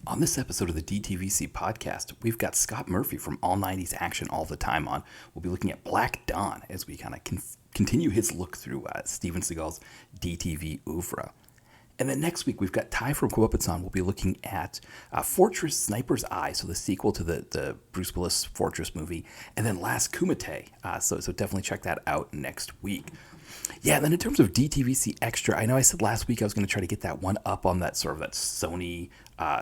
On this episode of the DTVC podcast, we've got Scott Murphy from All 90s Action All the Time on. We'll be looking at Black Dawn as we kind of continue his look through Steven Seagal's DTV oeuvre. And then next week, we've got Ty from Kwapatsan. We'll be looking at Fortress Sniper's Eye, so the sequel to the Bruce Willis Fortress movie, and then Last Kumite. So definitely check that out next week. Yeah, and then in terms of DTVC Extra, I know I said last week I was going to try to get that one up on that sort of that Sony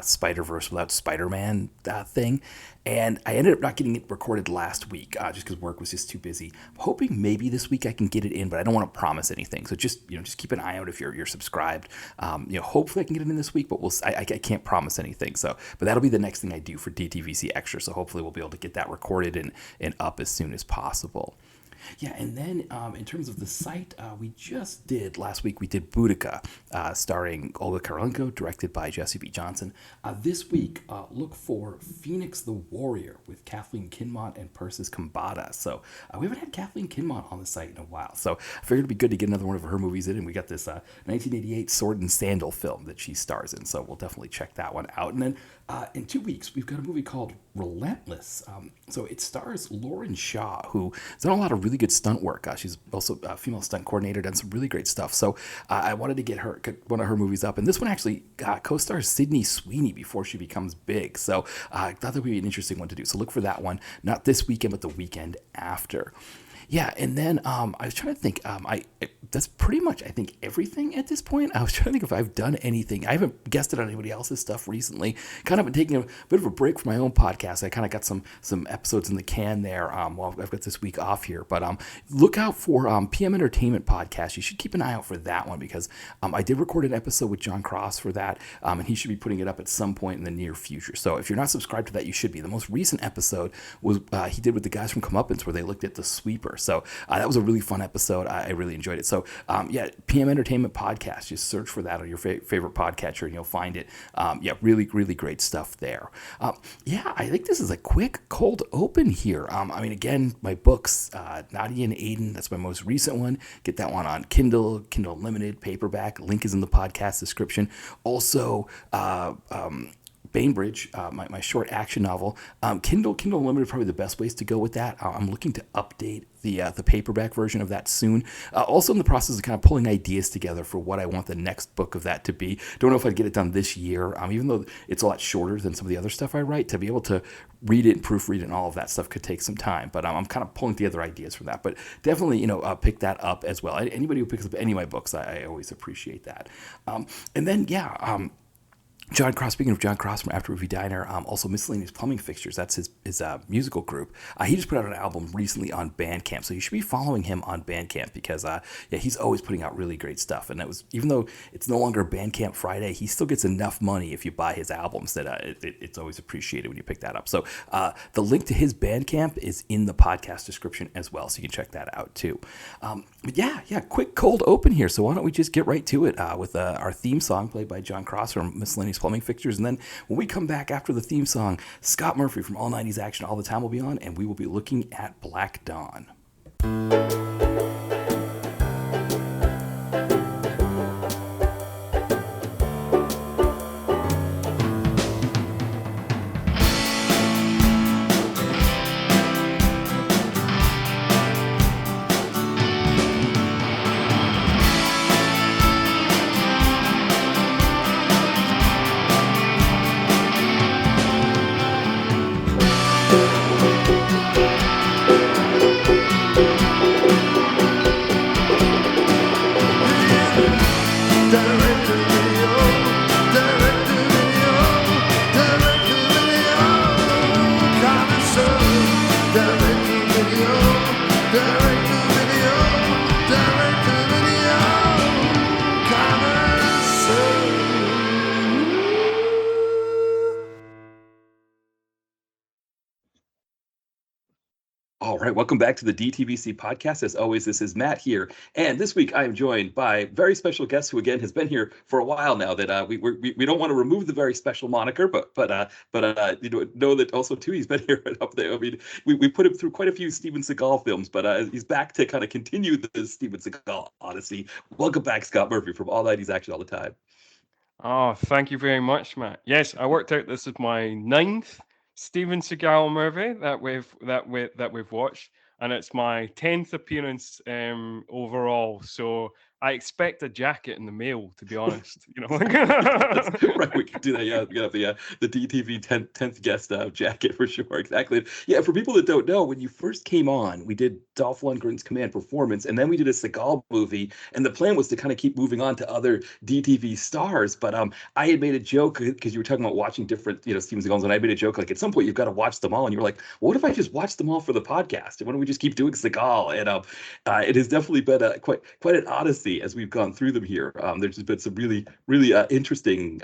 Spider-Verse without Spider-Man thing, and I ended up not getting it recorded last week just because work was just too busy. I'm hoping maybe this week I can get it in, but I don't want to promise anything. So just keep an eye out if you're subscribed. Hopefully I can get it in this week, but I can't promise anything. So, but that'll be the next thing I do for DTVC Extra. So hopefully we'll be able to get that recorded and up as soon as possible. Yeah, and then in terms of the site, we just did, last week we did Boudica, starring Olga Kurylenko, directed by Jesse B. Johnson. This week, look for Phoenix the Warrior with Kathleen Kinmont and Persis Kambata. So we haven't had Kathleen Kinmont on the site in a while, so I figured it'd be good to get another one of her movies in, and we got this 1988 Sword and Sandal film that she stars in, so we'll definitely check that one out. And then in 2 weeks, we've got a movie called Relentless. So it stars Lauren Shaw, who has done a lot of really good stunt work. She's also a female stunt coordinator, done some really great stuff. So I wanted to get one of her movies up. And this one actually co-stars Sydney Sweeney before she becomes big. So I thought that would be an interesting one to do. So look for that one, not this weekend, but the weekend after. Yeah, and then I was trying to think. That's pretty much, I think, everything at this point. I was trying to think if I've done anything. I haven't guested on anybody else's stuff recently. Kind of been taking a bit of a break from my own podcast. I kind of got some episodes in the can there while I've got this week off here. But look out for PM Entertainment Podcast. You should keep an eye out for that one because I did record an episode with John Cross for that, and he should be putting it up at some point in the near future. So if you're not subscribed to that, you should be. The most recent episode was he did with the guys from Comeuppance where they looked at The Sweeper. So that was a really fun episode. I really enjoyed it. So yeah, PM Entertainment Podcast. Just search for that on your favorite podcatcher and you'll find it. Yeah, really, really great stuff there. Yeah, I think this is a quick cold open here. I mean, again, my books, Nadia and Aiden, that's my most recent one. Get that one on Kindle Unlimited, paperback. Link is in the podcast description. Also, Bainbridge, my short action novel. Kindle Unlimited probably the best ways to go with that. I'm looking to update the paperback version of that soon. Also in the process of kind of pulling ideas together for what I want the next book of that to be. Don't know if I'd get it done this year, even though it's a lot shorter than some of the other stuff I write. To be able to read it and proofread it and all of that stuff could take some time. But I'm kind of pulling together ideas for that. But definitely, pick that up as well. Anybody who picks up any of my books, I always appreciate that. And then, yeah. John Cross, speaking of John Cross from After Movie Diner, also Miscellaneous Plumbing Fixtures, that's his musical group. He just put out an album recently on Bandcamp, so you should be following him on Bandcamp because, he's always putting out really great stuff. And that was, even though it's no longer Bandcamp Friday, he still gets enough money if you buy his albums that it's always appreciated when you pick that up. So the link to his Bandcamp is in the podcast description as well, so you can check that out too. But yeah, quick cold open here. So why don't we just get right to it with our theme song played by John Cross from Miscellaneous Plumbing Fixtures. And then when we come back after the theme song, Scott Murphy from All 90s Action All the Time will be on, and we will be looking at Black Dawn. All right, welcome back to the DTVC podcast. As always, this is Matt here, and this week I am joined by a very special guest who, again, has been here for a while now. That we don't want to remove the very special moniker, but know that also too he's been here right up there. I mean, we put him through quite a few Steven Seagal films, but he's back to kind of continue the Steven Seagal odyssey. Welcome back, Scott Murphy from All 90s Action All the Time. Oh, thank you very much, Matt. Yes, I worked out this is my ninth Steven Seagal movie that we've watched, and it's my 10th appearance overall. So I expect a jacket in the mail, to be honest. That's right. We could do that. Yeah, we got the DTV 10th guest jacket for sure. Exactly. Yeah, for people that don't know, when you first came on, we did Dolph Lundgren's Command Performance, and then we did a Seagal movie, and the plan was to kind of keep moving on to other DTV stars. But I had made a joke because you were talking about watching different, Steven Seagals, and I made a joke like at some point you've got to watch them all, and you were like, well, what if I just watch them all for the podcast? And why don't we just keep doing Seagal? And it has definitely been quite an odyssey as we've gone through them here. There's just been some really interesting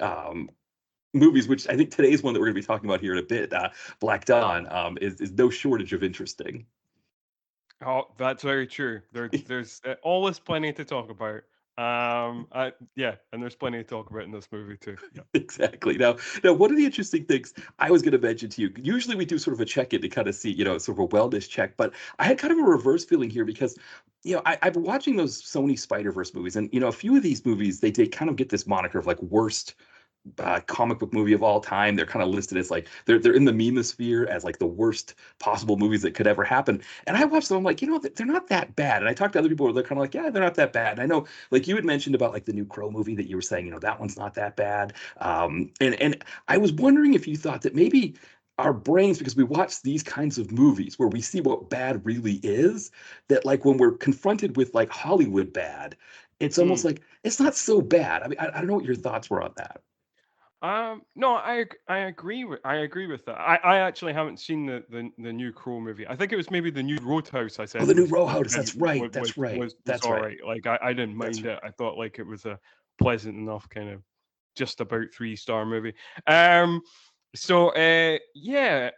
movies, which I think today's one that we're going to be talking about here in a bit, Black Dawn, is no shortage of interesting. Oh, that's very true. There's always plenty to talk about. Yeah, and there's plenty to talk about in this movie too. Yeah. Exactly. Now, one of the interesting things I was going to mention to you, usually we do sort of a check-in to kind of see, sort of a wellness check, but I had kind of a reverse feeling here because, I've been watching those Sony Spider-Verse movies, and, a few of these movies, they kind of get this moniker of like worst comic book movie of all time. They're kind of listed as like they're in the memosphere as like the worst possible movies that could ever happen. And I watched them. I'm like, they're not that bad. And I talked to other people where they're kind of like, yeah, they're not that bad. And I know, like you had mentioned about like the new Crow movie that you were saying, that one's not that bad. And I was wondering if you thought that maybe our brains, because we watch these kinds of movies where we see what bad really is, that like when we're confronted with like Hollywood bad, it's almost Mm. like it's not so bad. I mean, I don't know what your thoughts were on that. No, I agree with that. I actually haven't seen the new Crow movie. I think it was maybe the new Roadhouse. I Oh, said the new was Roadhouse. kind of That's right. was That's right. was That's all right. right. Like I didn't That's mind right. it. I thought like it was a pleasant enough kind of just about 3-star movie. Um, yeah.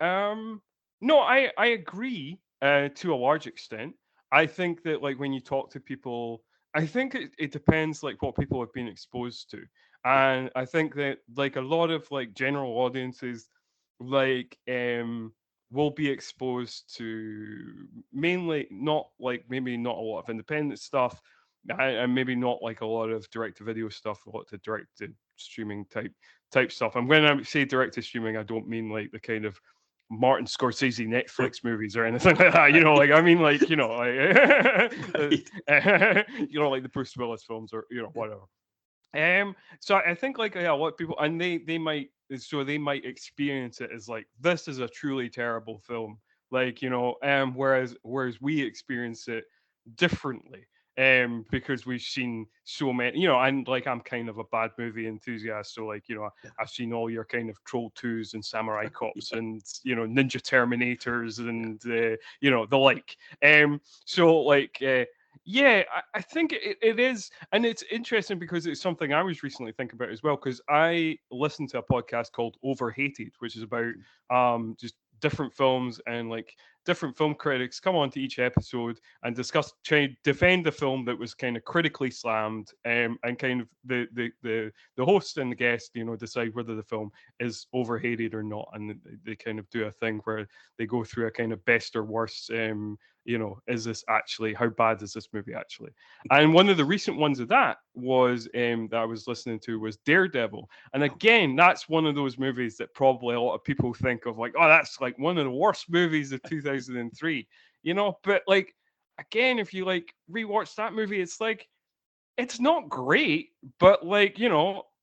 No, I agree to a large extent. I think that like when you talk to people, I think it depends like what people have been exposed to. And I think that like a lot of like general audiences like will be exposed to mainly not like maybe not a lot of independent stuff, and maybe not like a lot of direct to video stuff, a lot to direct to streaming type stuff. And when I say direct to streaming, I don't mean like the kind of Martin Scorsese Netflix movies or anything like that. Like I mean like like Right. like the Bruce Willis films or whatever. So I think like yeah, a lot of people and they might experience it as like this is a truly terrible film, like whereas we experience it differently, because we've seen so many, and like I'm kind of a bad movie enthusiast, so like Yeah. I've seen all your kind of Troll Twos and Samurai Cops Yeah. and Ninja Terminators Yeah. and the like, so like. Yeah, I think it is, and it's interesting because it's something I was recently thinking about as well. Because I listened to a podcast called Overhated, which is about just different films and like different film critics come on to each episode and discuss try to defend the film that was kind of critically slammed, and kind of the host and the guest decide whether the film is overhated or not, and they kind of do a thing where they go through a kind of best or worst, is this actually, how bad is this movie actually? And one of the recent ones of that was that I was listening to was Daredevil. And again, that's one of those movies that probably a lot of people think of like, oh, that's like one of the worst movies of 2003, but like again, if you like rewatch that movie, it's like it's not great, but like,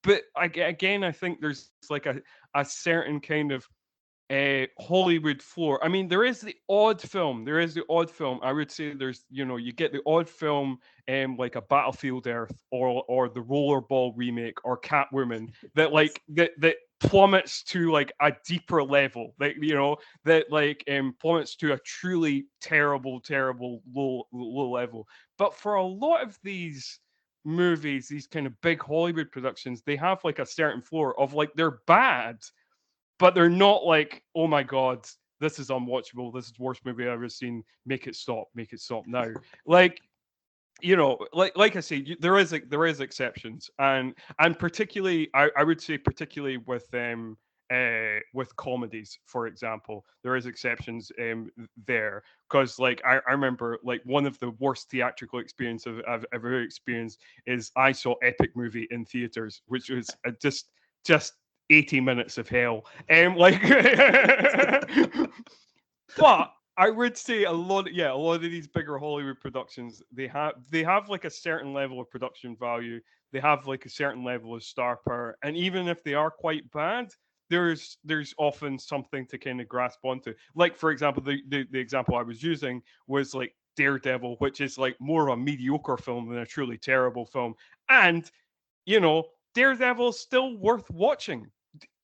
but again, I think there's like a certain kind of Hollywood floor. I mean, there is the odd film. There is the odd film. I would say there's, you get the odd film, like a Battlefield Earth or the Rollerball remake or Catwoman that Yes. like that plummets to like a deeper level. That like plummets to a truly terrible low level. But for a lot of these movies, these kind of big Hollywood productions, they have like a certain floor of like they're bad, but they're not like, oh my god, this is unwatchable. This is the worst movie I've ever seen. Make it stop now. Like like I say, there is exceptions, and particularly, I would say particularly with with comedies, for example. There is exceptions there, because like I remember like one of the worst theatrical experiences I've ever experienced is I saw Epic Movie in theaters, which was just 80 minutes of hell. Like, but I would say a lot of these bigger Hollywood productions, they have like a certain level of production value. They have like a certain level of star power, and even if they are quite bad, there's often something to kind of grasp onto. Like for example, the example I was using was like Daredevil, which is like more of a mediocre film than a truly terrible film, and Daredevil's still worth watching.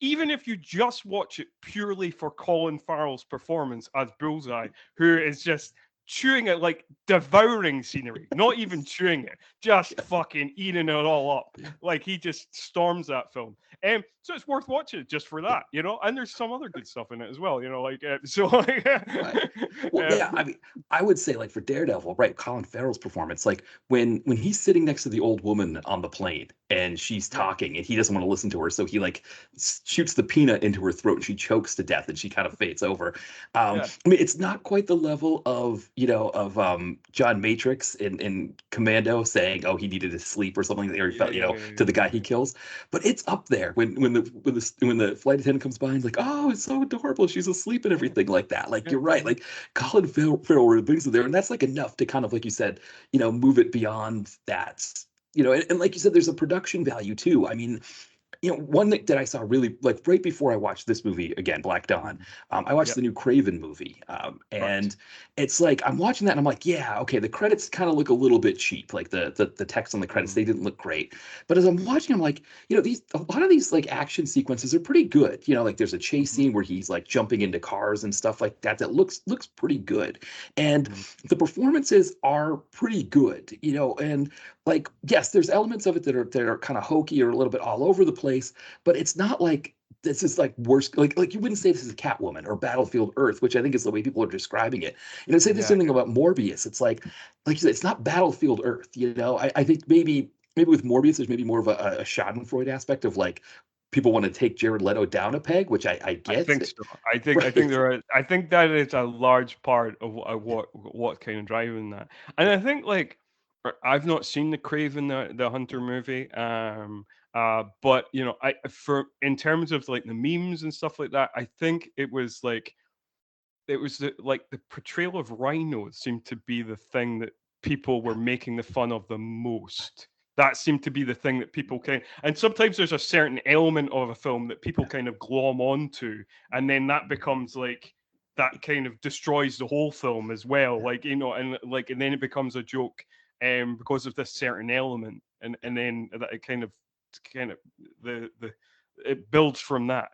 Even if you just watch it purely for Colin Farrell's performance as Bullseye, who is just chewing it, like devouring scenery, not even chewing it, just fucking eating it all up. Like he just storms that film. So it's worth watching just for that, And there's some other good stuff in it as well, like so. Right. Well, yeah, I mean, I would say like for Daredevil, right? Colin Farrell's performance, like when he's sitting next to the old woman on the plane and she's talking and he doesn't want to listen to her, so he like shoots the peanut into her throat and she chokes to death and she kind of fades over. Yeah. I mean, it's not quite the level of John Matrix in Commando saying, "Oh, he needed to sleep" or something, or he felt to the guy he kills, but it's up there when the flight attendant comes by and like, "Oh, it's so adorable, she's asleep," and everything like that. Like you're right, like Colin Farrell really brings it there, and that's like enough to kind of like you said, move it beyond that. And like you said, there's a production value too. I mean, one that I saw really like right before I watched this movie again, Black Dawn. I watched the new Craven movie, and it's like I'm watching that and I'm like, yeah, okay, the credits kind of look a little bit cheap, like the text on the credits, they didn't look great. But as I'm watching, I'm like, a lot of these like action sequences are pretty good. Like there's a chase scene where he's like jumping into cars and stuff like that that looks pretty good, and the performances are pretty good. And like yes, there's elements of it that are kind of hokey or a little bit all over the place, but it's not like this is like worse. Like you wouldn't say this is Catwoman or Battlefield Earth, which I think is the way people are describing it. Say the same thing about Morbius. It's like you said, it's not Battlefield Earth. I think maybe with Morbius, there's maybe more of a Schadenfreude aspect of like people want to take Jared Leto down a peg, which I get. I think so. I think I think that is a large part of what kind of driving that. And I think like I've not seen the Craven the Hunter movie. But I for in terms of like the memes and stuff like that, I think like the portrayal of rhinos seemed to be the thing that people were making the fun of the most. That seemed to be the thing that people and sometimes there's a certain element of a film that people kind of glom onto, and then that becomes like that kind of destroys the whole film as well. Like, and then it becomes a joke because of this certain element, and then that it kind of the it builds from that,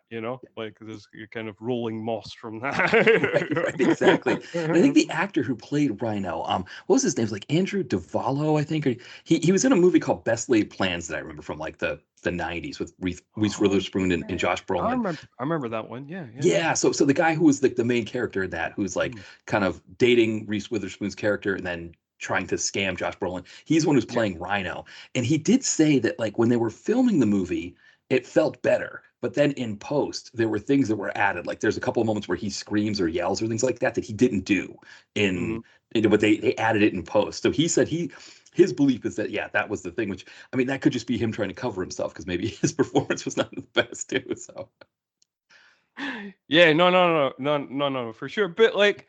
like there's a kind of rolling moss from that. Right, exactly. And I think the actor who played Rhino, what was his name? It was like Andrew Davalo, I think. Or he was in a movie called Best Laid Plans that I remember from like the 90s with Reese Witherspoon and Josh Brolin. I remember that one. Yeah. Yeah, so the guy who was like the main character in that, who's like kind of dating Reese Witherspoon's character and then trying to scam Josh Brolin. He's one who's playing Rhino. And he did say that like when they were filming the movie, it felt better. But then in post, there were things that were added. Like there's a couple of moments where he screams or yells or things like that he didn't do but they added it in post. So he said his belief is that that was the thing, which I mean that could just be him trying to cover himself because maybe his performance was not the best too. So yeah, no, for sure. But like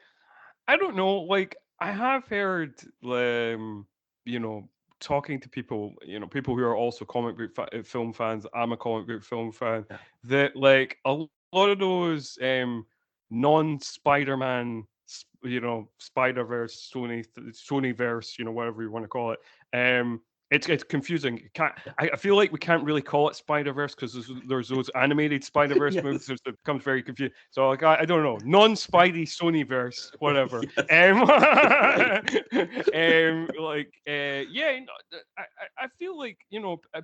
I don't know, like I have heard talking to people, people who are also comic book film fans. I'm a comic book film fan. yeah. That like a lot of those non-Spider-Man, Spider-Verse, Sony-verse, whatever you want to call it. It's confusing. I feel like we can't really call it Spider-Verse because there's those animated Spider-Verse Yes. movies that becomes very confusing. So like I don't know, non-Spidey Sony-verse, whatever. I feel like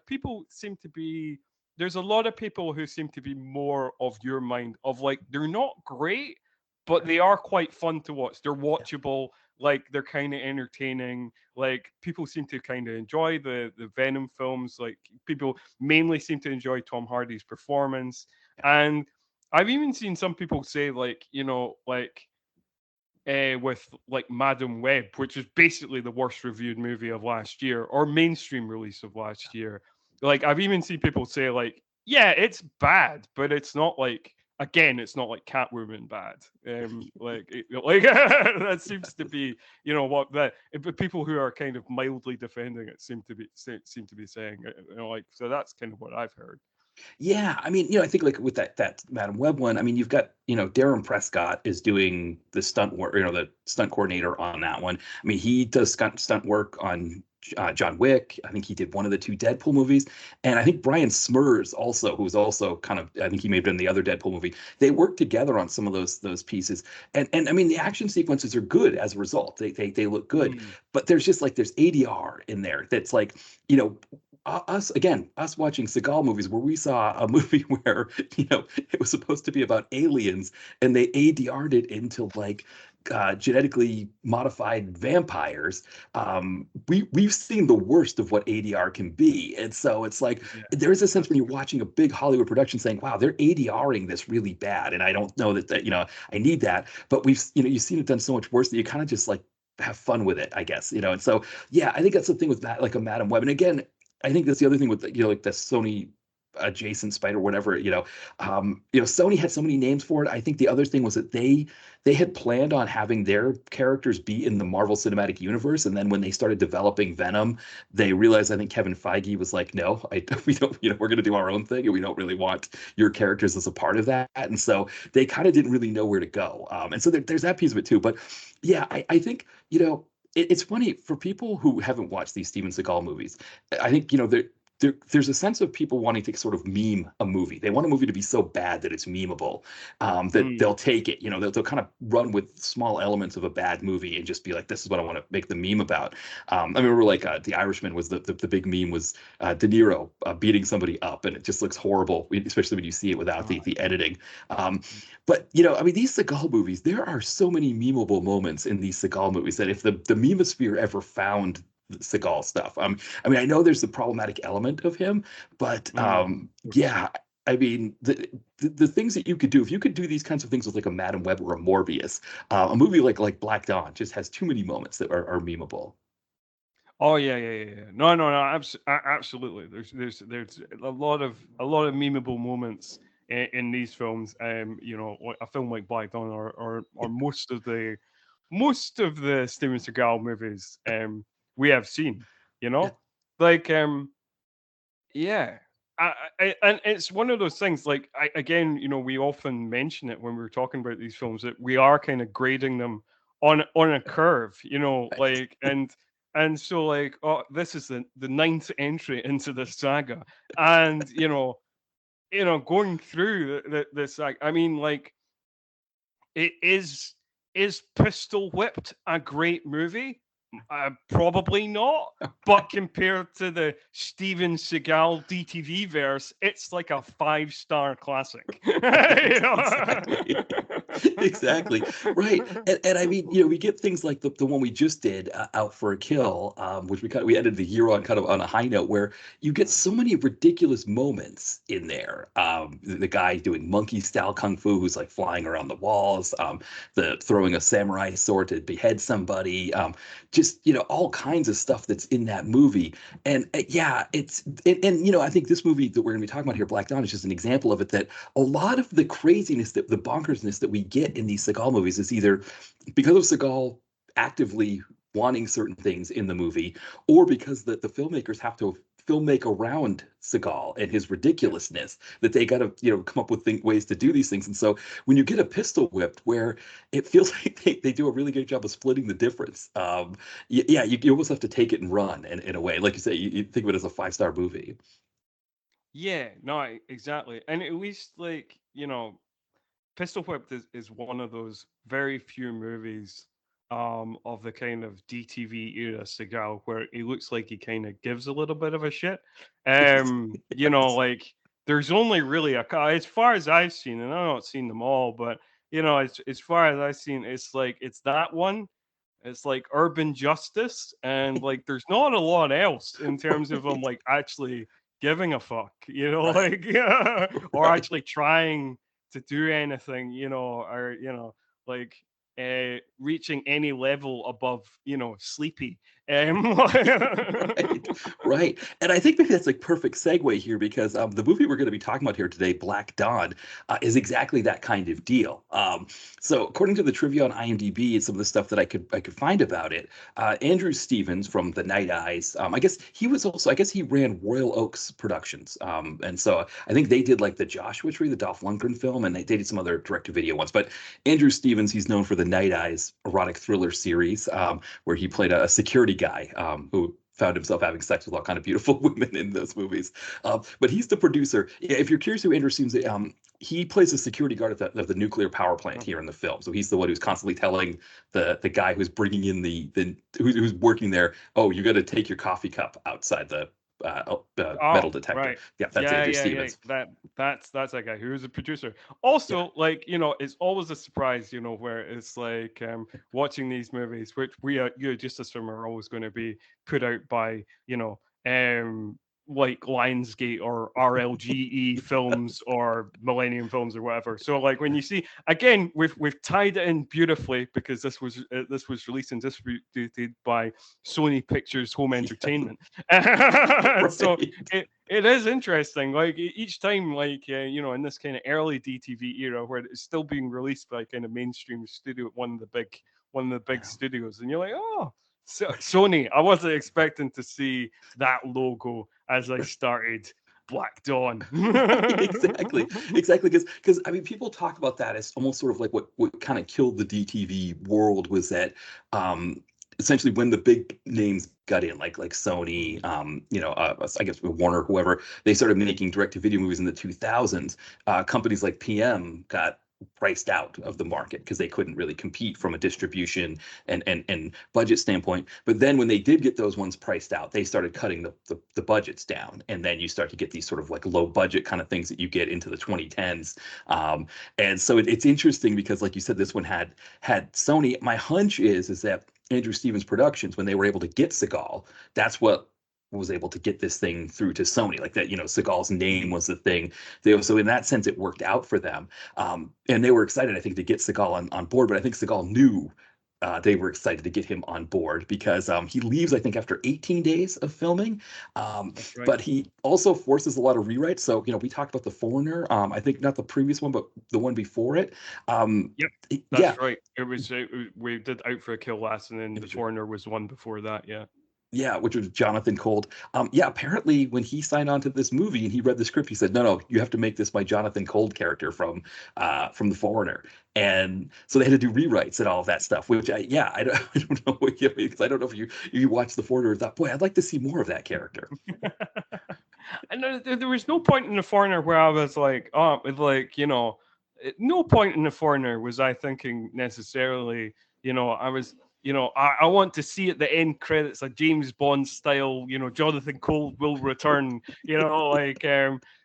people seem to be. There's a lot of people who seem to be more of your mind of like they're not great, but they are quite fun to watch. They're watchable. Like they're kind of entertaining. Like people seem to kind of enjoy the Venom films. Like people mainly seem to enjoy Tom Hardy's performance, and I've even seen some people say like, like with like Madam Web, which is basically the worst reviewed movie of last year or mainstream release of last year. Like I've even seen people say like, yeah, it's bad, but it's not like again, it's not like Catwoman bad. Like that seems to be what but people who are kind of mildly defending it seem to be saying. Like so that's kind of what I've heard. Yeah, I mean, I think like with that Madam Web one, I mean, you've got, Darren Prescott is doing the stunt work, the stunt coordinator on that one. I mean, he does stunt work on John Wick. I think he did one of the two Deadpool movies, and I think Brian Smurs also, who's also kind of, I think he may have done the other Deadpool movie. They worked together on some of those pieces, and I mean, the action sequences are good as a result. They look good, Mm. but there's just like there's ADR in there that's like, you know us watching Seagal movies where we saw a movie where it was supposed to be about aliens and they ADR'd it into like genetically modified vampires. We've seen the worst of what ADR can be, and so it's like Yeah, there is a sense when you're absolutely. watching a big Hollywood production saying, "Wow, they're ADRing this really bad," and I don't know that I need that, but you've seen it done so much worse that you kind of just like have fun with it, I guess, and so yeah, I think that's the thing with that, like a Madam Web, and again, I think that's the other thing with like the Sony adjacent spider, whatever, Sony had so many names for it. I think the other thing was that they had planned on having their characters be in the Marvel Cinematic Universe, and then when they started developing Venom, they realized, I think Kevin Feige was like, no, we don't, we're going to do our own thing, and we don't really want your characters as a part of that. And so they kind of didn't really know where to go. And so there's that piece of it too. But yeah, I think it's funny for people who haven't watched these Steven Seagal movies. I think there's a sense of people wanting to sort of meme a movie. They want a movie to be so bad that it's memeable, that Mm. they'll take it. They'll kind of run with small elements of a bad movie and just be like, "This is what I want to make the meme about." I remember like The Irishman was the big meme was De Niro beating somebody up, and it just looks horrible, especially when you see it without Ah, the editing. Um, yeah. but I mean, these Seagal movies, there are so many memeable moments in these Seagal movies that if the memosphere ever found Seagal stuff, I mean, I know there's the problematic element of him, but Mm. Of course. yeah, I mean, the things that you could do if you could do these kinds of things with like a Madam Web or a Morbius, a movie like Black Dawn just has too many moments that are memeable. Oh yeah, yeah, yeah, yeah. No, no, no. Absolutely. There's a lot of memeable moments in these films. Like a film like Black Dawn or most of the Steven Seagal movies we have seen. You Yeah, know, like yeah. And it's one of those things. Like again, we often mention it when we're talking about these films that we are kind of grading them on a curve. right. Like and so like oh, this is the ninth entry into the saga, and going through this like I mean like it is Pistol Whipped a great movie? Probably not. But compared to the Steven Seagal DTV verse, it's like a 5-star classic. Right, You know? exactly. Exactly. Right. And I mean, we get things like the one we just did, Out for a Kill, which we ended the year on kind of on a high note where you get so many ridiculous moments in there. The guy doing monkey style kung fu who's like flying around the walls, the throwing a samurai sword to behead somebody, just all kinds of stuff that's in that movie. And yeah, I think this movie that we're going to be talking about here, Black Dawn, is just an example of it, that a lot of the craziness, that the bonkersness that we get in these Seagal movies is either because of Seagal actively wanting certain things in the movie, or because the filmmakers have to filmmake around Seagal and his Yeah. ridiculousness, that they got to come up with ways to do these things. And so when you get a Pistol Whipped where it feels like they do a really good job of splitting the difference, yeah, you almost have to take it and run in a way, like you say, you think of it as a 5-star movie. Yeah, no, exactly. And at least like, Pistol Whipped is one of those very few movies of the kind of DTV era Seagal where he looks like he kind of gives a little bit of a shit. Yes. Like there's only really as far as I've seen, and I've not seen them all, but as far as I've seen, it's like it's that one. It's like Urban Justice, and like there's not a lot else in terms of them like actually giving a fuck, Right. like yeah, or Right. actually trying to do anything, or like reaching any level above, sleepy. Right, right. And I think maybe that's like perfect segue here because the movie we're going to be talking about here today, Black Dawn, is exactly that kind of deal. So according to the trivia on IMDb and some of the stuff that I could find about it, Andrew Stevens from The Night Eyes, I guess he ran Royal Oaks Productions, and so I think they did like the Joshua Tree, the Dolph Lundgren film, and they did some other direct-to-video ones. But Andrew Stevens, he's known for the Night Eyes erotic thriller series, where he played a security guy who found himself having sex with all kind of beautiful women in those movies. But he's the producer. Yeah, if you're curious who Andrew Stevens, he plays a security guard at the nuclear power plant here in the film. So he's the one who's constantly telling the guy who's bringing in who's working there, oh, you got to take your coffee cup outside the metal Oh, detector. right. Yeah, that's Yeah, Andrew yeah, yeah. Stevens. That's that guy who's a producer. Yeah, Also, like, it's always a surprise, where it's like watching these movies, which just assume are always going to be put out by, like Lionsgate or RLGE films or Millennium Films or whatever. So like when you see again, we've tied it in beautifully because this was released and distributed by Sony Pictures Home Entertainment. So right. it is interesting. Like each time, like in this kind of early DTV era where it's still being released by kind of mainstream studio, one of the big studios, and you're like, oh, Sony. I wasn't expecting to see that logo as I started Black Dawn. Right, exactly, exactly. Because I mean, people talk about that as almost sort of like what kind of killed the DTV world was that essentially when the big names got in, like Sony, I guess Warner, whoever, they started making direct-to-video movies in the 2000s. Companies like PM got priced out of the market because they couldn't really compete from a distribution and budget standpoint. But then when they did get those ones priced out, they started cutting the budgets down, and then you start to get these sort of like low budget kind of things that you get into the 2010s. And so it's interesting because, like you said, this one had Sony. My hunch is that Andrew Stevens Productions, when they were able to get Seagal, that's what was able to get this thing through to Sony, like that, Seagal's name was the thing. So in that sense, it worked out for them. And they were excited, I think, to get Seagal on board, but I think Seagal knew they were excited to get him on board because he leaves, I think, after 18 days of filming. That's right. But he also forces a lot of rewrites. So, we talked about The Foreigner. I think not the previous one, but the one before it. Yep, Yeah. that's right. We did Out for a Kill last, and then The Foreigner was the one before that. Yeah. Yeah, which was Jonathan Cold. Yeah, apparently when he signed on to this movie and he read the script, he said, "No, you have to make this my Jonathan Cold character from The Foreigner." And so they had to do rewrites and all of that stuff. Which I don't, I don't know what because I don't know if you watched The Foreigner and thought, boy, I'd like to see more of that character. And there was no point in The Foreigner where I was like, oh, no point in The Foreigner was I thinking necessarily, I was, I want to see at the end credits a James Bond style, Jonathan Cole will return, there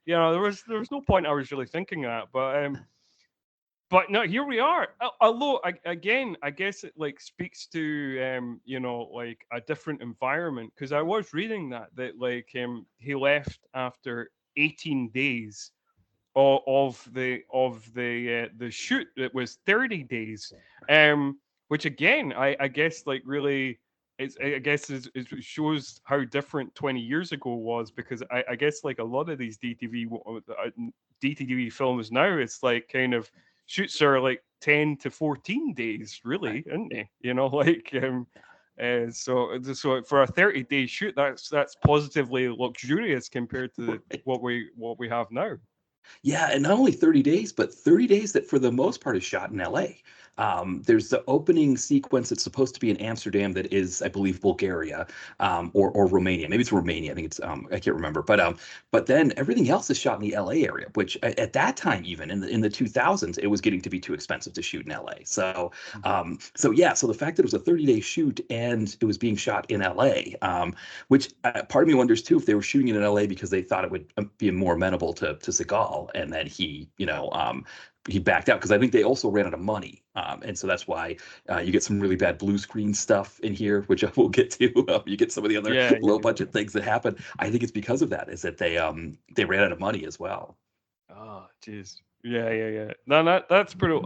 was no point I was really thinking that, but no, here we are. Although, again, I guess it like speaks to like a different environment because I was reading that like he left after 18 days of the shoot. It was 30 days, which again, I guess like really. I guess it shows how different 20 years ago was because I guess like a lot of these DTV films now, it's like kind of shoots are like 10 to 14 days, really, Right. isn't they? So for a 30-day shoot, that's positively luxurious compared to Right. what we have now. Yeah, and not only 30 days, but 30 days that for the most part is shot in LA. There's the opening sequence that's supposed to be in Amsterdam that is, I believe, Bulgaria, or Romania. Maybe it's Romania. I think it's I can't remember. But then everything else is shot in the LA area, which at that time, even in the 2000s, it was getting to be too expensive to shoot in LA. So the fact that it was a 30-day shoot and it was being shot in LA, which part of me wonders too if they were shooting it in LA because they thought it would be more amenable to Seagal, and then he backed out because I think they also ran out of money, and so that's why you get some really bad blue screen stuff in here, which I will get to. You get some of the other Yeah, low budget things that happen. I think it's because of that, is that they ran out of money as well. Oh, jeez. Yeah. No, that's brutal.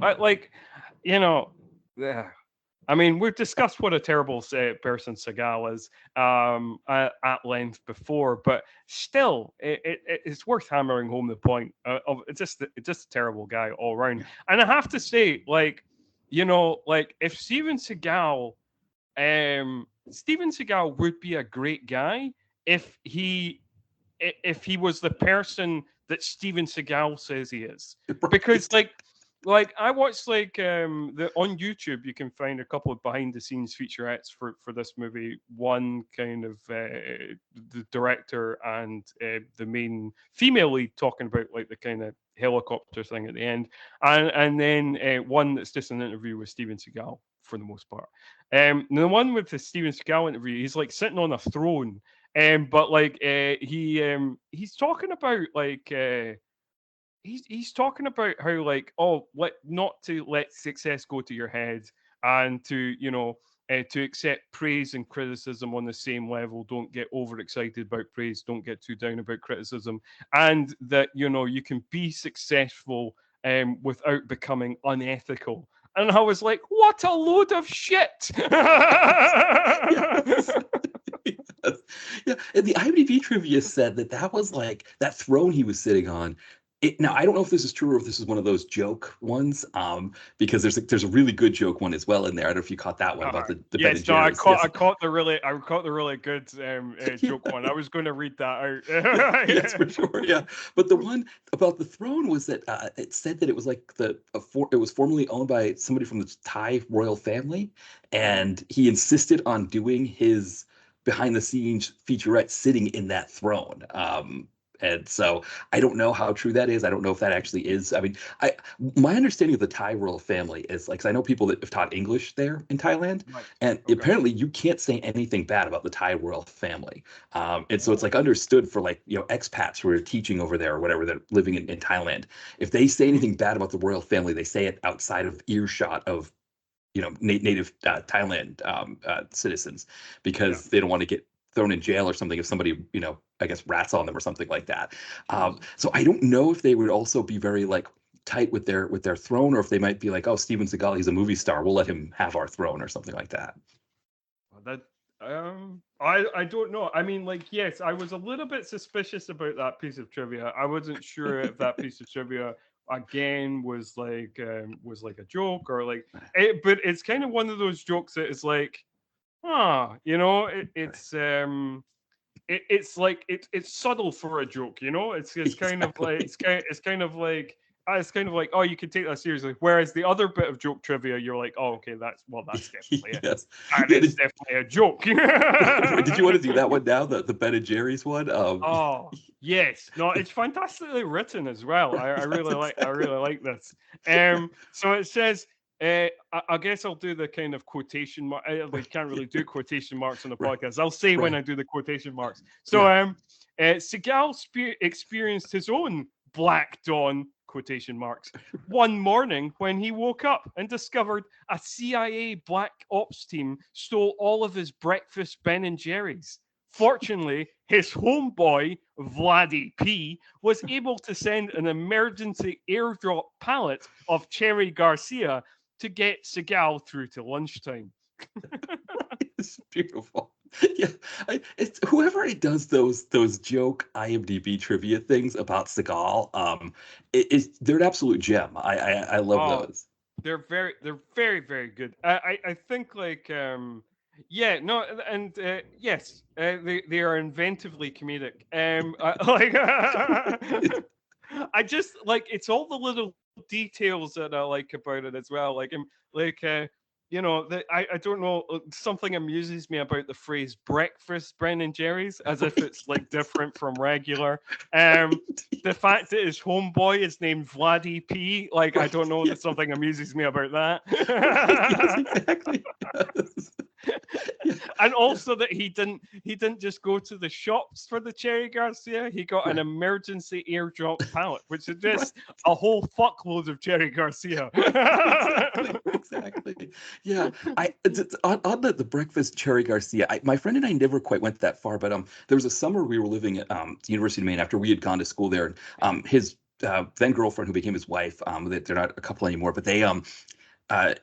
You know, yeah. I mean, we've discussed what a terrible person Seagal is at length before, but still, it's worth hammering home the point of it's just a terrible guy all around. Yeah. And I have to say, like if Steven Seagal would be a great guy if he was the person that Steven Seagal says he is. Because Right. I watched the on YouTube you can find a couple of behind the scenes featurettes for this movie. One kind of the director and the main female lead talking about like the kind of helicopter thing at the end, and then one that's just an interview with Steven Seagal for the most part. The one with the Steven Seagal interview, he's like sitting on a throne, but he's talking about he's talking about how not to let success go to your head, and to to accept praise and criticism on the same level. Don't get overexcited about praise. Don't get too down about criticism, and that you can be successful without becoming unethical. And I was like, what a load of shit. Yes. Yes. Yeah, and the IMDb trivia said that that was like that throne he was sitting on. Now I don't know if this is true or if this is one of those joke ones, because there's a really good joke one as well in there. I don't know if you caught that one about the Ben and Yes, no, Jerry's. Yes. I caught the really good joke one. I was going to read that Yes, out. for sure. Yeah, but the one about the throne was that it said that it was like it was formerly owned by somebody from the Thai royal family, Mhm. and he insisted on doing his behind the scenes featurette sitting in that throne. And so I don't know how true that is. I don't know if that actually is. I mean, my understanding of the Thai royal family is like 'cause I know people that have taught English there in Thailand, Right. and Okay. apparently you can't say anything bad about the Thai royal family. And so it's Oh. like understood for like expats who are teaching over there or whatever that are living in Thailand. If they say anything bad about the royal family, they say it outside of earshot of native Thailand citizens, Yeah. because they don't want to get thrown in jail or something if somebody I guess rats on them or something like that. So I don't know if they would also be very like tight with their throne, or if they might be like, oh, Steven Seagal, he's a movie star, we'll let him have our throne or something like that. Well, I don't know. I mean, yes, I was a little bit suspicious about that piece of trivia. I wasn't sure if that piece of trivia again was like a joke or but it's kind of one of those jokes that is like, it's subtle for a joke, it's kind of like Exactly. it's kind of like, oh, you can take that seriously, whereas the other bit of joke trivia, you're like, oh, okay, that's definitely it, Yes. and Yeah. it's definitely a joke. Right. Did you want to do that one now, the Ben and Jerry's one? Oh, yes. No, it's fantastically written as well. I, I Yes, really like I exactly. really like this. So it says, I guess I'll do the kind of quotation mark. We can't really do quotation marks on the Right. podcast. I'll say when Right. I do the quotation marks. So, Yeah. Seagal experienced his own Black Dawn quotation marks one morning when he woke up and discovered a CIA black ops team stole all of his breakfast Ben and Jerry's. Fortunately, his homeboy, Vladdy P, was able to send an emergency airdrop pallet of Cherry Garcia to get Seagal through to lunchtime. It's beautiful. Yeah, it's whoever it does those joke IMDb trivia things about Seagal. They're an absolute gem. I love Oh, those. they're very, very good. I think yeah, no, and yes, they are inventively comedic. I just like, it's all the little details that I like about it as well. Like I don't know, something amuses me about the phrase breakfast Ben and Jerry's, as if it's like different from regular. Um, the fact that his homeboy is named Vladdy P, like, I Right. don't know, Yeah. that something amuses me about Right. Yes. that. Exactly. Yes. Yeah. And Yeah. also that he didn't just go to the shops for the Cherry Garcia. He got an Right. emergency airdrop pallet, which Right. suggests a whole fuckload of Cherry Garcia. Right. Exactly. Exactly. Yeah. On the breakfast Cherry Garcia. My friend and I never quite went that far, but there was a summer we were living at the University of Maine after we had gone to school there, and his then girlfriend who became his wife. They're not a couple anymore, but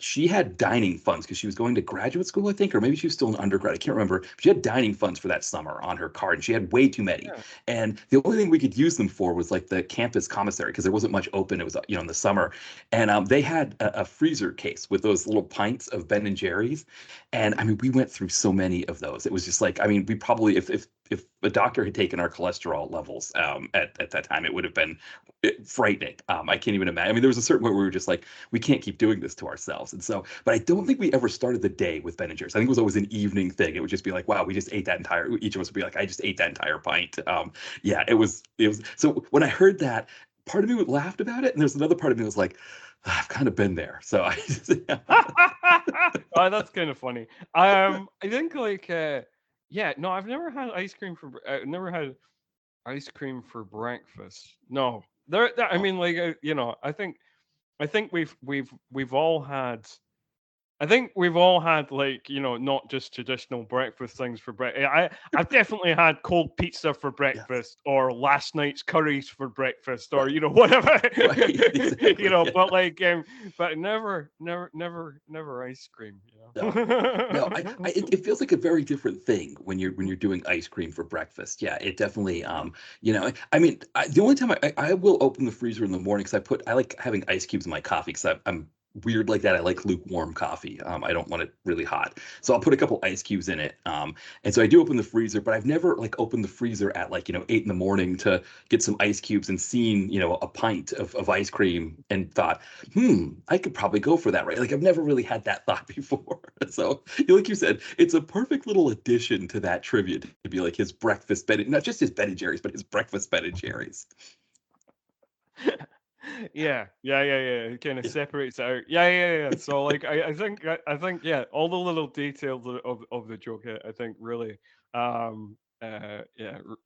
she had dining funds because she was going to graduate school, I think, or maybe she was still an undergrad. I can't remember. She had dining funds for that summer on her card, and she had way too many. Yeah. And the only thing we could use them for was like the campus commissary because there wasn't much open. It was in the summer, and they had a freezer case with those little pints of Ben and Jerry's, and I mean we went through so many of those. It was just like I mean we probably if a doctor had taken our cholesterol levels at that time, it would have been frightening. I can't even imagine. I mean, there was a certain point where we were just like, we can't keep doing this to ourselves. And so, but I don't think we ever started the day with Ben and Jerry's. I think it was always an evening thing. It would just be like, wow, we just ate that entire. Each of us would be like, I just ate that entire pint. Yeah, it was. So when I heard that, part of me laughed about it, and there's another part of me that was like, I've kind of been there. So I. Oh, that's kind of funny. I think like. Yeah, no, I've never had ice cream for. I've never had ice cream for breakfast. No, I mean, like, I think we've all had. I think we've all had like not just traditional breakfast things for breakfast. I've definitely had cold pizza for Yes. breakfast, or last night's curries for breakfast, or whatever. Right. Exactly. Yeah. But like but never ice cream. No. No, it feels like a very different thing when you're doing ice cream for breakfast. Yeah, it definitely I mean the only time I will open the freezer in the morning because I like having ice cubes in my coffee because I'm weird like that. I like lukewarm coffee. I don't want it really hot, so I'll put a couple ice cubes in it. And so I do open the freezer, but I've never like opened the freezer at like 8 in the morning to get some ice cubes and seen a pint of ice cream and thought, I could probably go for that, right? Like I've never really had that thought before. So like you said, it's a perfect little addition to that trivia to be like his breakfast Ben, not just his Ben and Jerry's, but his breakfast Ben and Jerry's. Yeah. It kind of Yeah. separates it out. Yeah. So like, I think, yeah, all the little details of the joke, I think really,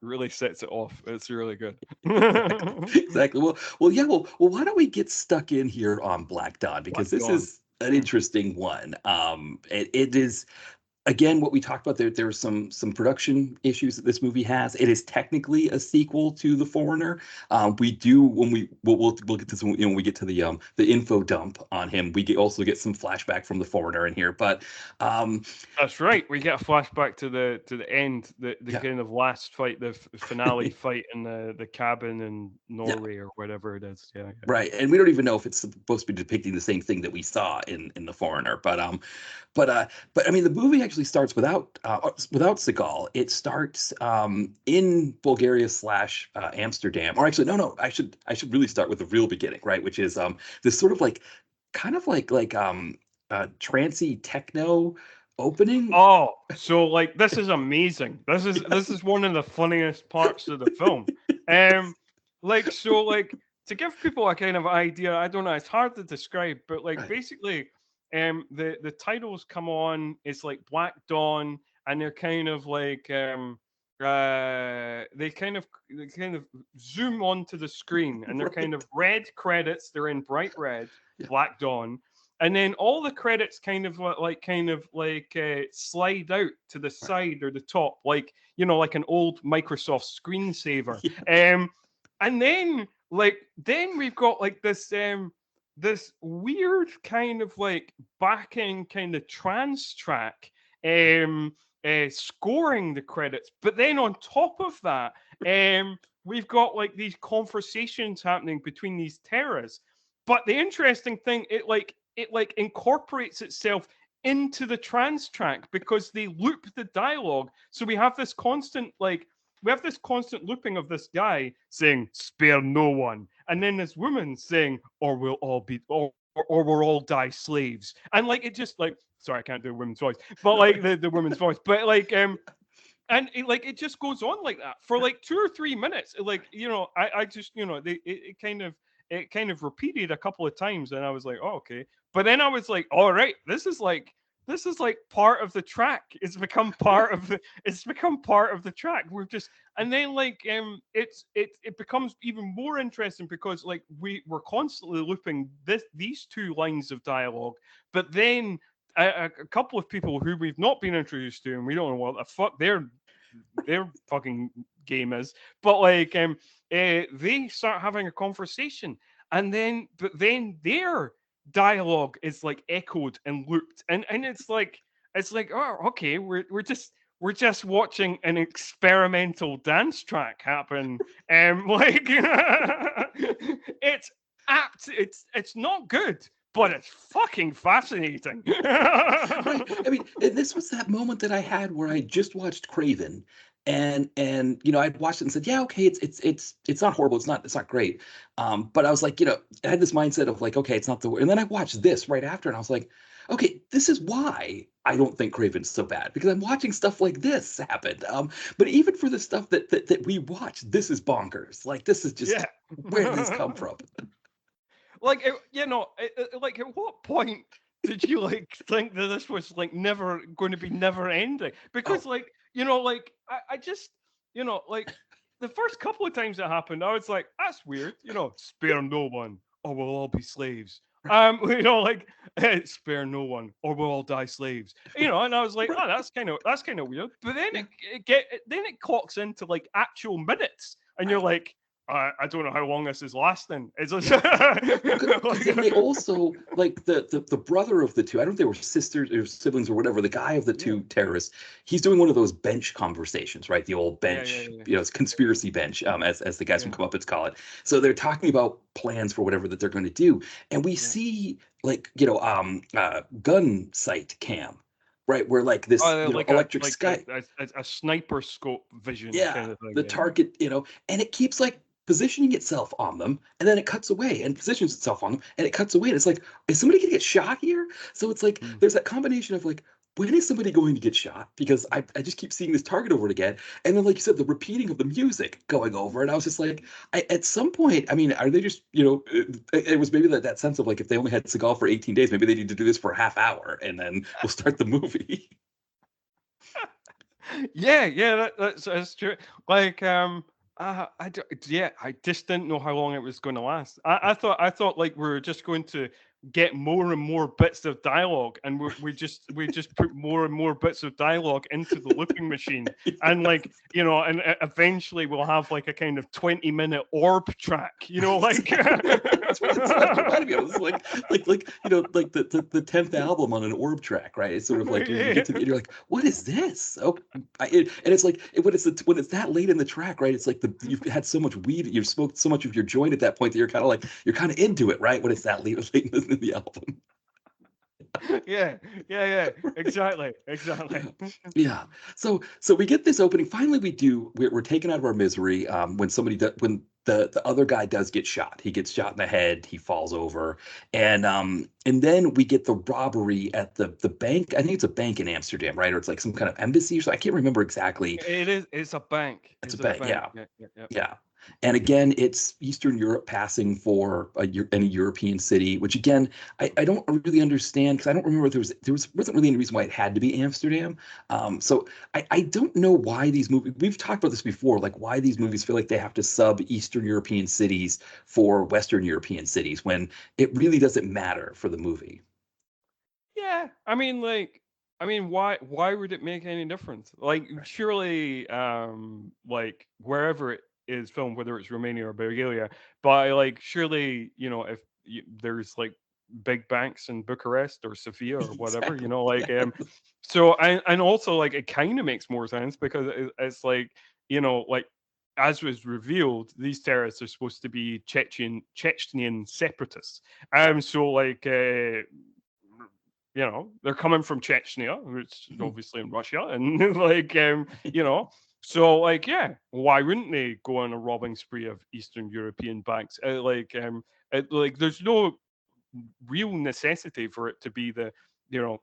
really sets it off. It's really good. Exactly. Exactly. Yeah. Why don't we get stuck in here on Black Dawn Black because this Dawn. is an interesting one. It is again what we talked about. There's some production issues that this movie has. It is technically a sequel to The Foreigner. We do when we'll get to some, when we get to the info dump on him. Also get some flashback from The Foreigner in here, but um, That's right. We get a flashback to the end, the yeah. kind of last fight, the finale fight in the cabin in Yeah. Norway or whatever it is. Yeah. Right, and we don't even know if it's supposed to be depicting the same thing that we saw in The Foreigner, but I mean, the movie actually starts without Seagal. It starts in Bulgaria slash Amsterdam, or actually, no, I should really start with the real beginning, right? Which is this sort of like kind of trancey techno opening. Oh, so like this is amazing. This is one of the funniest parts of the film. Um, like to give people a kind of idea, I don't know, it's hard to describe, but like Right. basically, the titles come on. It's like Black Dawn, and they're kind of like they kind of zoom onto the screen, and they're kind Right. of red credits. They're in bright red, Yeah. Black Dawn, and then all the credits slide out to the side or the top, like like an old Microsoft screensaver. Yeah. And then we've got like this weird kind of like backing kind of trance track, scoring the credits. But then on top of that, we've got like these conversations happening between these terrorists. But the interesting thing, it incorporates itself into the trans track because they loop the dialogue. So we have this constant looping of this guy saying "spare no one," and then this woman saying "or we'll all be or we'll all die slaves," and like it just like sorry I can't do a woman's voice, but like the woman's voice, but like and it just goes on like that for like 2 or 3 minutes. I just it kind of repeated a couple of times, and I was like, oh, okay. But then I was like, all right, this is like part of the track. It's become part of the track. We're just and then it becomes even more interesting because like we're constantly looping these two lines of dialogue, but then a couple of people who we've not been introduced to, and we don't know what the fuck they're fucking game is, but like they start having a conversation, and then their dialogue is like echoed and looped, and it's like, oh, okay, we're just watching an experimental dance track happen. Like it's not good, but it's fucking fascinating. Right. I mean, and this was that moment that I had where I just watched Craven, and I'd watched it and said, yeah, okay, it's not horrible, it's not great, but I was like, I had this mindset of like, okay, it's not the, and then I watched this right after, and I was like, okay, this is why I don't think Craven's so bad, because I'm watching stuff like this happen. But even for the stuff that we watch, this is bonkers. Like, this is just, Yeah. where did this come from? Like like at what point did you like think that this was like never going to be never ending? Because Oh, like like I just like the first couple of times it happened, I was like, that's weird. Spare no one, or we'll all be slaves. Like spare no one, or we'll all die slaves. And I was like, oh, right. that's kind of weird. But then Yeah. then it clocks into like actual minutes, and you're Right. like, I don't know how long this is lasting. It's just Because then they also, like, the brother of the two, I don't know if they were sisters or siblings or whatever, the guy of the yeah, two terrorists, he's doing one of those bench conversations, right? The old yeah, yeah, bench, yeah, it's conspiracy bench, as the guys from yeah, Comeuppance call it. So they're talking about plans for whatever that they're going to do, and we yeah. see, like, gun sight cam, right, where like this, Like a electric like sky. a sniper scope vision Yeah, kind of thing. the Yeah, target, and it keeps like positioning itself on them, and then it cuts away and positions itself on them, and it cuts away. And it's like, is somebody gonna get shot here? So it's like mm. there's that combination of like, when is somebody going to get shot? Because I just keep seeing this target over and again. And then, like you said, the repeating of the music going over. And I was just like, at some point, I mean, are they just, it was maybe that sense of like, if they only had Seagal for 18 days, maybe they need to do this for a half hour and then we'll start the movie. Yeah. That's true. Like yeah, I just didn't know how long it was going to last. I thought like we were just going to get more and more bits of dialogue, and we just put more and more bits of dialogue into the looping machine, and like and eventually we'll have like a kind of 20-minute orb track, like That's what it reminded me of. It's like the 10th album on an Orb track, right? It's sort of like you yeah. get to you're like, what is this? Oh, and it's like when it's that late in the track, right? It's like you've had so much weed, you've smoked so much of your joint at that point that you're kind of into it, right? When it's that late in the album. Yeah, exactly. Yeah. Yeah. So we get this opening. Finally, we're taken out of our misery when when the other guy does get shot. He gets shot in the head, he falls over. And then we get the robbery at the bank. I think it's a bank in Amsterdam, right? Or it's like some kind of embassy or so. I can't remember exactly. It's a bank. It's a Is it a bank, bank? yeah. Yeah. Yeah. And again, it's Eastern Europe passing for any European city, which again, I don't really understand because I don't remember wasn't really any reason why it had to be Amsterdam. So I don't know why these movies, we've talked about this before, like why these Yeah. movies feel like they have to sub Eastern European cities for Western European cities when it really doesn't matter for the movie. Yeah, why would it make any difference? Like, Right. surely, like wherever it is filmed, whether it's Romania or Bulgaria, but like, surely, if there's like big banks in Bucharest or Sofia or whatever, Exactly. like, Yeah. so and also like it kind of makes more sense because it's like, like as was revealed, these terrorists are supposed to be Chechenian separatists. Right. So like, they're coming from Chechnya, which is Mhm. obviously in Russia, and like, so like, yeah, why wouldn't they go on a robbing spree of Eastern European banks? Like, there's no real necessity for it to be the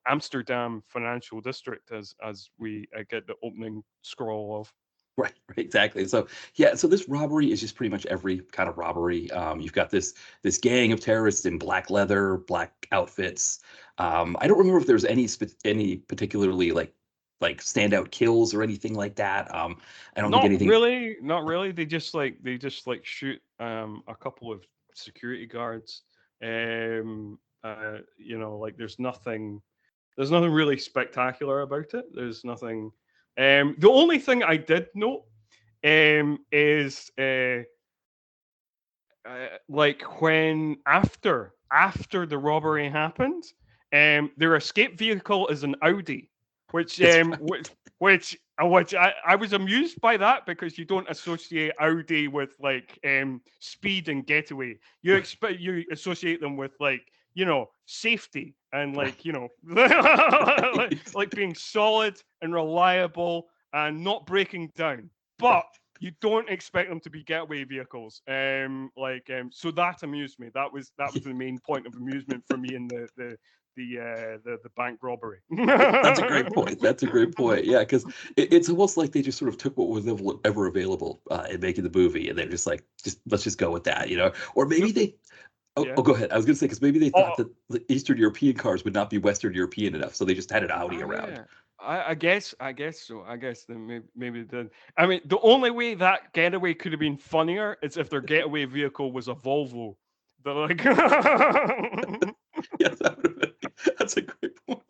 Amsterdam financial district as we get the opening scroll of. Right, exactly. So yeah, so this robbery is just pretty much every kind of robbery. You've got this gang of terrorists in black leather, black outfits. I don't remember if there's any particularly like standout kills or anything like that. I don't think Not anything. really, not really. They just like shoot a couple of security guards. Like there's nothing really spectacular about it. There's nothing. The only thing I did note is like when after the robbery happened, their escape vehicle is an Audi, which That's um right. which which I was amused by that because you don't associate Audi with like speed and getaway. You associate them with like safety and Right. like Right. like being solid and reliable and not breaking down. But you don't expect them to be getaway vehicles. So that amused me. That was the main point of amusement for me in the bank robbery. That's a great point. That's a great point. Yeah, because it's almost like they just sort of took what was ever available in making the movie, and they're just like, just let's just go with that, Or maybe they. Oh, Yeah. go ahead. I was going to say because maybe they thought Oh, that the Eastern European cars would not be Western European enough, so they just had an Audi around. yeah. I guess so. I guess then maybe then. I mean, the only way that getaway could have been funnier is if their getaway vehicle was a Volvo. They're like, Yes, that's a great point.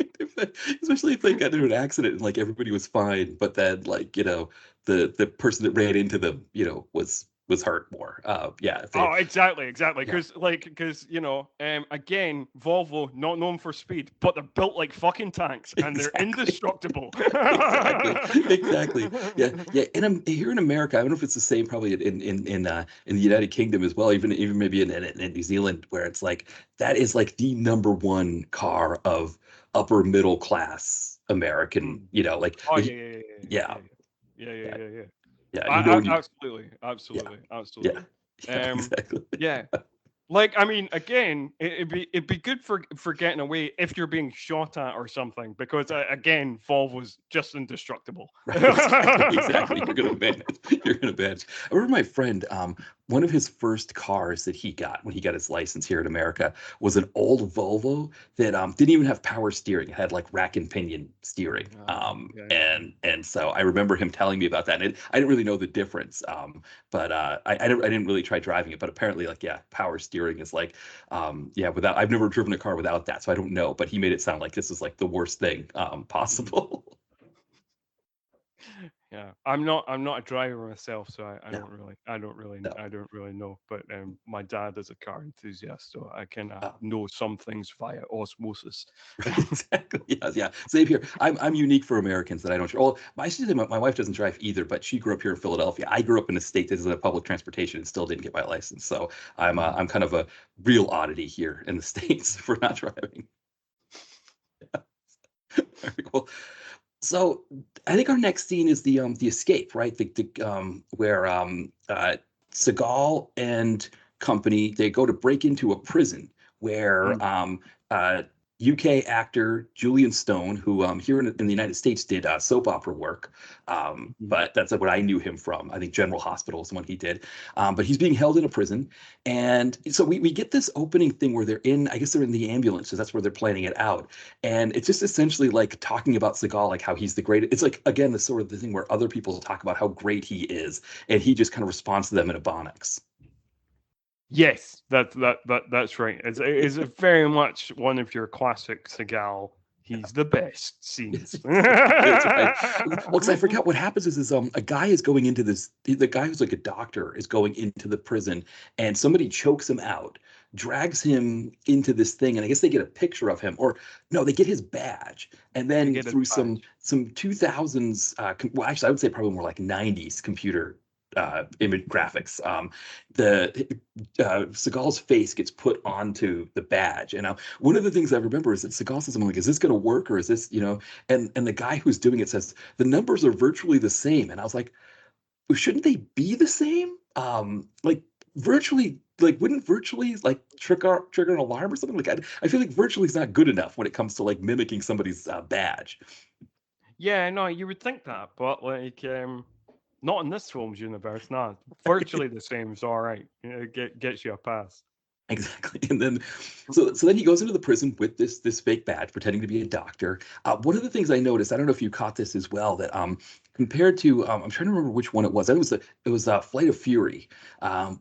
Especially if they got into an accident and like everybody was fine, but then like the person that ran into them was hurt more. Yeah, if they oh, exactly. yeah. Because again, Volvo not known for speed, but they're built like fucking tanks and they're Exactly. indestructible. Exactly. Exactly. Yeah. Yeah. And here in America, I don't know if it's the same probably in the United Kingdom as well, even maybe in New Zealand, where it's like that is like the number one car of upper middle class American, Mm. Oh like yeah, yeah, yeah, yeah, yeah, yeah, yeah, yeah, yeah, yeah, yeah. yeah. And you know when you Absolutely, yeah, absolutely, yeah, absolutely. yeah, Um, exactly. yeah. Like, I mean, again, it'd be good for getting away if you're being shot at or something, because again, Volvo's just indestructible. Right, exactly, exactly. You're gonna manage. You're gonna manage. I remember my friend, one of his first cars that he got when he got his license here in America was an old Volvo that didn't even have power steering. It had like rack and pinion steering. Yeah, yeah. And so I remember him telling me about that. And I didn't really know the difference. But I didn't really try driving it. But apparently, like, yeah, power steering is like, yeah, without I've never driven a car without that, so I don't know. But he made it sound like this is like the worst thing Mhm. possible. Yeah, I'm not a driver myself, so I No, don't really I don't really no. I don't really know. But my dad is a car enthusiast, so I kind of Uh, know some things via osmosis. exactly. Yeah, yeah. Same here. I'm unique for Americans that I don't. Well, my wife doesn't drive either, but she grew up here in Philadelphia. I grew up in a state that doesn't have public transportation and still didn't get my license. So Mm. I'm kind of a real oddity here in the states for not driving. Very cool. So I think our next scene is the escape, right? The where Seagal and company they go to break into a prison where Mm. UK actor Julian Stone, who here in the United States did soap opera work, Mhm. but that's what I knew him from. I think General Hospital is the one he did. But he's being held in a prison, and so we get this opening thing where I guess they're in the ambulance, because that's where they're planning it out, and it's just essentially like talking about Seagal, like how he's the greatest. It's like again the sort of the thing where other people talk about how great he is, and he just kind of responds to them in ebonics. Yes, that's right. It's very much one of your classic Seagal. He's the best Yes, scenes. exactly. That's right. Well, because I forgot what happens is a guy is going into this. The guy who's like a doctor is going into the prison, and somebody chokes him out, drags him into this thing, and I guess they get a picture of him, or no, they get his badge, and They then get his through some badge. some 2000s, well, actually, I would say probably more like 90s computer image graphics. The Seagal's face gets put onto the badge, and one of the things I remember is that Seagal says, "I'm like, is this going to work, or is this, And the guy who's doing it says the numbers are virtually the same, and I was like, well, shouldn't they be the same? Like virtually, like wouldn't virtually like trigger an alarm or something? Like I feel like virtually is not good enough when it comes to like mimicking somebody's badge. Yeah, no, you would think that, but like, not in this film's universe. Nah, virtually the same is all right. Gets you a pass. Exactly. And then so then he goes into the prison with this fake badge, pretending to be a doctor. One of the things I noticed, I don't know if you caught this as well, that compared to I'm trying to remember which one it was. It was Flight of Fury,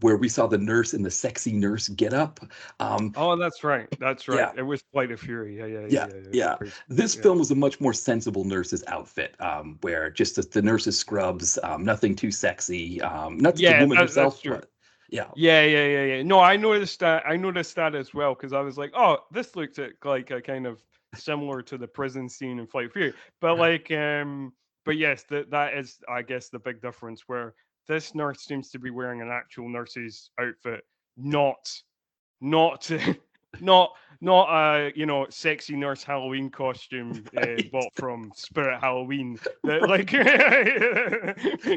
where we saw the nurse in the sexy nurse get up. Um, Oh, that's right. That's right. yeah, It was Flight of Fury. Yeah, yeah, yeah, yeah, yeah, yeah. yeah. Crazy. This Yeah. film was a much more sensible nurse's outfit, where just the nurse's scrubs, nothing too sexy. Not that the Yeah, woman that's herself, true. but yeah, Yeah, yeah, yeah, yeah. No, I noticed that. I noticed that as well because I was like, oh, this looks like a kind of similar to the prison scene in Flight of Fury. But but yes, that is, I guess, the big difference where this nurse seems to be wearing an actual nurse's outfit, not not not a sexy nurse Halloween costume bought right, from Spirit Halloween that like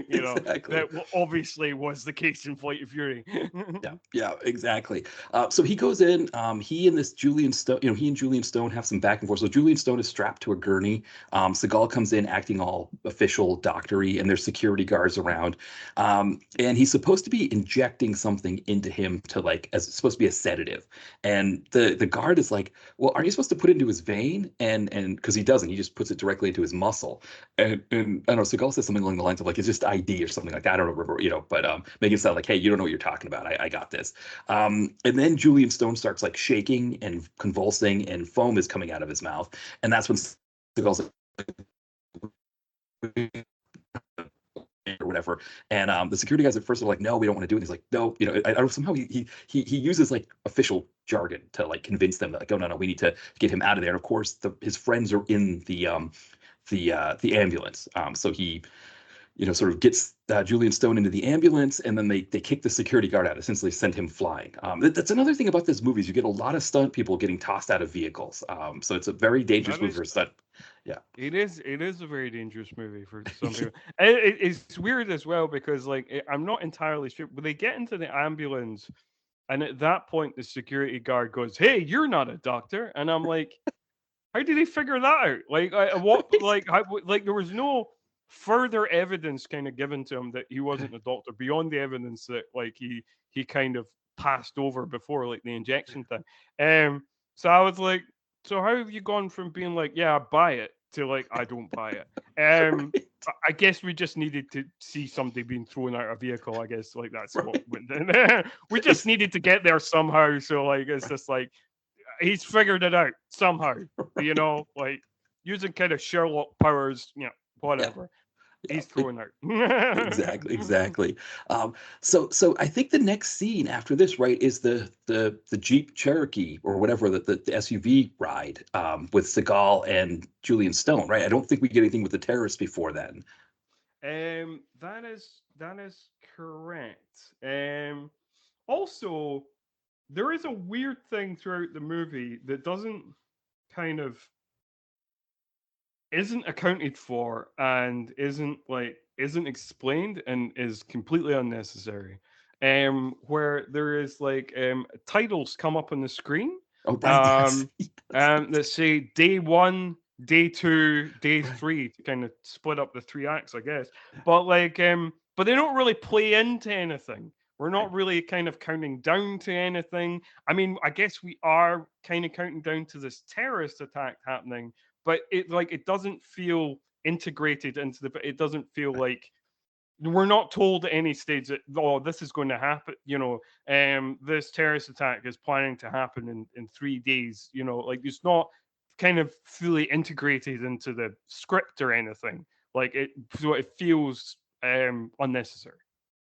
exactly. that obviously was the case in Flight of Fury. Yeah, yeah, exactly. So he goes in. He and this Julian Stone, he and Julian Stone have some back and forth. So Julian Stone is strapped to a gurney. Seagal comes in acting all official, doctory, and there's security guards around. And he's supposed to be injecting something into him to like, as it's supposed to be a sedative. And the guard is like, "Well, aren't you supposed to put it into his vein?" And because he doesn't, he just puts it directly into his muscle. And I don't know, Seagal says something along the lines of like it's just ID or something like that. I don't remember, but making it sound like, hey, you don't know what you're talking about. I got this. And then Julian Stone starts like shaking and convulsing, and foam is coming out of his mouth. And that's when Seagal's like, or whatever. And the security guys at first are like, no, we don't want to do it. He's like, no, I don't somehow he uses like official jargon to like convince them that like, oh no, we need to get him out of there. And of course, his friends are in the ambulance. So he sort of gets Julian Stone into the ambulance, and then they kick the security guard out, essentially send him flying. That's another thing about this movie is you get a lot of stunt people getting tossed out of vehicles. So it's a very dangerous That movie is, for stunt. Yeah. it is a very dangerous movie for some people. It's weird as well because like I'm not entirely sure, but they get into the ambulance, and at that point the security guard goes, "Hey, you're not a doctor," and I'm like, how did he figure that out? Like, what? Like, like there was no further evidence kind of given to him that he wasn't a doctor beyond the evidence that like he kind of passed over before, like the injection thing. So I was like, so how have you gone from being like, yeah, I buy it to like, I don't buy it? Um, Right. I guess we just needed to see somebody being thrown out of a vehicle. I guess like that's what Right. went in. We just needed to get there somehow. So like, it's just like he's figured it out somehow, Right. like using kind of Sherlock powers, Yeah. whatever. Yeah. He's throwing out. Exactly, exactly. So I think the next scene after this, right, is the Jeep Cherokee or whatever the SUV ride with Seagal and Julian Stone, right? I don't think we get anything with the terrorists before then. That is correct. Also, there is a weird thing throughout the movie that doesn't kind of isn't accounted for and isn't explained and is completely unnecessary. Where there is like titles come up on the screen, Oh, right, yes, um, yes, that say day one, day two, day right. three to kind of split up the three acts, I guess. But they don't really play into anything. We're Right. not really kind of counting down to anything. I mean, I guess we are kind of counting down to this terrorist attack happening, but it doesn't feel integrated into it doesn't feel Right. like we're not told at any stage that, oh, this is going to happen, this terrorist attack is planning to happen in 3 days, like it's not kind of fully integrated into the script or anything, like it so it feels unnecessary.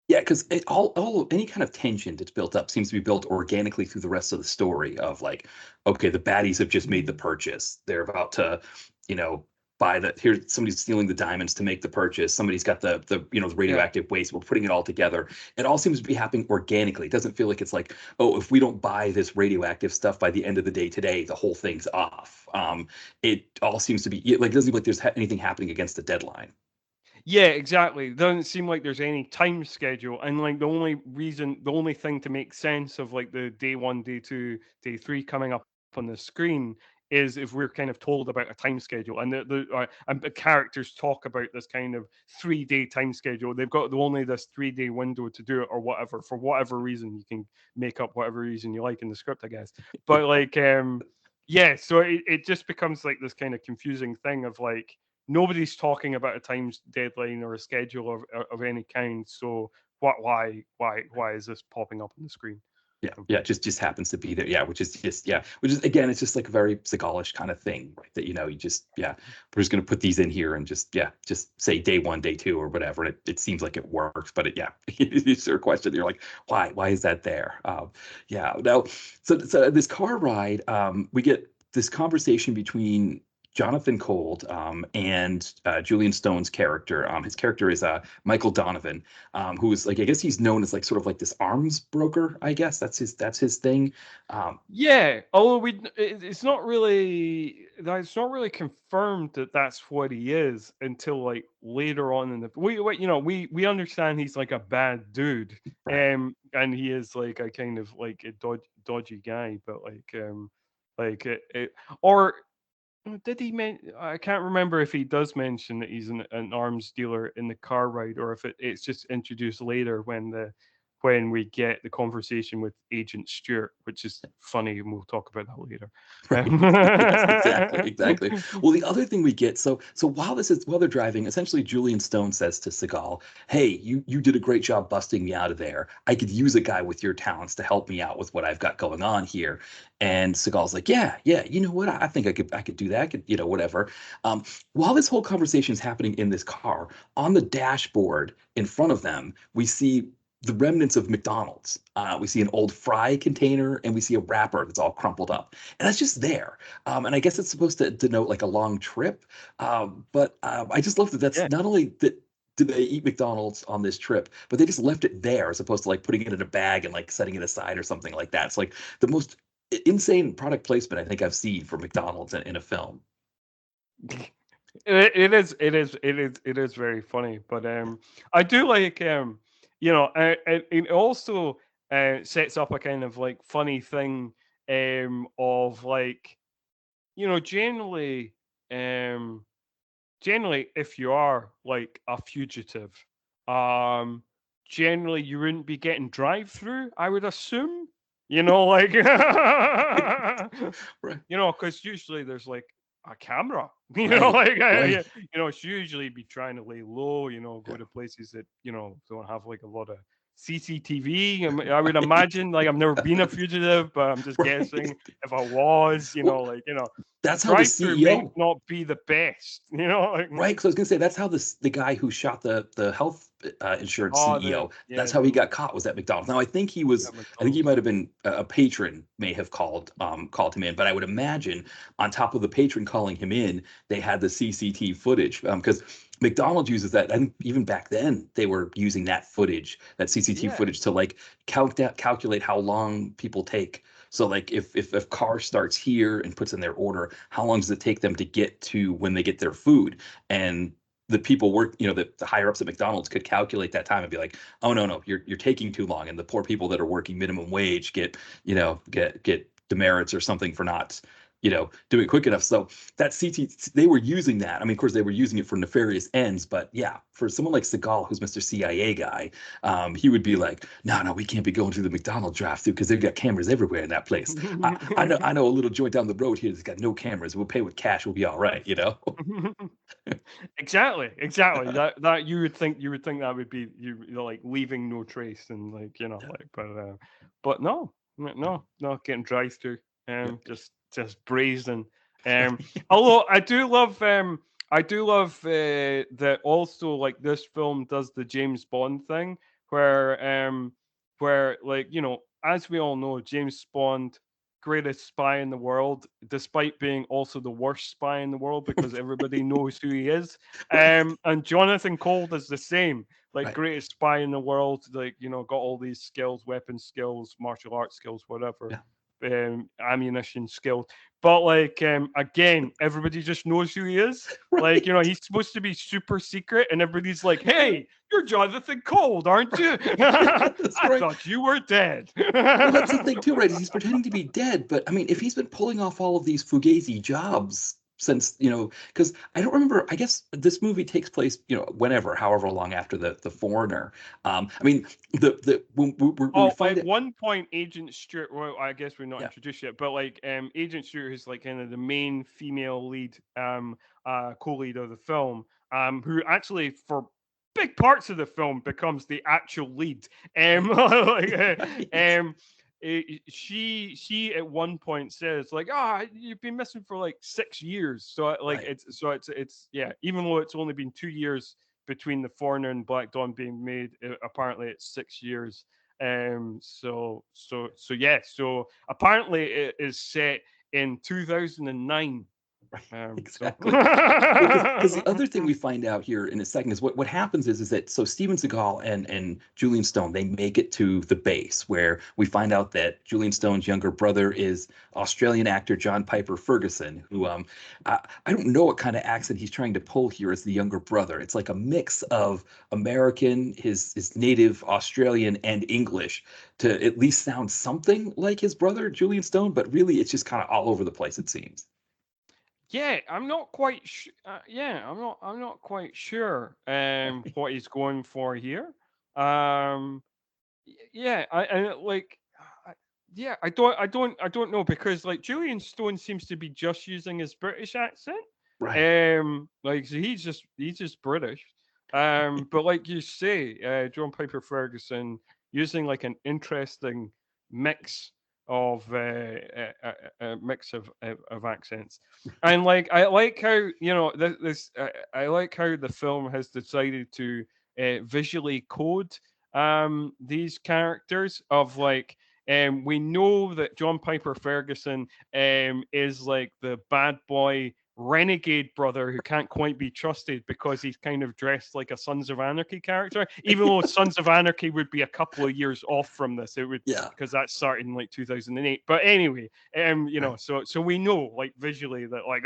Yeah, because all any kind of tension that's built up seems to be built organically through the rest of the story of like, okay, the baddies have just made the purchase. They're about to, you know, buy the here somebody's stealing the diamonds to make the purchase. Somebody's got the Yeah. radioactive waste. We're putting it all together. It all seems to be happening organically. It doesn't feel like it's like, oh, if we don't buy this radioactive stuff by the end of the day today, the whole thing's off. It all seems to be like it doesn't seem like there's anything happening against the deadline. Yeah, exactly. Doesn't seem like there's any time schedule, and like the only thing to make sense of like the day one, day two, day three coming up on the screen is if we're kind of told about a time schedule, and the characters talk about this kind of 3-day time schedule. They've got only this 3-day window to do it, or whatever, for whatever reason. You can make up whatever reason you like in the script, I guess. But like, yeah, so it just becomes like this kind of confusing thing of like nobody's talking about a time deadline or a schedule of any kind. So why is this popping up on the screen? Yeah, just happens to be there. Yeah, which is again, it's just like a very Seagalish kind of thing, right? That you just we're just gonna put these in here and just say day 1, day 2, or whatever, and it seems like it works, but it's a question. You're like, why is that there? Now, so this car ride, we get this conversation between Jonathan Cold and Julian Stone's character. His character is Michael Donovan, who is like, I guess he's known as like sort of like this arms broker. I guess that's his thing. Yeah, although it's not really confirmed that that's what he is until like later on in the we understand he's like a bad dude, Right. and he is like a kind of like a dodgy guy, but or did he I can't remember if he does mention that he's an arms dealer in the car ride, or if it's just introduced later when we get the conversation with Agent Stewart, which is funny, and we'll talk about that later. Right. Yes, exactly. Well, the other thing we get, so while they're driving, essentially Julian Stone says to Seagal, "Hey, you did a great job busting me out of there. I could use a guy with your talents to help me out with what I've got going on here." And Seagal's like, "Yeah, you know what? I think I could do that. I could, whatever." While this whole conversation is happening in this car, on the dashboard in front of them, we see the remnants of McDonald's. We see an old fry container, and we see a wrapper that's all crumpled up, and that's just there. And I guess it's supposed to denote like a long trip. But I just love that. That's Yeah. not only that did they eat McDonald's on this trip, but they just left it there as opposed to like putting it in a bag and like setting it aside or something like that. It's like the most insane product placement I think I've seen for McDonald's in a film. It is very funny, but I do like it also sets up a kind of like funny thing of like um generally if you are like a fugitive, um generally you wouldn't be getting drive through, I would assume, like Right. because usually there's like a camera, Right. like Right. it's usually be trying to lay low, go Yeah. to places that don't have like a lot of CCTV. I would imagine, like I've never been a fugitive, but I'm just Right. guessing if I was, Well, that's how the drive through may CEO. not be the best, like Right, because I was gonna say that's how the guy who shot the health insurance oh the CEO, yeah that's how he the got caught, was at McDonald's. Now at I think he McDonald's. might have been a patron may have called him in, but I would imagine on top of the patron calling him in, they had the CCTV footage, because McDonald's uses that. I think even back then they were using that footage, that CCTV Yeah, footage to like calculate how long people take. So like if a car starts here and puts in their order, how long does it take them to get to when they get their food? And the people the higher ups at McDonald's could calculate that time and be like, oh no, you're taking too long, and the poor people that are working minimum wage get demerits or something for not doing it quick enough. So that CT, they were using that. I mean, of course, they were using it for nefarious ends, but yeah, for someone like Seagal, who's Mr. CIA guy, he would be like, no, we can't be going through the McDonald's drive-through because they've got cameras everywhere in that place. I know a little joint down the road here that's got no cameras. We'll pay with cash. We'll be all right. exactly. That you would think that would be like leaving no trace, and like Yeah, like, but no, no, getting drive through, yeah, just brazen. Although I do love that also, like this film does the James Bond thing where like as we all know, James Bond, greatest spy in the world, despite being also the worst spy in the world because everybody knows who he is. right, And Jonathan Cold is the same, like right. greatest spy in the world, like got all these skills, weapon skills, martial arts skills, whatever. Yeah. ammunition skills. But like again, everybody just knows who he is. Like, Right. he's supposed to be super secret, and everybody's like, "Hey, you're Jonathan Cold, aren't you? That's I right. thought you were dead." Well, that's the thing too, right? Is he's pretending to be dead, but I mean, if he's been pulling off all of these fugazi jobs since, because I don't remember. I guess this movie takes place, whenever, however long after the Foreigner. I mean, the when we Oh, find at it, one point, Agent Stewart. Well, I guess we're not yeah, introduced yet, but like, Agent Stewart is like kind of the main female lead, co-lead of the film, who actually for big parts of the film becomes the actual lead. Like, right, she at one point says like, "Ah, you've been missing for like 6 years." So like, right. it's yeah. Even though it's only been 2 years between the Foreigner and Black Dawn being made, apparently it's 6 years. So yeah. So apparently it is set in 2009. Right, So exactly. Well, because the other thing we find out here in a second is what happens is that so Steven Seagal and Julian Stone, they make it to the base where we find out that Julian Stone's younger brother is Australian actor John Piper Ferguson, who I don't know what kind of accent he's trying to pull here as the younger brother. It's like a mix of American, his native Australian, and English to at least sound something like his brother Julian Stone, but really it's just kind of all over the place, it seems. yeah, I'm not quite. Yeah, I'm not quite sure. What he's going for here. Um, yeah, I like. I, yeah, I don't know because like Julian Stone seems to be just using his British accent. Right. Like so he's just British. But like you say, John Piper Ferguson using like an interesting mix of mix of accents, and like I like how this I like how the film has decided to visually code these characters of like we know that John Piper Ferguson is like the bad boy renegade brother who can't quite be trusted because he's kind of dressed like a Sons of Anarchy character, even though Sons of Anarchy would be a couple of years off from this. It would Yeah. because that started in like 2008. But anyway, Right. so we know like visually that like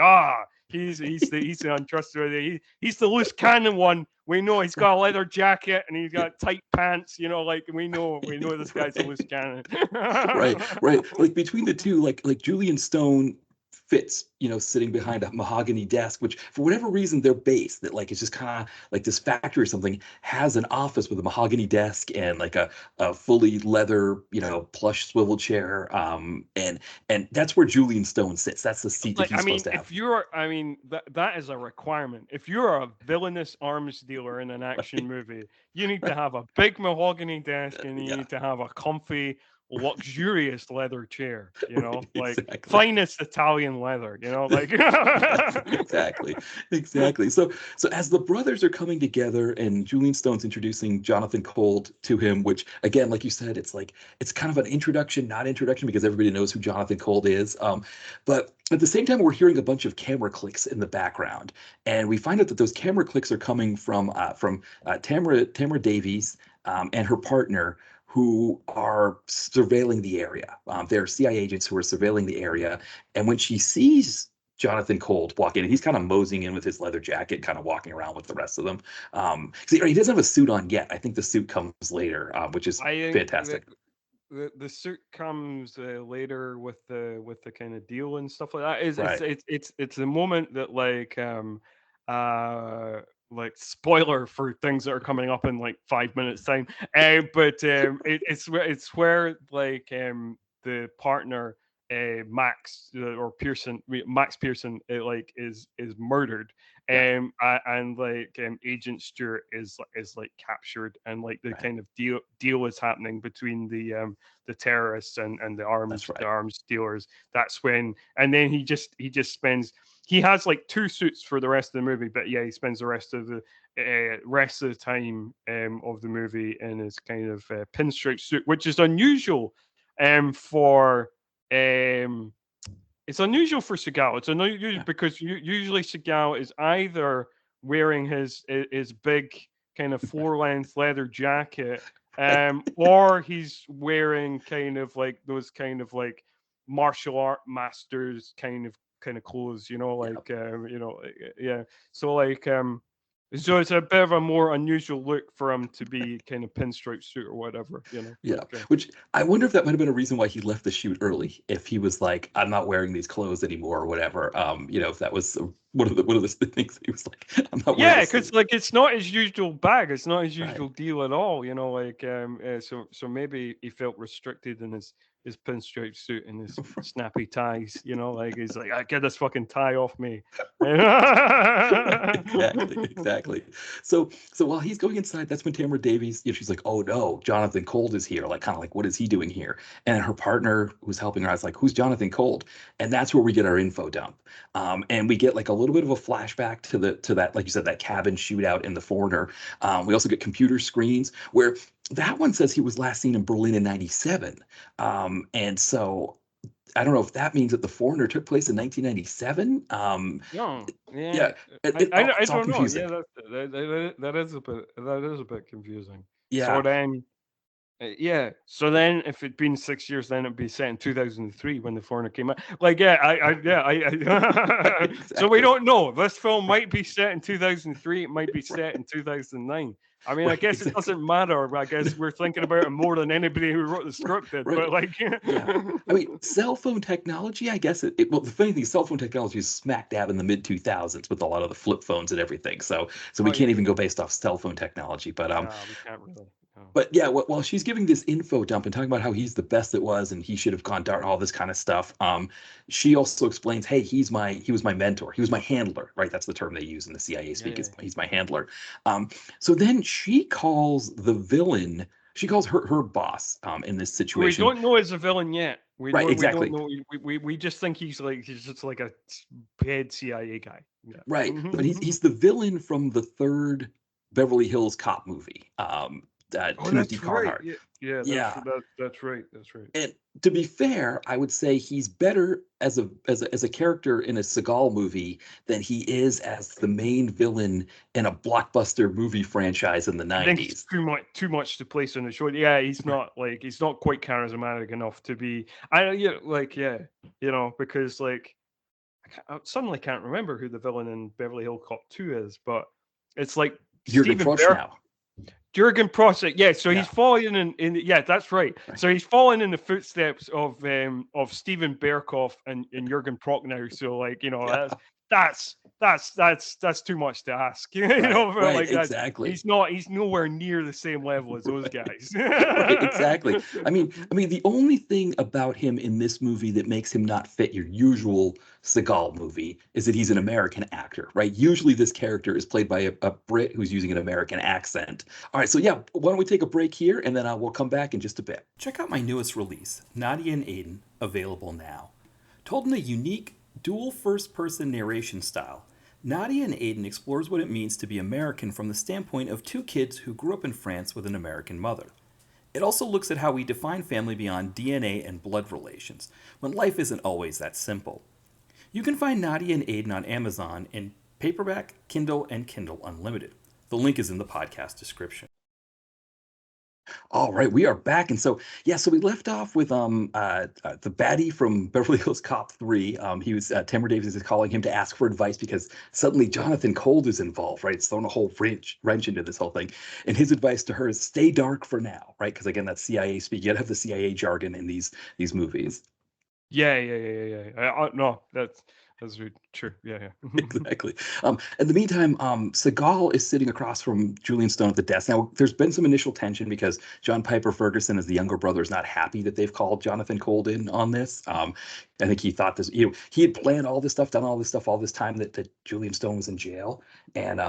he's the untrustworthy. He's the loose cannon one. We know he's got a Right. leather jacket and he's Yeah. got tight pants. Like we know this guy's a loose Right. cannon. Right. Right. Like between the two, like Julian Stone fits, sitting behind a mahogany desk, which for whatever reason their base that like it's just kind of like this factory or something has an office with a mahogany desk and like a fully leather, plush swivel chair. And that's where Julian Stone sits. That's the seat that Like, he's I supposed mean, to have. if you're, I mean, that is a requirement. If you're a villainous arms dealer in an action movie, you need to Right. have a big mahogany desk and you Yeah. need to have a comfy, luxurious leather chair. Right. Like Exactly. finest Italian leather. Like. Yes, exactly, exactly. So as the brothers are coming together, and Julian Stone's introducing Jonathan Cold to him, which again, like you said, it's like it's kind of an introduction, not introduction, because everybody knows who Jonathan Cold is. But at the same time, we're hearing a bunch of camera clicks in the background, and we find out that those camera clicks are coming from Tamara Davies and her partner, who are surveilling the area. They're CIA agents who are surveilling the area, and when she sees Jonathan Cold walk in, and he's kind of moseying in with his leather jacket, kind of walking around with the rest of them. 'Cause he doesn't have a suit on yet. I think the suit comes later, which is I think fantastic. the suit comes later with the kind of deal and stuff like that. Is Right. it's the moment that uh like spoiler for things that are coming up in like 5 minutes time. But it's where like the partner Max or Pearson Max Pearson like is murdered. Yeah. And like Agent Stewart is like captured, and like the Right. kind of deal is happening between the terrorists and the That's arms the right. arms dealers. That's when, and then he just spends, he has like two suits for the rest of the movie, but yeah, he spends the rest of the time of the movie in his kind of pinstripe suit, which is unusual for um it's unusual for Seagal. It's unusual Yeah. because usually Seagal is either wearing his big kind of floor length leather jacket, Right. or he's wearing kind of like those kind of like martial art masters kind of clothes, like yeah. So like so it's a bit of a more unusual look for him to be kind of pinstripe suit or whatever, Yeah, like which I wonder if that might have been a reason why he left the shoot early. If he was like, "I'm not wearing these clothes anymore" or whatever. If that was one of the things that he was like, "I'm not wearing yeah, this because suit." like it's not his usual bag, it's not his Right. usual deal at all, like so maybe he felt restricted in his pinstripe suit and his snappy ties, like he's like, I get this fucking tie off me. Exactly, exactly. So while he's going inside, that's when Tamara Davies, she's like, "Oh no, Jonathan Cold is here." Like, kind of like, what is he doing here? And her partner who's helping her out is like, "Who's Jonathan Cold?" And that's where we get our info dump. And we get like a little bit of a flashback to that, like you said, that cabin shootout in The Foreigner. We also get computer screens where that one says he was last seen in Berlin in '97. And so I don't know if that means that The Foreigner took place in 1997. No, yeah, Yeah, I it's all don't know. confusing. Yeah, that is a bit confusing. So Yeah, then, yeah. So then, if it'd been 6 years, then it'd be set in 2003 when The Foreigner came out. Like, yeah, so we exactly. don't know. This film might be set in 2003. It might be set in 2009. I mean, I Right, guess it exactly. doesn't matter. But I guess we're thinking about it more than anybody who wrote the script did. But Right. like, Yeah. I mean, cell phone technology, I guess well, the funny thing is cell phone technology is smack dab in the mid 2000s with a lot of the flip phones and everything. So we oh can't yeah, even go based off cell phone technology. no, we can't really. No. But yeah, while she's giving this info dump and talking about how he's the best it was and he should have gone dark, all this kind of stuff, she also explains, hey, he was my mentor, he was my handler, right? That's the term they use in the CIA Yeah, speak. yeah. Is he's my handler. So then she calls the villain. She calls her boss in this We situation. don't know he's a villain yet. Right, We don't exactly. know. We just think he's just like a head CIA guy. Yeah. Right, but he's the villain from the third Beverly Hills Cop movie. Oh, Timothy that's right. Carhart. Yeah, yeah. Yeah, That's right. That's right. and to be fair, I would say he's better as a character in a Seagal movie than he is as the main villain in a blockbuster movie franchise in the I think it's '90s. too much to place on the show. Yeah, he's not quite charismatic enough to be. Because like I suddenly can't remember who the villain in Beverly Hill Cop 2 is, but it's like Jurgen Stephen Bear. Prochnow. Jurgen Prossett, yeah. So he's Yeah, following in yeah, that's right. right. So he's following in the footsteps of Steven Berkoff and Jurgen Prochnow. So like Yeah, that's too much to ask. right, For right, like that. exactly. He's nowhere near the same level as those Right. guys. Right, exactly. I mean, the only thing about him in this movie that makes him not fit your usual Seagal movie is that he's an American actor, right? Usually, this character is played by a Brit who's using an American accent. All right, so yeah, why don't we take a break here and then we'll come back in just a bit. Check out my newest release, Nadia and Aiden, available now. Told in a unique, dual first person narration style, Nadia and Aiden explores what it means to be American from the standpoint of two kids who grew up in France with an American mother. It also looks at how we define family beyond DNA and blood relations, when life isn't always that simple. You can find Nadia and Aiden on Amazon in paperback, Kindle, and Kindle Unlimited. The link is in the podcast description. All right, we are back, and so yeah, so we left off with the baddie from Beverly Hills Cop 3. He was Tamara Davis is calling him to ask for advice because suddenly Jonathan Cold is involved, right? It's thrown a whole wrench into this whole thing, and his advice to her is stay dark for now, right? Because again, that's CIA speak. You gotta have the CIA jargon in these movies. Yeah. No, that's really true. Yeah. Exactly. In the meantime, Seagal is sitting across from Julian Stone at the desk. Now, there's been some initial tension because John Piper Ferguson, as the younger brother, is not happy that they've called Jonathan Cold in on this. I think he thought this, he had planned all this stuff, done all this stuff, all this time that Julian Stone was in jail, and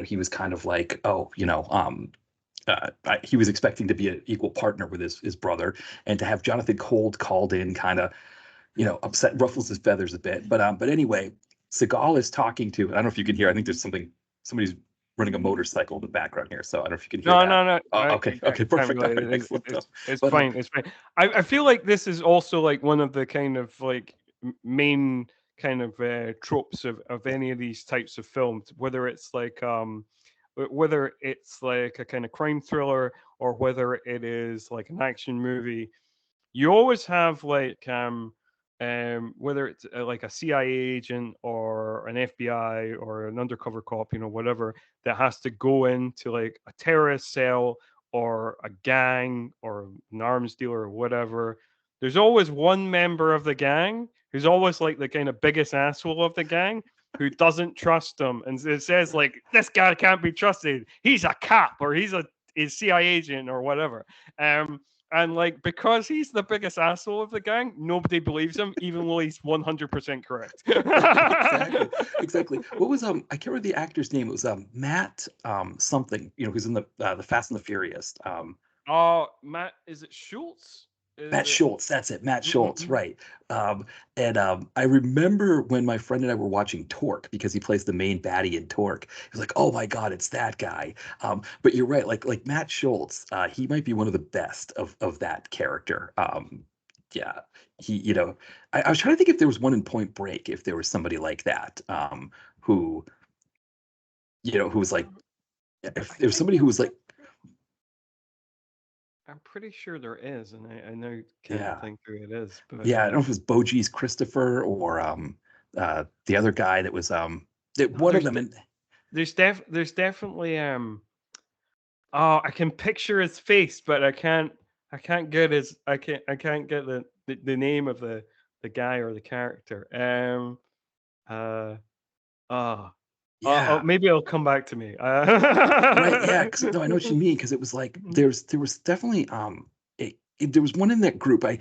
he was kind of like, oh, he was expecting to be an equal partner with his brother, and to have Jonathan Cold called in, kind of upset, ruffles his feathers a bit. But anyway, Seagal is talking to. I don't know if you can hear. I think there's somebody's running a motorcycle in the background here. So I don't know if you can hear No, that. no, no. Oh, okay, okay, Can't perfect. All really. right, excellent stuff. It's But fine. It's fine. I feel like this is also like one of the kind of like main kind of tropes of any of these types of films, whether it's like whether it's like a kind of crime thriller or whether it is like an action movie. You always have like whether it's like a CIA agent or an FBI or an undercover cop, whatever, that has to go into like a terrorist cell or a gang or an arms dealer or whatever. There's always one member of the gang who's always like the kind of biggest asshole of the gang who doesn't trust them, and it says like, this guy can't be trusted. He's a cop or he's a CIA agent or whatever. And like, because he's the biggest asshole of the gang, nobody believes him, even though he's 100% correct. Exactly. What was I can't remember the actor's name. It was Matt something. Who's in the Fast and the Furious. Matt, is it Schultz? Matt Schultz, that's it. Matt Schultz, right. And I remember when my friend and I were watching Torque, because he plays the main baddie in Torque. He was like, "Oh my God, it's that guy." But you're right, like Matt Schultz, he might be one of the best of that character. Yeah, he, I was trying to think if there was one in Point Break, if there was somebody like that, who, who was like, if there was somebody who was like, I'm pretty sure there is, and I know can't yeah. think who it is, but Yeah, I don't know if it was Boji's Christopher or the other guy that was one of them. And there's definitely oh, I can picture his face, but I can't get the name of the guy or the character. yeah, Maybe it'll come back to me. right, yeah, because no, I know what you mean, because it was like there was definitely there was one in that group. It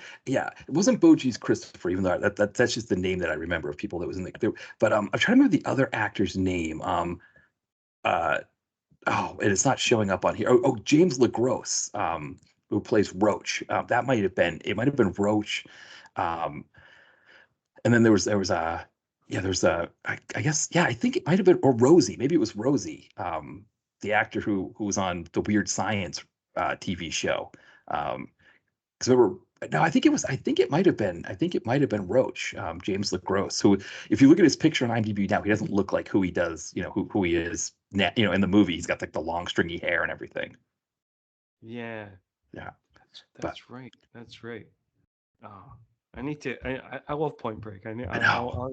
wasn't Boji's Christopher, even though that's just the name that I remember of people that was in there. But I'm trying to remember the other actor's name. Uh, and it's not showing up on here. James LaGrosse, who plays Roach. That might have been Roach. Um, and then there's I guess, yeah, I think it might have been, or Rosie. Maybe it was Rosie, the actor who was on the Weird Science TV show. Because remember, no, I think it might have been Roach, James LaGrosse, who, if you look at his picture on IMDb now, he doesn't look like who he does, who he is now, in the movie. He's got like the long stringy hair and everything. Yeah, Yeah. that's right. That's right. Oh, I need to. I love Point Break. I know. I'll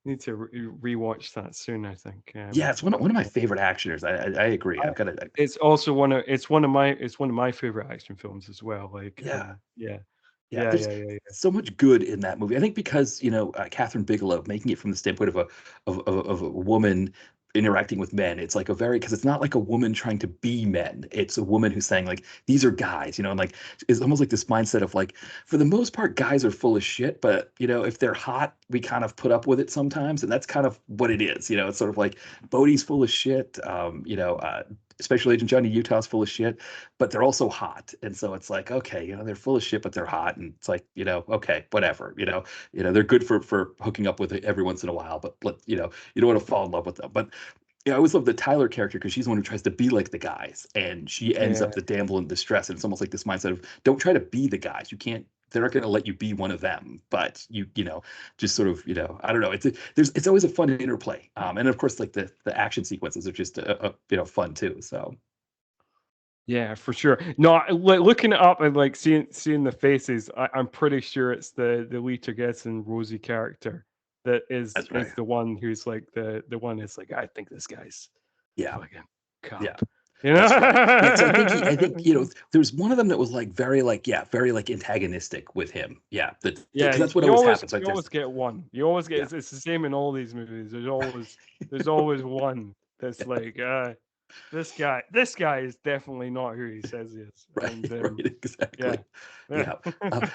need to rewatch that soon, I think. Yeah, it's one of my favorite actioners. I agree. I've got to. It's also one of my favorite action films as well. Like, Yeah. yeah. There's so much good in that movie. I think because Catherine Bigelow, making it from the standpoint of a woman interacting with men, it's like because it's not like a woman trying to be men. It's a woman who's saying like, these are guys, and like, it's almost like this mindset of like, for the most part, guys are full of shit, but if they're hot, we kind of put up with it sometimes, and that's kind of what it is. It's sort of like Bodhi's full of shit. Special Agent Johnny Utah's full of shit, but they're also hot. And so it's like, okay, they're full of shit, but they're hot. And it's like, okay, whatever, they're good for hooking up with it every once in a while, but you don't want to fall in love with them. But I always love the Tyler character, because she's the one who tries to be like the guys, and she ends up the damsel in distress. And it's almost like this mindset of, don't try to be the guys. You can't, they're not going to let you be one of them, but just sort of, I don't know. It's always a fun interplay. And of course, like the action sequences are just, fun too. So. Yeah, for sure. No, looking it up and like seeing the faces, I'm pretty sure it's the Lita Getson Rosie character that is the one who's like the one that's like, I think this guy's fucking cop. Yeah. That's right. Yeah, so I think there's one of them that was like very antagonistic with him. Yeah, that's what always happens. You always get one. You always get it's the same in all these movies. There's always one that's like, this guy is definitely not who he says he is. Right, And, exactly. Yeah.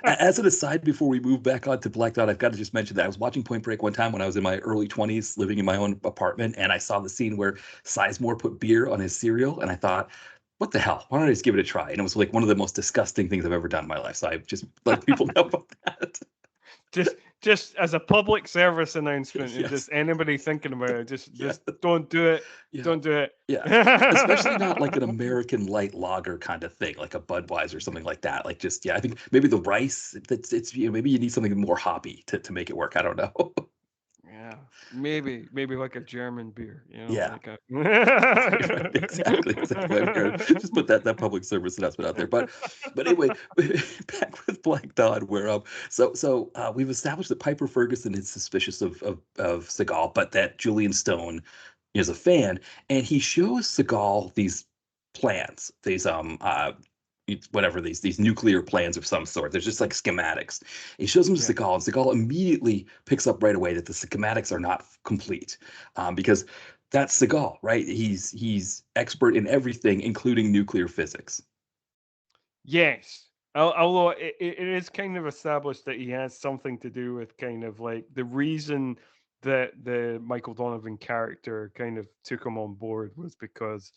As an aside, before we move back on to Black Dot, I've got to just mention that I was watching Point Break one time when I was in my early 20s, living in my own apartment, and I saw the scene where Sizemore put beer on his cereal, and I thought, what the hell? Why don't I just give it a try? And it was like one of the most disgusting things I've ever done in my life. So I just let people know about that. Just as a public service announcement, just anybody thinking about it, just don't do it. Don't do it. Yeah, especially not like an American light lager kind of thing, like a Budweiser or something like that. Like I think maybe the rice. It's maybe you need something more hoppy to make it work. I don't know. Yeah, maybe like a German beer, Yeah. like a. Right, exactly, exactly. I'm here. Just put that public service announcement out there. But anyway, back with Black Dawn, where we've established that Piper Ferguson is suspicious of Seagal, but that Julian Stone is a fan, and he shows Seagal these plans, whatever these nuclear plans of some sort. There's just like schematics. He shows them to Yeah. Seagal, and Seagal immediately picks up right away that the schematics are not complete, because that's Seagal, right? He's expert in everything, including nuclear physics. Yes. Although it is kind of established that he has something to do with kind of like the reason that the Michael Donovan character kind of took him on board was because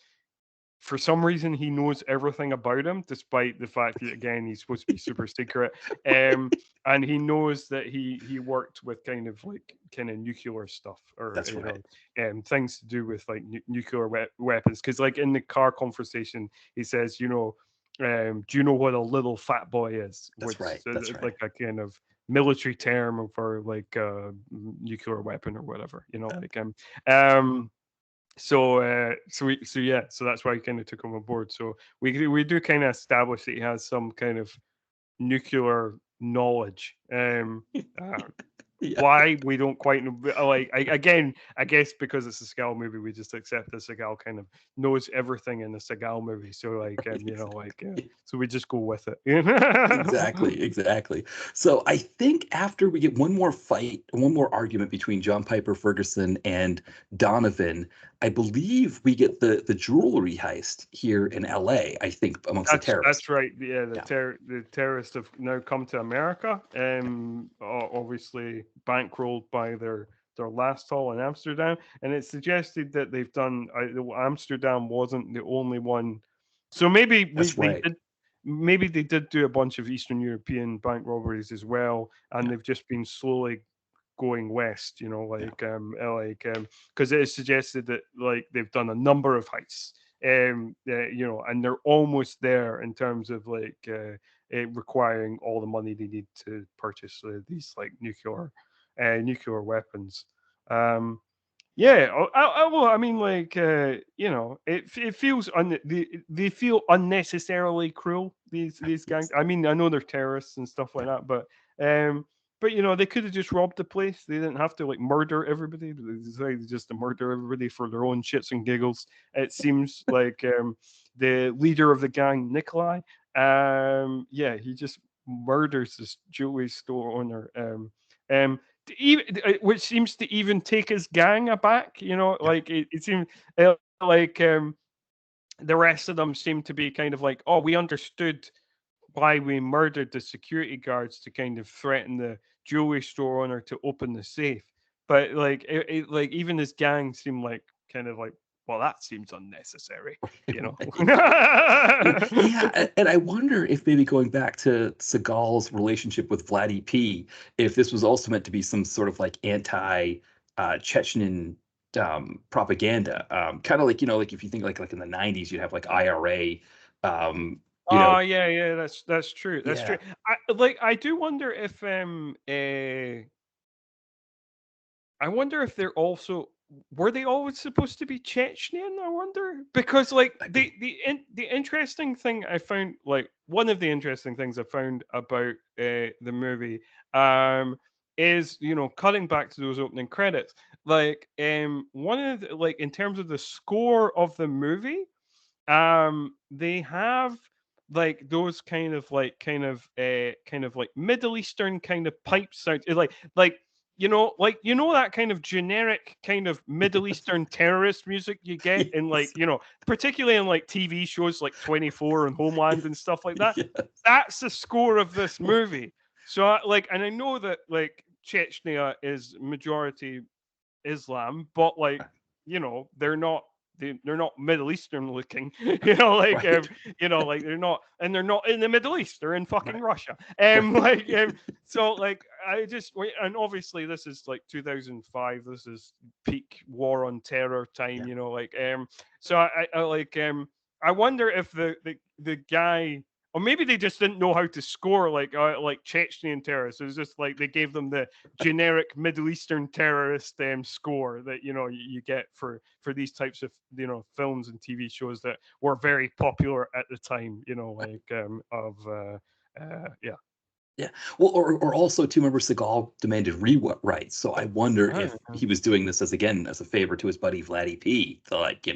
for some reason he knows everything about him, despite the fact that again he's supposed to be super secret. And he knows that he worked with kind of nuclear stuff, or That's right. things to do with like nuclear weapons. Because like in the car conversation, he says, do you know what a little fat boy is? That's Which right. That's right. like a kind of military term for like a nuclear weapon or whatever, um so that's why he kind of took him aboard. So we do kind of establish that he has some kind of nuclear knowledge. Uh, Yeah. why we don't quite know, like again, I guess because it's a Seagal movie, we just accept that Seagal kind of knows everything in the Seagal movie. So like, Exactly. so we just go with it. Exactly, exactly. So I think after we get one more fight, one more argument between John Piper Ferguson and Donovan, I believe we get the jewelry heist here in LA, I think, amongst the terrorists. That's right. Yeah, Yeah, the terrorists have now come to America. Obviously bankrolled by their last haul in Amsterdam, and it's suggested that they've done. Amsterdam wasn't the only one, so maybe that's they right. did. Maybe they did do a bunch of Eastern European bank robberies as well, and Yeah, they've just been slowly going west. yeah. Because it is suggested that like they've done a number of heists, and they're almost there in terms of like requiring all the money they need to purchase these like nuclear weapons. Um, yeah, well, I mean, like it feels they feel unnecessarily cruel. These gangs. Yes. I mean, I know they're terrorists and stuff like Yeah. that, but they could have just robbed the place. They didn't have to like murder everybody. They decided just to murder everybody for their own shits and giggles. It seems like the leader of the gang, Nikolai, yeah, he just murders this jewelry store owner. Um, which seems to even take his gang aback. Yeah. Like it seems like the rest of them seem to be kind of like, oh, we understood why we murdered the security guards to kind of threaten the jewelry store owner to open the safe. But like, like even his gang seemed like kind of like, well, that seems unnecessary, you know. Right. Yeah, and I wonder if maybe going back to Seagal's relationship with Vladdy P, if this was also meant to be some sort of like anti Chechen propaganda. Kind of like, like if you think like in the 90s, you'd have like IRA, um, you know, Oh yeah, that's true. That's true. yeah, I do wonder if I wonder if they're also were they always supposed to be Chechnyan? I wonder because like I mean, the interesting thing I found, like one of the interesting things I found about the movie is cutting back to those opening credits, like one of the, like in terms of the score of the movie, they have like those kind of like Middle Eastern kind of pipe sound, like that kind of generic kind of Middle Eastern terrorist music you get in, like, yes, particularly in like TV shows like 24 and Homeland and stuff like that. yes, That's the score of this movie. So and I know that like Chechnya is majority Islam, but like they're not Middle Eastern looking, right, like they're not in the Middle East. They're in fucking right, Russia. right, So like I just and obviously this is like 2005. This is peak war on terror time. yeah, So I like I wonder if the guy or maybe they just didn't know how to score like Chechnyan terrorists. It was just like they gave them the generic Middle Eastern terrorist score that you get for these types of films and TV shows that were very popular at the time. Yeah. Yeah. Well, or also too, remember Seagal demanded rewrites. So I wonder if he was doing this as a favor to his buddy Vladdy P. To like,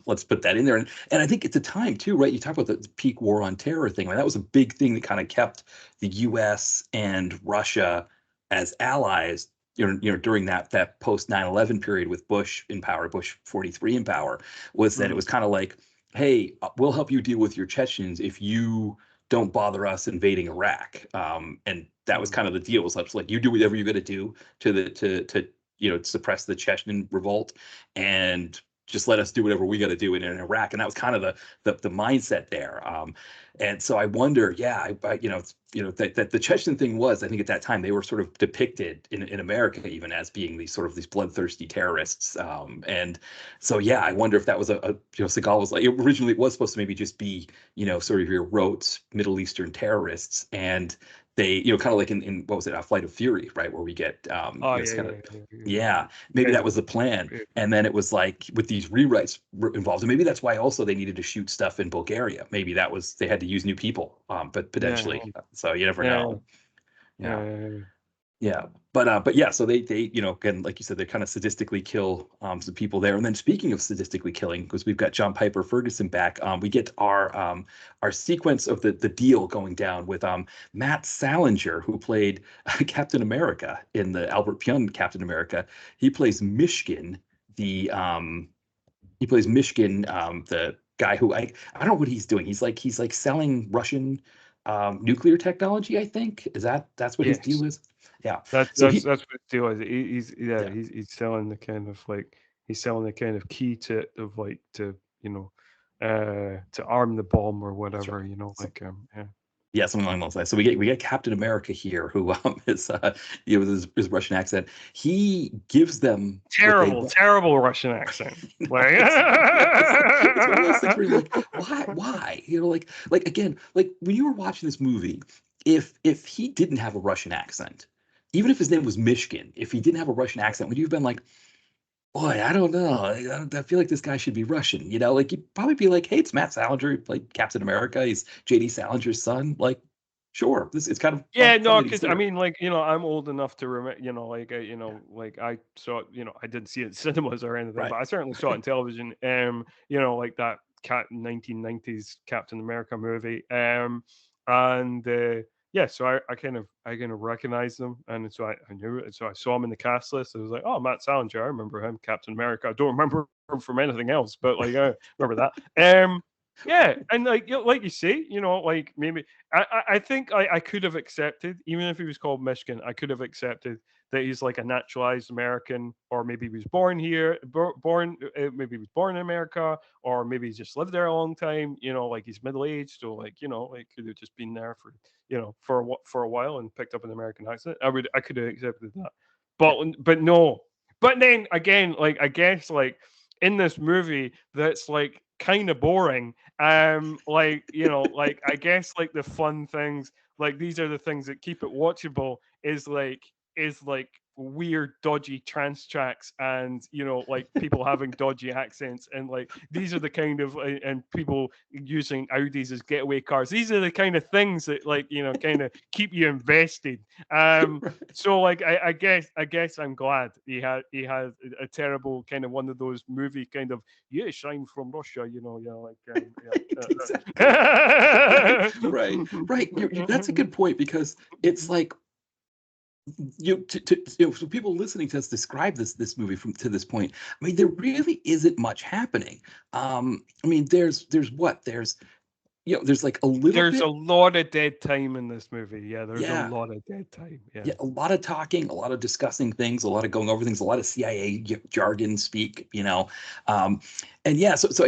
let's put that in there. And I think at the time too, right? You talk about the peak war on terror thing. Right? That was a big thing that kind of kept the U.S. and Russia as allies. During that post 9/11 period with Bush in power, Bush 43 in power, was that it was kind of like, hey, we'll help you deal with your Chechens if you don't bother us invading Iraq. And that was kind of the deal. Was like you do whatever you're going to do to suppress the Chechen revolt, and just let us do whatever we got to do in Iraq. And that was kind of the mindset there. And so I wonder, that the Chechen thing was, I think at that time they were sort of depicted in America even as being these bloodthirsty terrorists. And so, I wonder if that was Seagal was like, originally it was supposed to maybe just be, sort of your rote Middle Eastern terrorists. And they, kind of like in what was it, Flight of Fury, right? Where we get, maybe that was the plan. And then it was like with these rewrites involved, and maybe that's why also they needed to shoot stuff in Bulgaria. Maybe that was, they had to use new people, but potentially. So you never know. But yeah, so they again, like you said, they kind of sadistically kill some people there. And then speaking of sadistically killing, because we've got John Piper Ferguson back, we get our sequence of the deal going down with Matt Salinger, who played Captain America in the Albert Pyun Captain America. He plays Mishkin, the guy who I don't know what he's doing. He's like selling Russian nuclear technology, I think. That's what his deal is? Yeah. That's what his deal is. He's selling the kind of key to arm the bomb or whatever, right. Yeah, something along those lines. So we get Captain America here, who is with his Russian accent. He gives them terrible Russian accent. Like, it's one of those things where you're like, why? Again, like when you were watching this movie, if he didn't have a Russian accent, even if his name was Mishkin, if he didn't have a Russian accent, would you have been like, boy, I don't know. I feel like this guy should be Russian. Like you'd probably be like, hey, it's Matt Salinger, he played Captain America. He's J.D. Salinger's son. Like, sure, it's kind of because I mean, like, I'm old enough to remember, like I saw, I didn't see it in cinemas or anything, but I certainly saw it on television. Like that 1990s Captain America movie. So I kind of recognized them, and so I knew it. So I saw him in the cast list. I was like, oh, Matt Salinger, I remember him, Captain America. I don't remember him from anything else, but like I remember that. And like you say, like maybe I think I could have accepted, even if he was called Michigan, I could have accepted that he's like a naturalized American, or maybe he was born here, maybe he was born in America, or maybe he's just lived there a long time. Like he's middle aged, or like like could have just been there for a while and picked up an American accent. I could have accepted that, but no. But then again, like I guess like in this movie, that's like kind of boring. Like I guess like the fun things, like these are the things that keep it watchable, is like weird dodgy trance tracks, and like people having dodgy accents, and like these are the kind of and people using Audis as getaway cars. These are the kind of things that like kind of keep you invested. So like I guess I'm glad he had a terrible kind of one of those movie kind of, yes, I'm from Russia, right. That's a good point, because it's like, so people listening to us describe this movie to this point, I mean, there really isn't much happening. I mean, there's like a little there's bit. a lot of dead time in this movie. There's a lot of dead time. A lot of talking, a lot of discussing things, a lot of going over things, a lot of CIA jargon speak, so I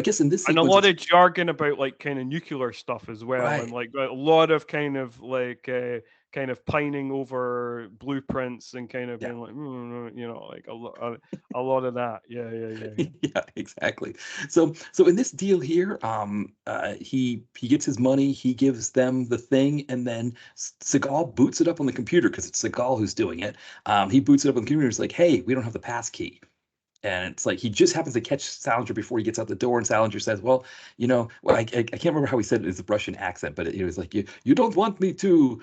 guess in this sequence, and a lot of jargon about like kind of nuclear stuff as well, right, and like a lot of kind of like kind of pining over blueprints and kind of Yeah. being like, like a lot of that. Yeah. Yeah, exactly. So in this deal here, he gets his money, he gives them the thing, and then Seagal boots it up on the computer because it's Seagal who's doing it. He boots it up on the computer. He's like, "Hey, we don't have the pass key." And it's like he just happens to catch Salinger before he gets out the door, and Salinger says, "Well, I can't remember how he said it. It's a Russian accent, but it was like you don't want me to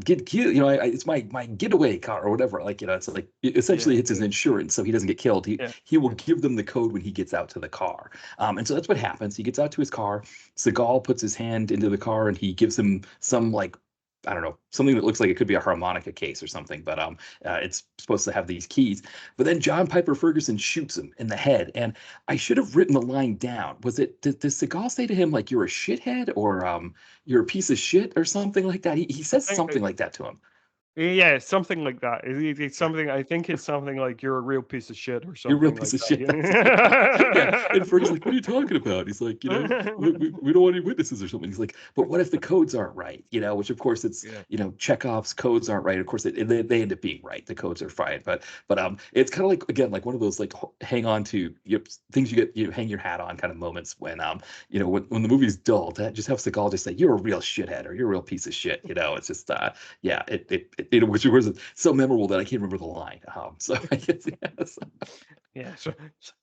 get killed. It's my getaway car or whatever. Like it's like essentially Yeah, it's his insurance, so he doesn't get killed. He yeah, he will give them the code when he gets out to the car. And so that's what happens. He gets out to his car. Seagal puts his hand into the car, and he gives him some like I don't know, something that looks like it could be a harmonica case or something, but it's supposed to have these keys. But then John Piper Ferguson shoots him in the head, and I should have written the line down. Was it does Seagal say to him like "you're a shithead" or "you're a piece of shit" or something like that? He I says think. something like that to him. Yeah, something like that. It's something. I think it's something like "you're a real piece of shit" or You're a real something piece like of that. shit. That's it. Yeah. And Ferguson's like, what are you talking about? He's like, we don't want any witnesses or something. He's like, but what if the codes aren't right? Which of course it's, Yeah. Chekhov's codes aren't right. Of course, they end up being right. The codes are fine. But it's kind of like, again, like one of those like hang on to things you get, hang your hat on kind of moments when the movie's dull, to just have Seagal just say, you're a real shithead or you're a real piece of shit. It's just, yeah, which was so memorable that I can't remember the line. So I guess, yes. Yeah.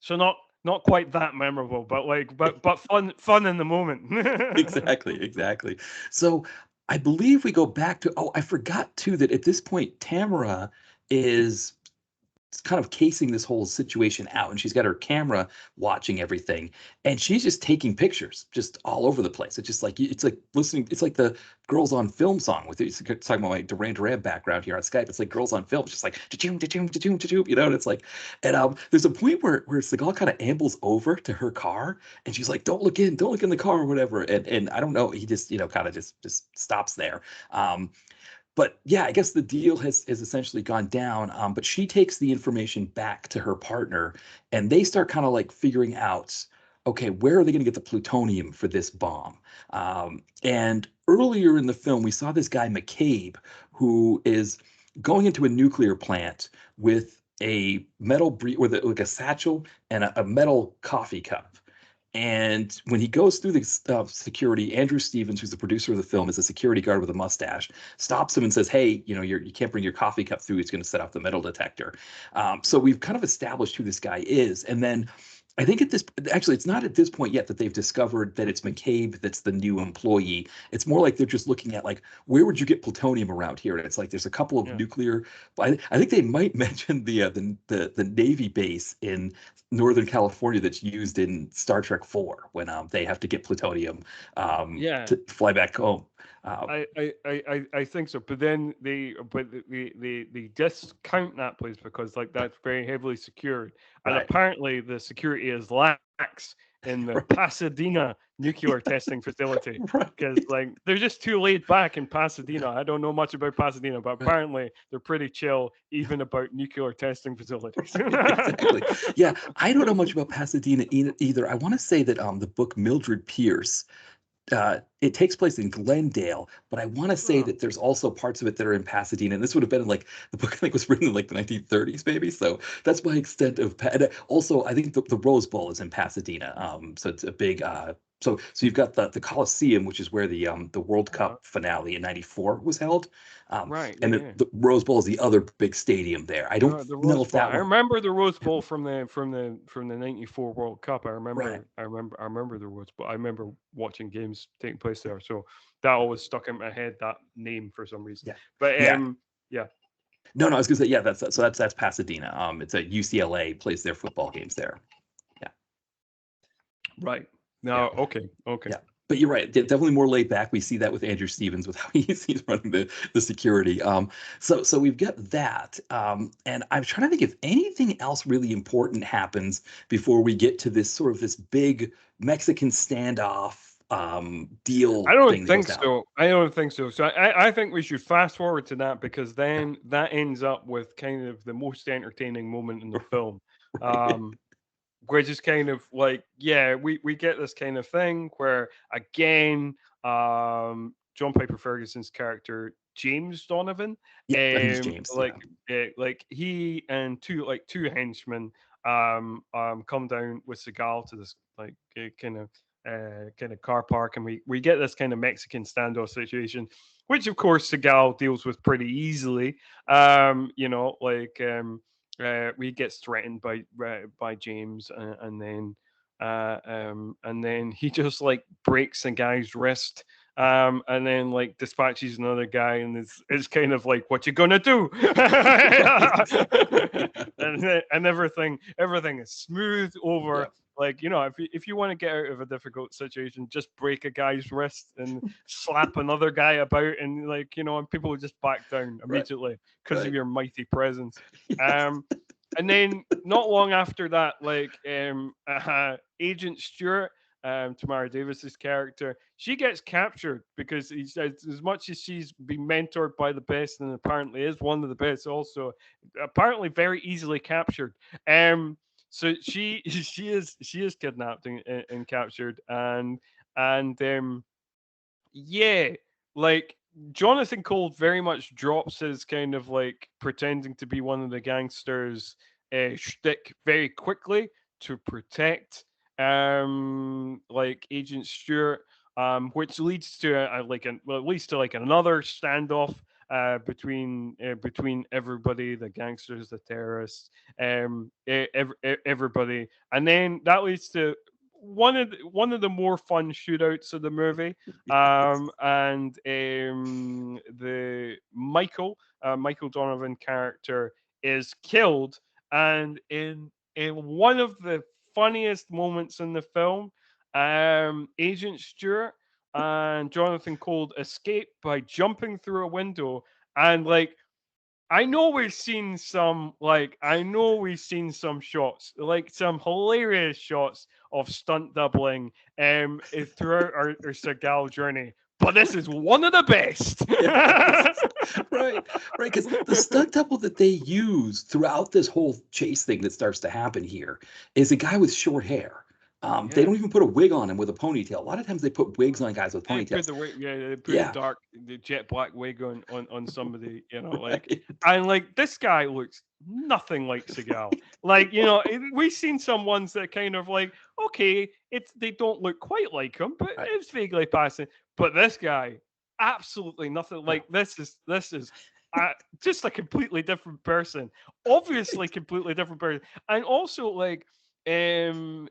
So not quite that memorable, but like but fun in the moment. Exactly. So I believe we go back to, I forgot too that at this point, Tamara is kind of casing this whole situation out, and she's got her camera watching everything, and she's just taking pictures just all over the place. It's like listening, it's like the Girls on Film song with it's talking about my Duran Duran background here on Skype. It's like Girls on Film. It's just like da-doom, da-doom, da-doom, da-doom, and it's like, and there's a point where Seagal kind of ambles over to her car, and she's like, don't look in the car or whatever, and I don't know, he just kind of just stops there. But yeah, I guess the deal has essentially gone down. But she takes the information back to her partner, and they start kind of like figuring out, okay, where are they going to get the plutonium for this bomb? And earlier in the film, we saw this guy McCabe, who is going into a nuclear plant with a with like a satchel and a metal coffee cup. And when he goes through the security, Andrew Stevens, who's the producer of the film, is a security guard with a mustache, stops him and says, "Hey, you can't bring your coffee cup through. It's going to set off the metal detector." So we've kind of established who this guy is, and then I think it's not at this point yet that they've discovered that it's McCabe that's the new employee. It's more like they're just looking at like, where would you get plutonium around here? And it's like there's a couple of Yeah. nuclear. I think they might mention the Navy base in Northern California that's used in Star Trek 4 when they have to get plutonium Yeah. to fly back home. Um, I think so, but then they discount that place because like that's very heavily secured, and right, apparently the security is lax in the right, Pasadena nuclear testing facility because right, like they're just too laid back in Pasadena. I don't know much about Pasadena, but right. apparently they're pretty chill even about nuclear testing facilities. Right, exactly. Yeah, I don't know much about Pasadena either. I want to say that the book Mildred Pierce, it takes place in Glendale, but I want to say Huh, that there's also parts of it that are in Pasadena. And this would have been in like the book, I think, was written in like the 1930s, maybe. So that's my extent of. And also, I think the Rose Bowl is in Pasadena. So it's a big. So you've got the Coliseum, which is where the World uh-huh. Cup finale in '94 was held, Right, and yeah, yeah. the Rose Bowl is the other big stadium there. I don't The know Rose if Bowl. that I one. remember the Rose Bowl from the '94 World Cup. Right. I remember the Rose Bowl. I remember watching games taking place there. So that always stuck in my head, that name for some reason. Yeah. But Yeah. yeah, No, I was gonna say, yeah, that's Pasadena. It's a UCLA plays their football games there. Yeah, right. yeah, No, okay. yeah. But you're right. Definitely more laid back. We see that with Andrew Stevens with how he's running the security. So we've got that. And I'm trying to think if anything else really important happens before we get to this big Mexican standoff I deal don't thing that goes think down. so. I don't think so. So I think we should fast forward to that because then that ends up with kind of the most entertaining moment in the film. Right. Um, which is kind of like, yeah, we get this kind of thing where again, John Piper Ferguson's character James Donovan. Yeah, I think it's James. Yeah. Like he and two henchmen come down with Seagal to this like kind of car park, and we get this kind of Mexican standoff situation, which of course Seagal deals with pretty easily. He gets threatened by James, and then he just like breaks a guy's wrist, and then like dispatches another guy, and it's kind of like, what you gonna do? And everything is smooth over. Yeah. Like, if you want to get out of a difficult situation, just break a guy's wrist and slap another guy about, and and people will just back down immediately because of your mighty presence. Yes. And then not long after that, Agent Stewart, Tamara Davis's character, she gets captured because he says, as much as she's been mentored by the best and apparently is one of the best, also apparently very easily captured. So she is kidnapped and captured, and yeah, like Jonathan Cole very much drops his kind of like pretending to be one of the gangsters shtick very quickly to protect like Agent Stewart, which leads to another standoff between everybody, the gangsters, the terrorists, everybody, and then that leads to one of the more fun shootouts of the movie. And the Michael Donovan character is killed, and in one of the funniest moments in the film, Agent Stewart and Jonathan Cole escape by jumping through a window, and I know we've seen some shots, like some hilarious shots of stunt doubling throughout our Seagal journey. But this is one of the best. Yes. Right. Because the stunt double that they use throughout this whole chase thing that starts to happen here is a guy with short hair. They don't even put a wig on him with a ponytail. A lot of times they put wigs on guys with ponytails. They put the jet black wig on somebody, and this guy looks nothing like Seagal. We've seen some ones that kind of okay, they don't look quite like him, but it's vaguely passing. But this guy, absolutely nothing. This is just a completely different person. Obviously, completely different person, and also um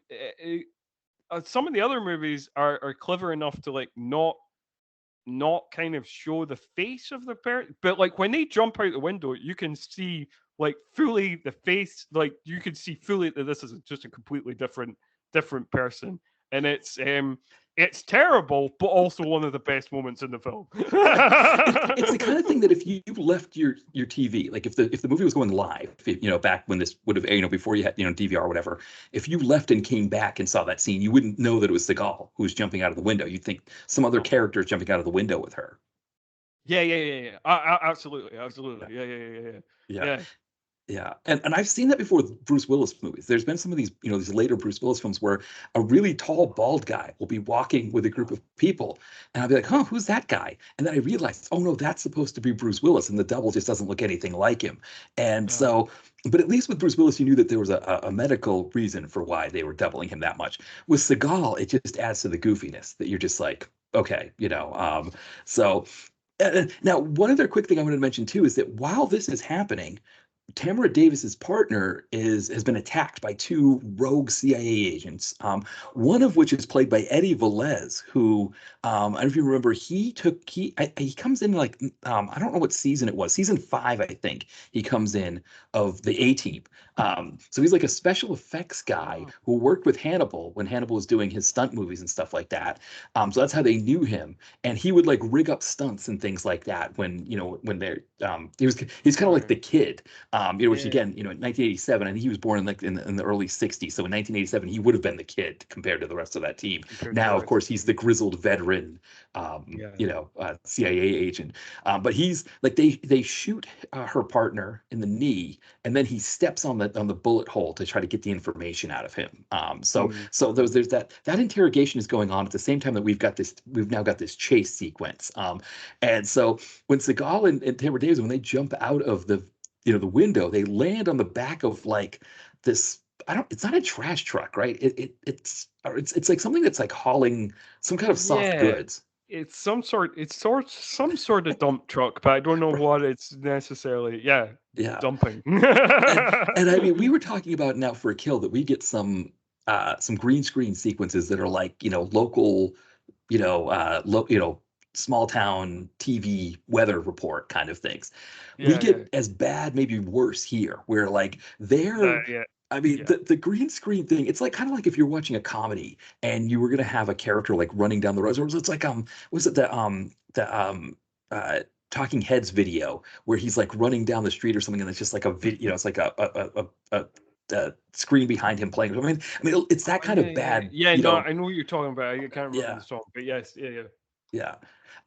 some of the other movies are clever enough to not kind of show the face of the parent, but when they jump out the window, you can see fully the face, you can see fully that this is just a completely different person, and it's terrible, but also one of the best moments in the film. It's the kind of thing that if you left your TV, like if the movie was going live, back when this would have, before you had, DVR or whatever, if you left and came back and saw that scene, you wouldn't know that it was Seagal who was jumping out of the window. You'd think some other character is jumping out of the window with her. Yeah. Absolutely. Yeah. Yeah, and I've seen that before with Bruce Willis movies. There's been some of these, these later Bruce Willis films where a really tall, bald guy will be walking with a group of people, and I'll be like, "Huh, who's that guy?" And then I realize, oh no, that's supposed to be Bruce Willis, and the double just doesn't look anything like him. And so, but at least with Bruce Willis, you knew that there was a medical reason for why they were doubling him that much. With Seagal, it just adds to the goofiness that you're just like, okay, So now, one other quick thing I wanted to mention too is that while this is happening, Tamara Davis's partner has been attacked by two rogue CIA agents. One of which is played by Eddie Velez, who I don't know if you remember. He comes in I don't know what season it was, season 5, I think. He comes in of the A-Team. So he's like a special effects guy who worked with Hannibal when Hannibal was doing his stunt movies and stuff like that. So that's how they knew him, and he would rig up stunts and things like that when they're he's kind of like the kid. Which Yeah. again, in 1987, I think he was born in like in the early 60s. So in 1987, he would have been the kid compared to the rest of that team. Compared to the Now, of rest course, of the he's the team. grizzled veteran, Yeah. CIA agent. But he's like they shoot her partner in the knee, and then he steps on the bullet hole to try to get the information out of him. So there's that interrogation is going on at the same time that we've now got this chase sequence. And so when Seagal and Tamara Davis, when they jump out of the window, they land on the back of like this. I don't. It's not a trash truck, right? It's like something that's like hauling some kind of soft Yeah. goods. Some sort of dump truck, but I don't know Right. what it's necessarily. Yeah, Yeah. dumping. And I mean, we were talking about now for a kill that we get some green screen sequences that are like local, small town TV weather report kind of things. We Yeah, yeah. get as bad, maybe worse here, where like they're. Yeah, I mean, yeah. the green screen thing, it's like kind of like if you're watching a comedy and you were gonna have a character like running down the road. Or it's like was it the Talking Heads video where he's like running down the street or something, and it's just like a video, it's like a screen behind him playing. I mean, it's that Oh, kind yeah, of yeah, bad, yeah. No, I know what you're talking about. I can't remember the yeah, song, but yes, yeah, yeah. yeah.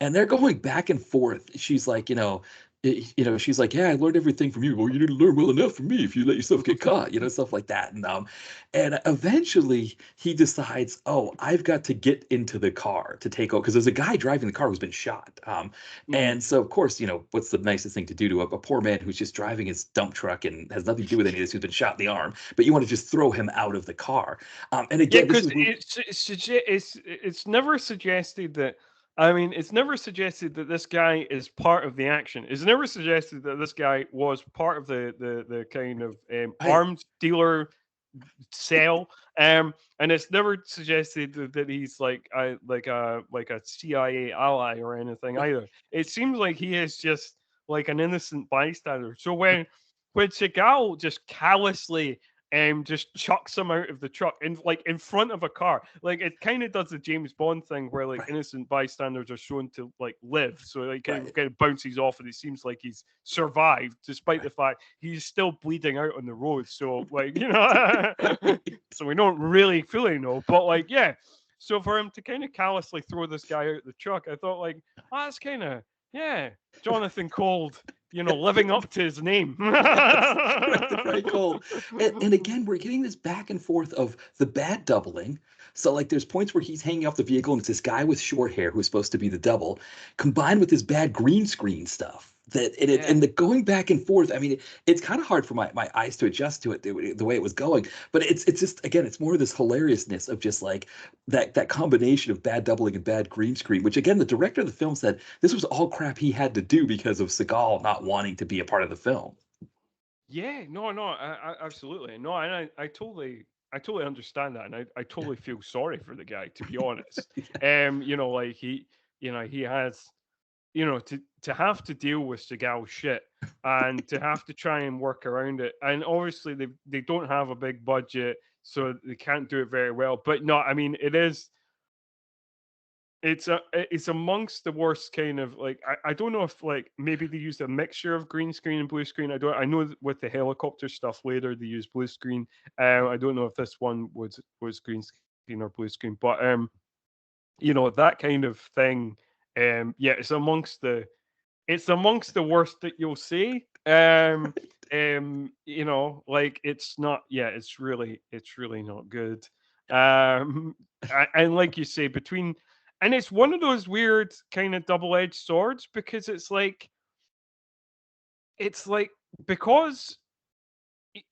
And they're going back and forth. She's like, she's like, yeah, I learned everything from you. Well, you didn't learn well enough from me if you let yourself get caught, stuff like that. And eventually he decides, oh, I've got to get into the car to take over because there's a guy driving the car who's been shot. Mm. And so of course, what's the nicest thing to do to a poor man who's just driving his dump truck and has nothing to do with any of this, who's been shot in the arm, but you want to just throw him out of the car. And Yeah, again, this because is where it's never suggested that. I mean, it's never suggested that this guy is part of the action. It's never suggested that this guy was part of the kind of I arms dealer cell. And it's never suggested that he's like a CIA ally or anything either. It seems like he is just like an innocent bystander. So when Seagal just callously just chucks him out of the truck in front of a car. Like it kind of does the James Bond thing where like right, innocent bystanders are shown to like live. So like right. kind of bounces off and it seems like he's survived despite the fact he's still bleeding out on the road. So like, so we don't really fully know. But like, yeah. So for him to kind of callously throw this guy out the truck, I thought like, oh, that's kind of yeah, Jonathan Cold, living up to his name. Yes, Jonathan Ray Cole. And again, we're getting this back and forth of the bad doubling. So, like, there's points where he's hanging off the vehicle, and it's this guy with short hair who's supposed to be the double, combined with this bad green screen stuff. Yeah. And the going back and forth. I mean, it's kind of hard for my eyes to adjust to it the way it was going. But it's just again, it's more of this hilariousness of just like that combination of bad doubling and bad green screen. Which again, the director of the film said this was all crap he had to do because of Seagal not wanting to be a part of the film. Yeah, no, absolutely. No, and I totally understand that, and I totally feel sorry for the guy, to be honest. Like he has, to have to deal with Seagal shit and to have to try and work around it, and obviously they don't have a big budget, so they can't do it very well. But no, I mean it's amongst the worst kind of like I don't know if like maybe they used a mixture of green screen and blue screen. I know with the helicopter stuff later they use blue screen. I don't know if this one was green screen or blue screen, but that kind of thing. Yeah, it's amongst the worst that you'll see. Like it's not. Yeah, it's really not good. And like you say, and it's one of those weird kind of double-edged swords because it's like because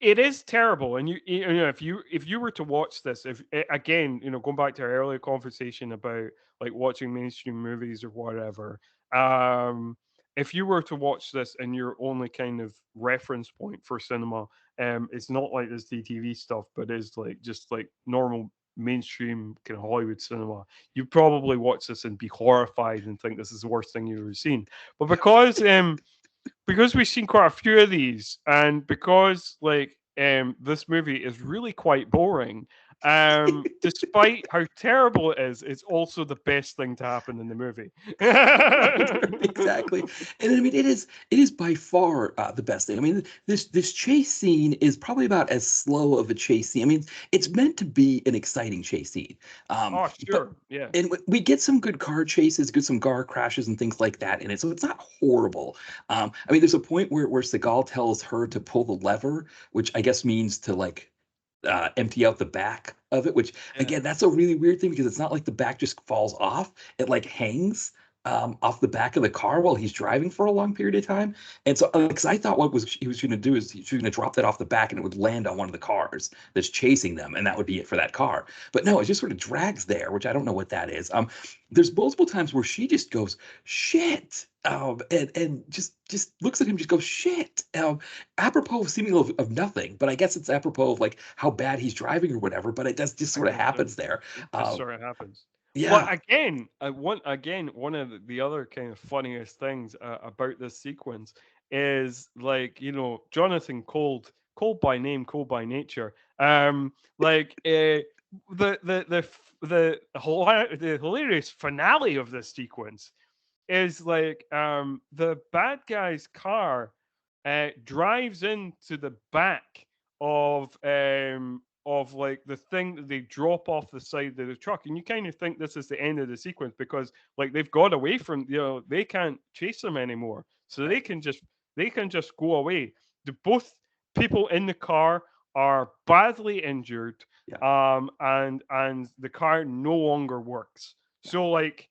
it is terrible, and if you were to watch this, if again, going back to our earlier conversation about like watching mainstream movies or whatever, um if you were to watch this and your only kind of reference point for cinema, it's not like this DTV stuff, but is like just like normal mainstream kind of Hollywood cinema, you probably watch this and be horrified and think this is the worst thing you've ever seen. But because we've seen quite a few of these, and because like this movie is really quite boring. Despite how terrible it is, it's also the best thing to happen in the movie. Right, exactly. And I mean, it is by far the best thing. I mean, this chase scene is probably about as slow of a chase scene. I mean, it's meant to be an exciting chase scene, Oh, but sure, yeah. and we get some good car chases, good some car crashes and things like that in it. So it's not horrible. I mean, there's a point where Seagal tells her to pull the lever, which I guess means to like empty out the back of it, which Yeah. again, that's a really weird thing because it's not like the back just falls off. It like hangs off the back of the car while he's driving for a long period of time. And so, because I thought what was he was going to do is he was going to drop that off the back and it would land on one of the cars that's chasing them, and that would be it for that car. But no, it just sort of drags there, which I don't know what that is. There's multiple times where she just goes shit, and just looks at him, just goes shit, apropos seemingly of nothing. But I guess it's apropos of like how bad he's driving or whatever. But it does just I sort of guess so. happens there. It just Um, sort of happens. But yeah, one of the other kind of funniest things about this sequence is like Jonathan Cold by name, Cold by nature. Like the hilarious finale of this sequence is like the bad guy's car drives into the back of like the thing that they drop off the side of the truck, and you kind of think this is the end of the sequence because like they've got away from they can't chase them anymore, so right. they can just go away. The both people in the car are badly injured, Yeah, and the car no longer works. yeah. So like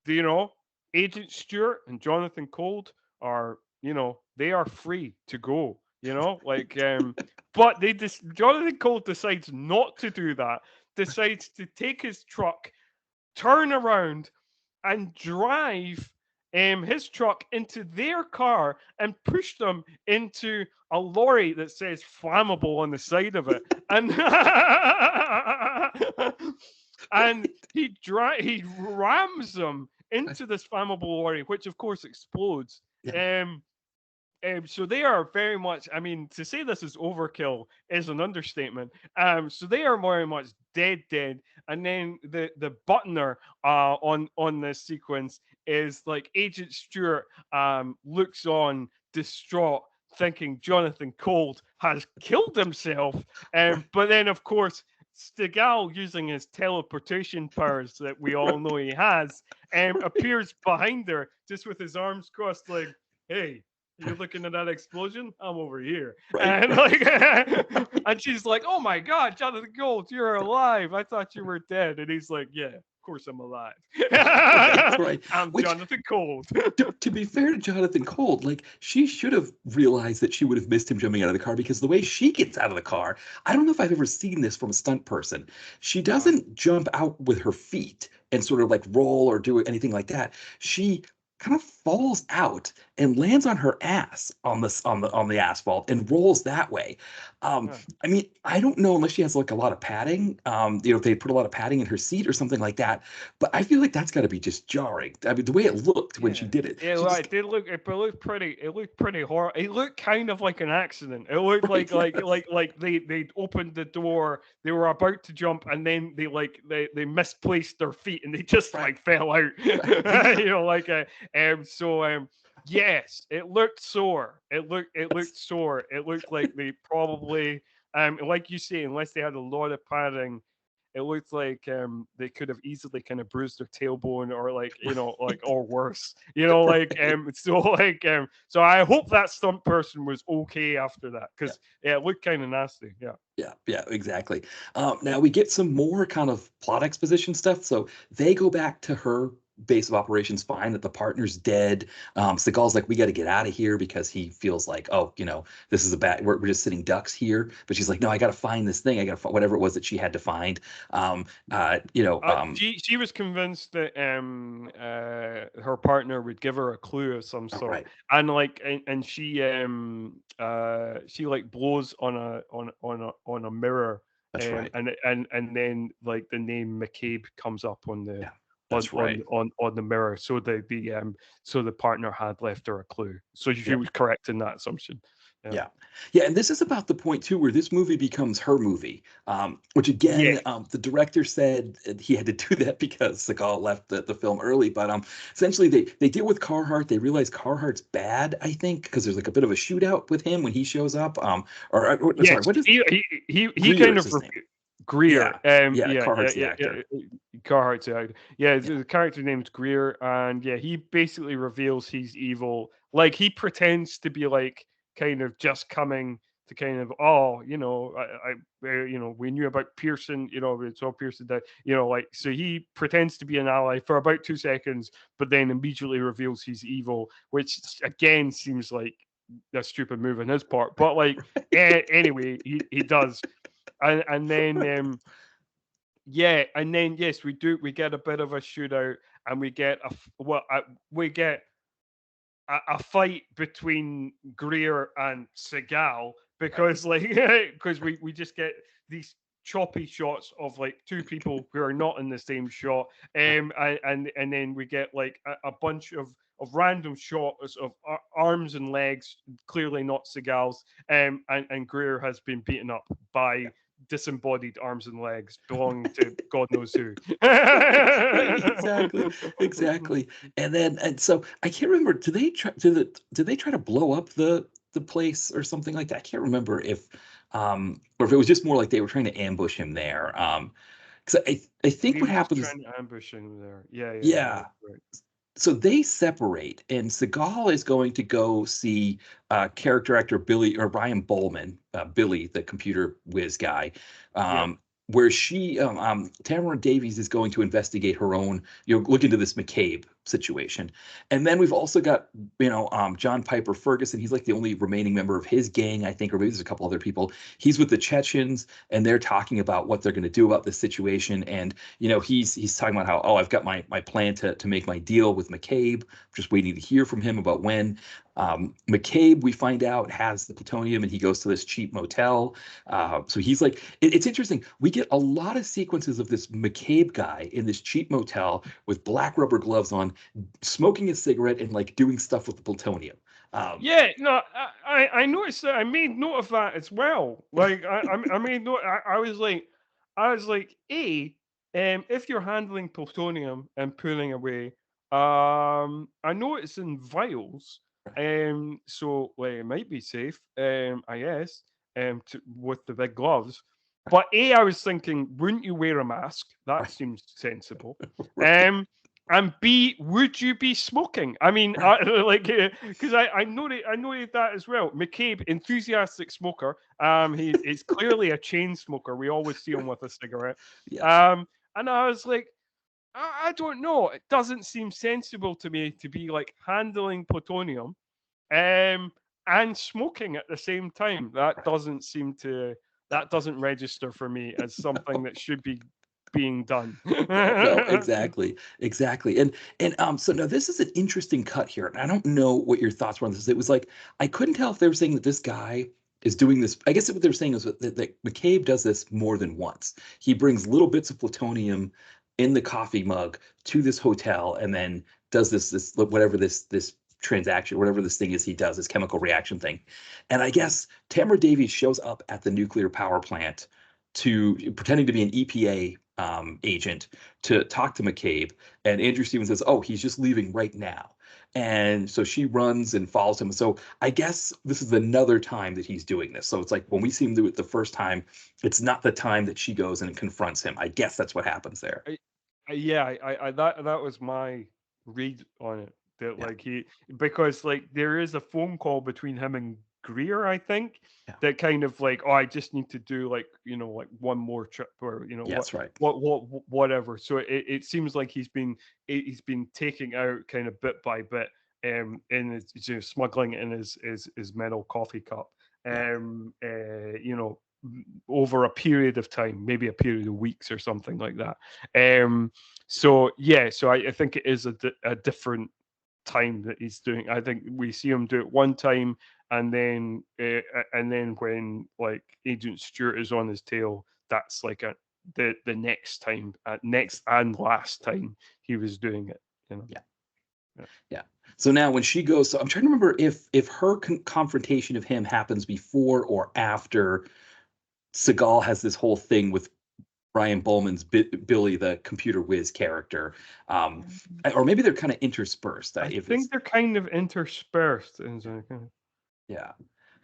you know, Agent Stewart and Jonathan Cold are, they are free to go, like, but Jonathan Cold decides not to do that, decides to take his truck, turn around, and drive his truck into their car and push them into a lorry that says flammable on the side of it. And and he rams them into this flammable lorry, which of course explodes. Yeah. Um, so they are very much. I mean, to say this is overkill is an understatement. So they are very much dead. And then the butler on this sequence is like Agent Stewart looks on distraught, thinking Jonathan Cold has killed himself. Right. But then of course Stegal, using his teleportation powers that we all know he has, appears behind her just with his arms crossed, like, "Hey, you're looking at that explosion? I'm over here." Right. And Right. like, and she's like, "Oh my God, Jonathan Gold, you're alive! I thought you were dead." And he's like, "Yeah, of course I'm alive. Right. Right. I'm Which Jonathan Cold." to be fair to Jonathan Cold, like she should have realized that she would have missed him jumping out of the car because the way she gets out of the car, I don't know if I've ever seen this from a stunt person. She Uh-huh. doesn't jump out with her feet and sort of like roll or do anything like that. She kind of falls out and lands on her ass on the asphalt and rolls that way. Um, Yeah. I mean, I don't know unless she has like a lot of padding, if they put a lot of padding in her seat or something like that. But I feel like that's got to be just jarring. I mean, the way it looked when she Yeah. did it, Yeah, she well, just it did look. It looked pretty. It looked pretty horrible. It looked kind of like an accident. It looked right, like yes, they opened the door. They were about to jump, and then they misplaced their feet, and they just right, like fell out. right, yeah, Like yes, it looked sore. It looked yes, sore. It looked like they probably like you say, unless they had a lot of padding, it looked like they could have easily kind of bruised their tailbone or like like right, or worse, like right. so like so I hope that stunt person was okay after that Yeah, because yeah, it looked kind of nasty. Yeah. yeah, yeah, exactly. Now we get some more kind of plot exposition stuff. So they go back to her base of operations, find that the partner's dead. Seagal's like, we got to get out of here because he feels like, oh, this is a bad, we're just sitting ducks here. But she's like, no, I got to find this thing. I got to find whatever it was that she had to find. Um, uh, you know, um, She was convinced that her partner would give her a clue of some oh, sort, right. and like and she like blows on a mirror, That's right. and then like the name McCabe comes up on the Yeah, that's right. on the mirror, so the partner had left her a clue, so she Yeah. was correct in that assumption. Yeah. Yeah, and this is about the point too where this movie becomes her movie. Which Yeah. again, the director said he had to do that because Seagal left the film early. But essentially they deal with Carhart. They realize Carhart's bad, I think, because there's like a bit of a shootout with him when he shows up. Sorry, Yes, what is he Greer kind is of his name? Greer. Yeah, yeah, Carhart's the Yeah. actor. Carhartt's out. Yeah, Yeah, the character name's Greer, and yeah, he basically reveals he's evil. Like he pretends to be like kind of just coming to kind of we knew about Pearson, we saw Pearson that like so he pretends to be an ally for about 2 seconds, but then immediately reveals he's evil, which again seems like a stupid move on his part. But like anyway, he does, and then and then yes, we get a bit of a shootout, and we get we get a fight between Greer and Seagal because like because we just get these choppy shots of like two people who are not in the same shot, and then we get like a bunch of random shots of arms and legs, clearly not Seagal's, and Greer has been beaten up by disembodied arms and legs belonging to God knows who. right, exactly, exactly. And so I can't remember. Did they try to blow up the place or something like that? I can't remember if or if it was just more like they were trying to ambush him there. Because I think He what was happens, trying to ambush him there. Yeah, yeah, yeah. right. So they separate, and Seagal is going to go see character actor Billy or Ryan Bowman, Billy, the computer whiz guy, Yeah. where Tamara Davies is going to investigate her own, look into this McCabe situation. And then we've also got, John Piper Ferguson. He's like the only remaining member of his gang, I think, or maybe there's a couple other people. He's with the Chechens, and they're talking about what they're going to do about this situation. And he's talking about how, oh, I've got my plan to make my deal with McCabe. I'm just waiting to hear from him about when. McCabe, we find out, has the plutonium, and he goes to this cheap motel. So he's like, it's interesting. We get a lot of sequences of this McCabe guy in this cheap motel with black rubber gloves on, smoking a cigarette and like doing stuff with the plutonium. Um, Yeah, no, I noticed that. I made note of that as well. Like I made note. I was like, if you're handling plutonium and pulling away, I know it's in vials, so like it might be safe, I guess, with the big gloves. But I was thinking, wouldn't you wear a mask? That right, seems sensible. right, Um, and B, would you be smoking? I mean, right. because I noted that as well. McCabe, enthusiastic smoker. He's clearly a chain smoker. We always see him with a cigarette. Yes. Um, and I was like, I don't know. It doesn't seem sensible to me to be like handling plutonium, and smoking at the same time. That doesn't register for me as something that should be being done. No, no, exactly, exactly. And so now this is an interesting cut here. And I don't know what your thoughts were on this. It was like I couldn't tell if they were saying that this guy is doing this. I guess what they were saying is that McCabe does this more than once. He brings little bits of plutonium in the coffee mug to this hotel and then does this whatever this transaction, whatever this thing is he does, this chemical reaction thing. And I guess Tamara Davies shows up at the nuclear power plant to pretending to be an EPA agent to talk to McCabe. And Andrew Stevens says, "Oh, he's just leaving right now." And so she runs and follows him. So I guess this is another time that he's doing this. So it's like when we see him do it the first time, it's not the time that she goes and confronts him. I guess that's what happens there. Yeah, that was my read on it. That Yeah. like because like there is a phone call between him and Greer, I think, Yeah. that kind of like, oh, I just need to do like like one more trip, or Yeah, that's right. whatever. So it seems like he's been taking out kind of bit by bit, in his, smuggling it in his metal coffee cup, Yeah. over a period of time, maybe a period of weeks or something like that. So yeah, so I think it is a different time that he's doing. I think we see him do it one time, and then when like Agent Stewart is on his tail, that's like the next time, next and last time he was doing it. Yeah. Yeah. So now when she goes, so I'm trying to remember if her confrontation of him happens before or after Seagal has this whole thing with Brian Bowman's Billy, the computer whiz character, um, or maybe they're kind of interspersed. I If think it's they're kind of interspersed in yeah,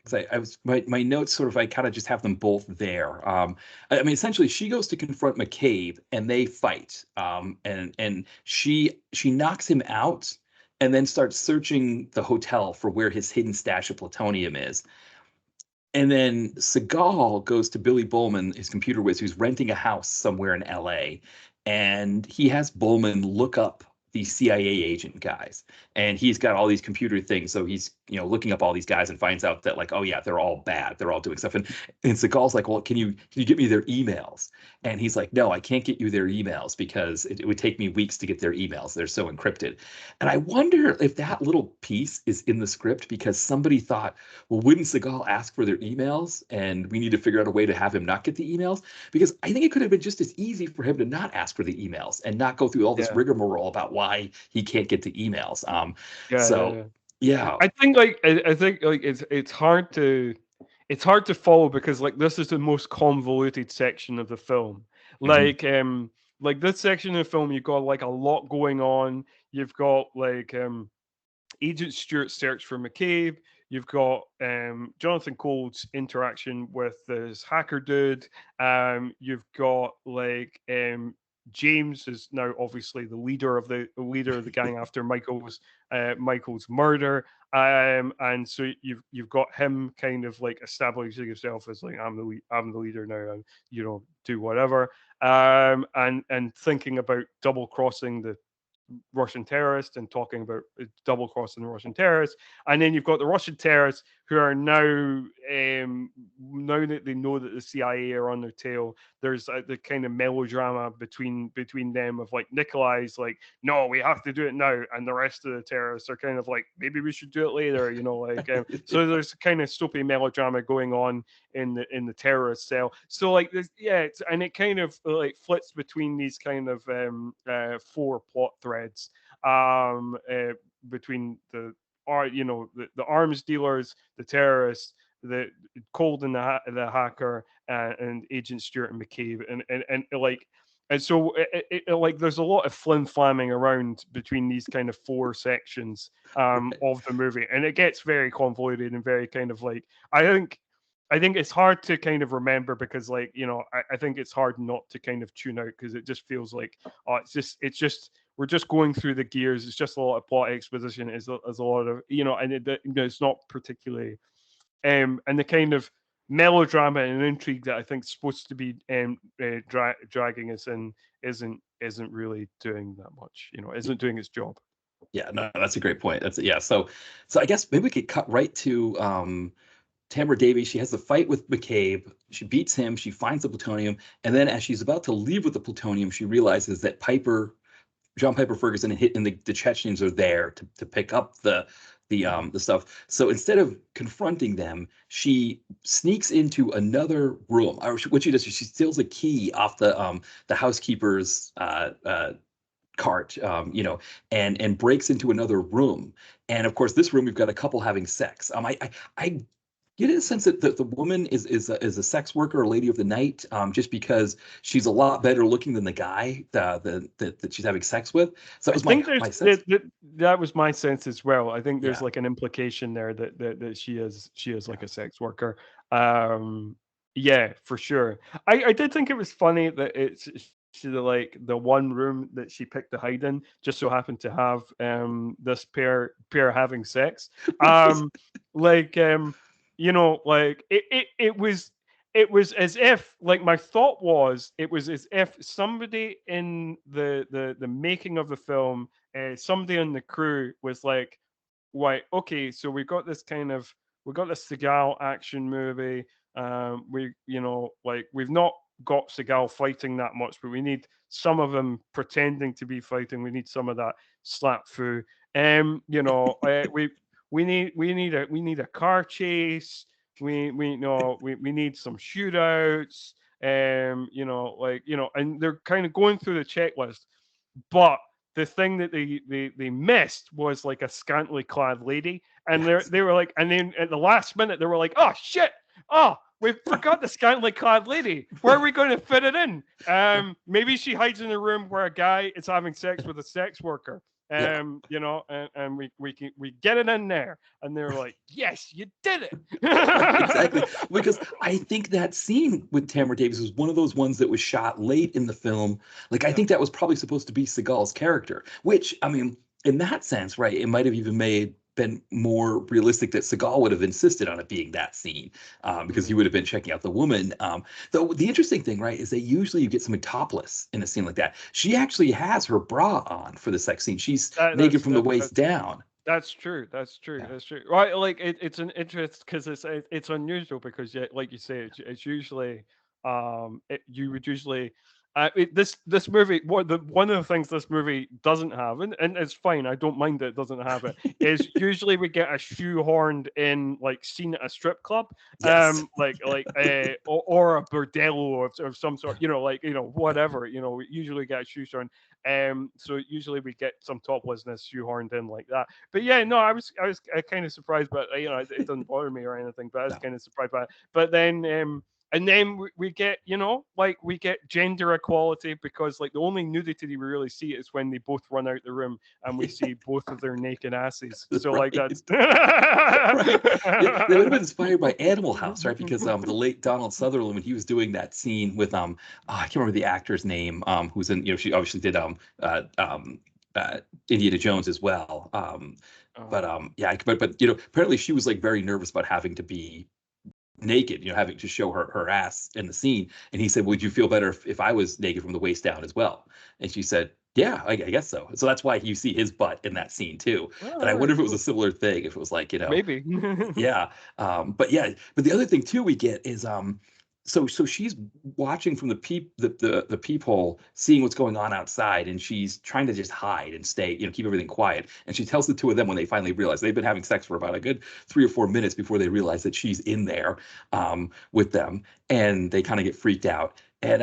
because I was my notes sort of I kind of just have them both there. I mean, essentially, she goes to confront McCabe and they fight, and she knocks him out and then starts searching the hotel for where his hidden stash of plutonium is. And then Seagal goes to Billy Bowman, his computer whiz, who's renting a house somewhere in LA. And he has Bowman look up these CIA agent guys. And he's got all these computer things. So he's, looking up all these guys and finds out that, like, oh yeah, they're all bad. They're all doing stuff. And Seagal's like, well, can you get me their emails? And he's like, no, I can't get you their emails because it would take me weeks to get their emails. They're so encrypted. And I wonder if that little piece is in the script because somebody thought, well, wouldn't Seagal ask for their emails? And we need to figure out a way to have him not get the emails because I think it could have been just as easy for him to not ask for the emails and not go through all this yeah, rigmarole about why he can't get the emails. yeah. So yeah. I think I think like it's hard to follow because like this is the most convoluted section of the film. Mhm. Like this section of the film, you've got like a lot going on. You've got like Agent Stewart's search for McCabe. You've got Jonathan Cold's interaction with this hacker dude. You've got like James is now obviously the leader of the gang after Michael's murder. And so you've got him kind of like establishing himself as like I'm the leader now, and do whatever. And thinking about double crossing the Russian terrorists and talking about double crossing the Russian terrorists. And then you've got the Russian terrorists who are now that they know that the CIA are on their tail, there's the kind of melodrama between them of like Nikolai's like, no, we have to do it now. And the rest of the terrorists are kind of like, maybe we should do it later, so there's kind of soapy melodrama going on in the terrorist cell. So like this, yeah, and it kind of like flits between these kind of four plot threads between the arms dealers, the terrorists, the Cold and the hacker, and Agent Stewart and McCabe, and like. And so, like, there's a lot of flim flamming around between these kind of four sections of the movie, and it gets very convoluted and very kind of like I think it's hard to kind of remember because, like, I think it's hard not to kind of tune out because it just feels like, oh, it's just we're just going through the gears. It's just a lot of plot exposition. It's a lot of and it's not particularly and the kind of melodrama and intrigue that I think is supposed to be dragging us in isn't really doing that much. Isn't doing its job. Yeah, no, that's a great point. That's yeah. So I guess maybe we could cut right to Tamara Davies. She has the fight with McCabe. She beats him. She finds the plutonium, and then as she's about to leave with the plutonium, she realizes that John Piper Ferguson and the Chechens are there to pick up the stuff. So instead of confronting them, she sneaks into another room. Or what she does is she steals a key off the housekeeper's cart, and breaks into another room. And of course, this room we've got a couple having sex. I get a sense that the woman is a sex worker, a lady of the night, just because she's a lot better looking than the guy that she's having sex with. So that I was think my sense. that was my sense as well. I think there's Yeah. like an implication there that she is like a sex worker. Um, yeah, for sure. I did think it was funny that she like the one room that she picked to hide in just so happened to have this pair having sex. Um, like like it was as if like my thought was it was as if somebody in the making of the film, somebody on the crew was like, right, okay, so we got this Seagal action movie. We like we've not got Seagal fighting that much, but we need some of them pretending to be fighting. We need some of that slap through. We need a car chase. We need some shootouts. And they're kind of going through the checklist, but the thing that they missed was like a scantily clad lady, and they were like, and then at the last minute they were like, oh shit, oh, we forgot the scantily clad lady. Where are we going to fit it in? Maybe she hides in a room where a guy is having sex with a sex worker. Yeah. And we get it in there, and they're like, yes, you did it. Right, exactly. Because I think that scene with Tamara Davis was one of those ones that was shot late in the film. Like, I think that was probably supposed to be Seagal's character, which, I mean, in that sense, right, it might have even been more realistic that Seagal would have insisted on it being that scene, because he would have been checking out the woman. Though the interesting thing, right, is that usually you get someone topless in a scene like that. She actually has her bra on for the sex scene. She's naked from the waist down. That's true. That's true. Yeah. That's true. Right? Like it's an interest because it's unusual because like you say, it's usually you would usually this movie one of the things this movie doesn't have, and it's fine. I don't mind that it doesn't have it. Is usually we get a shoehorned in like scene at a strip club, Yes. or a bordello of some sort. Whatever. We usually get a shoehorned. So usually we get some toplessness shoehorned in like that. But yeah, no, I was kind of surprised, but it doesn't bother me or anything. But I was No. kind of surprised by it. But then and then we get we get gender equality, because like the only nudity we really see is when they both run out the room and we see both of their naked asses. So like Right. that's Right. Yeah, they would have been inspired by Animal House, right? Because the late Donald Sutherland, when he was doing that scene with I can't remember the actor's name, who's in, she obviously did Indiana Jones as well. Yeah, but apparently she was like very nervous about having to be naked, having to show her ass in the scene. And he said, would you feel better if I was naked from the waist down as well? And she said, yeah, I guess so. So that's why you see his butt in that scene too. oh, And I wonder very if it was cool. a similar thing, if it was like, Maybe. yeah. But the other thing too we get is so she's watching from the peephole, seeing what's going on outside, and she's trying to just hide and stay, keep everything quiet. And she tells the two of them when they finally realize they've been having sex for about a good 3 or 4 minutes before they realize that she's in there with them, and they kind of get freaked out. And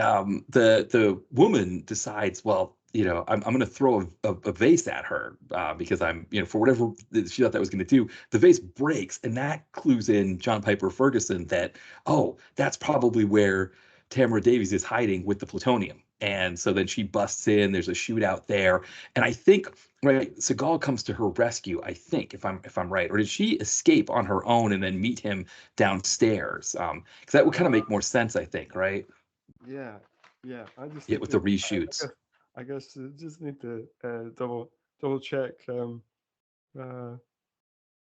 the woman decides, well, I'm going to throw a vase at her because I'm, for whatever she thought that was going to do, the vase breaks, and that clues in John Piper Ferguson that, oh, that's probably where Tamara Davies is hiding with the plutonium. And so then she busts in. There's a shootout there, and I think, right, Seagal comes to her rescue. I think, if I'm right, or did she escape on her own and then meet him downstairs? Because that would kind of make more sense, I think, right? Yeah, yeah. I just Yeah, need with the to. reshoots. I guess just need to double check. Uh,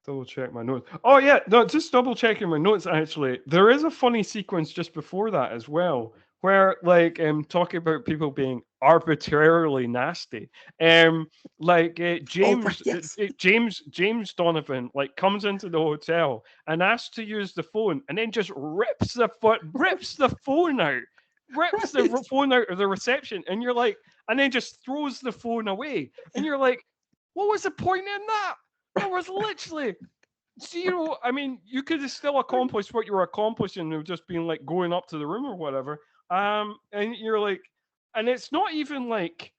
Double check my notes. Oh yeah, no, just double checking my notes. Actually, there is a funny sequence just before that as well, where like talking about people being arbitrarily nasty. Like Oh, right, yes. James Donovan like comes into the hotel and asks to use the phone, and then just rips the phone out, Right. phone out of the reception, and you're like, and then just throws the phone away, and you're like, what was the point in that? There was literally zero. I mean, you could have still accomplished what you were accomplishing of just being like going up to the room or whatever. And you're like, and it's not even like,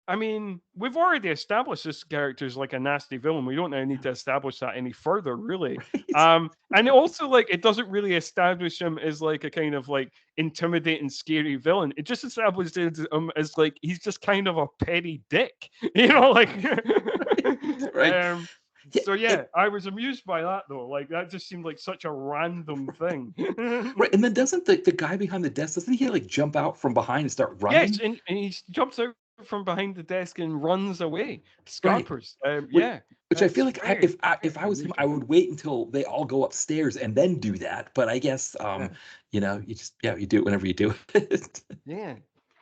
I mean, we've already established this character is like a nasty villain. We don't now need to establish that any further, really. Right. And also like it doesn't really establish him as like a kind of like intimidating, scary villain. It just establishes him as like he's just kind of a petty dick, like. Right. um, Yeah, so yeah, I was amused by that though. Like that just seemed like such a random thing. right. And then doesn't the guy behind the desk, doesn't he like jump out from behind and start Yes, running? and he jumps out from behind the desk and runs away, Right. scampers. Which, Yeah, which I feel that's like very, if very I was him, I unusual. would wait until they all go upstairs and then do that. But I guess Yeah, you just, yeah, you do it whenever you do it. yeah,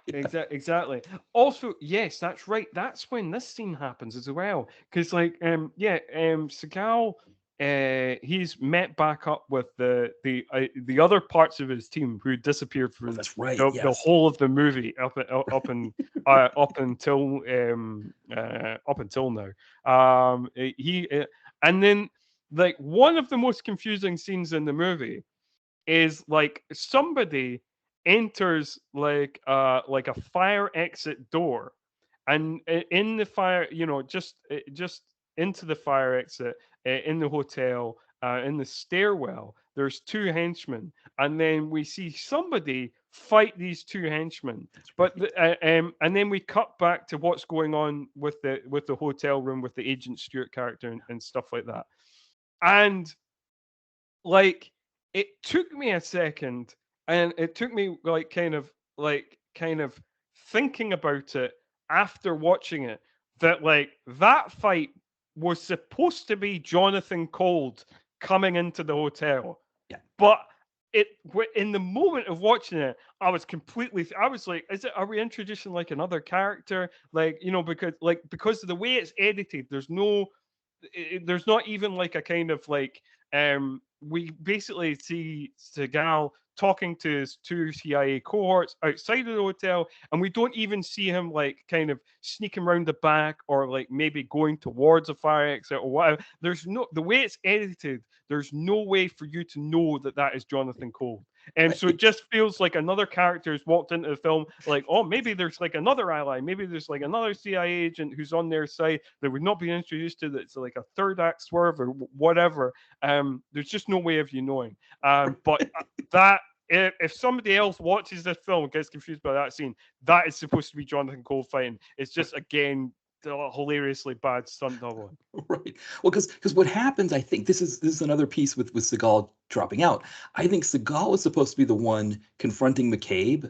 Yeah. exactly. Also, yes, that's right. That's when this scene happens as well. Because like, Seagal, he's met back up with the other parts of his team who disappeared Oh, for that's right. the Yes. whole of the movie up until now. He and then like one of the most confusing scenes in the movie is like somebody enters like a fire exit door, and in the fire, just into the fire exit in the hotel, in the stairwell, there's two henchmen, and then we see somebody fight these two henchmen. That's But right. and then we cut back to what's going on with the hotel room with the Agent Stewart character and stuff like that. And like it took me a second, and it took me like kind of thinking about it after watching it, that like that fight was supposed to be Jonathan Cold coming into the hotel. Yeah. But in the moment of watching it, I was like, is it, are we introducing like another character, like, because of the way it's edited, there's not even like a kind of like, we basically see Seagal talking to his two CIA cohorts outside of the hotel, and we don't even see him like kind of sneaking around the back or like maybe going towards a fire exit or whatever. There's no, the way it's edited, there's no way for you to know that that is Jonathan Cole. And so it It, just feels like another character has walked into the film, like, oh, maybe there's like another ally, maybe there's like another CIA agent who's on their side that we've not been introduced to, that's like a third act swerve or whatever. There's just no way of you knowing. But that if somebody else watches this film and gets confused by that scene, that is supposed to be Jonathan Cole fighting. It's just again a hilariously bad stunt double. right. Well, because what happens, I think this is another piece with Seagal dropping out. I think Seagal was supposed to be the one confronting McCabe I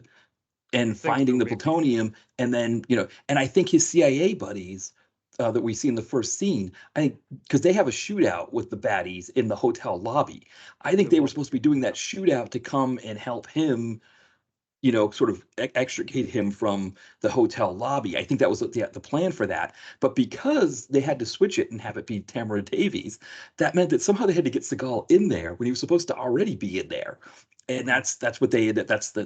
and think so, finding the maybe. plutonium, and then and I think his CIA buddies that we see in the first scene, I think, because they have a shootout with the baddies in the hotel lobby. I think The they were one. supposed to be doing that shootout to come and help him, sort of extricate him from the hotel lobby. I think that was the plan for that. But because they had to switch it and have it be Tamara Davies, that meant that somehow they had to get Seagal in there when he was supposed to already be in there. And Mhm. that's what they that's the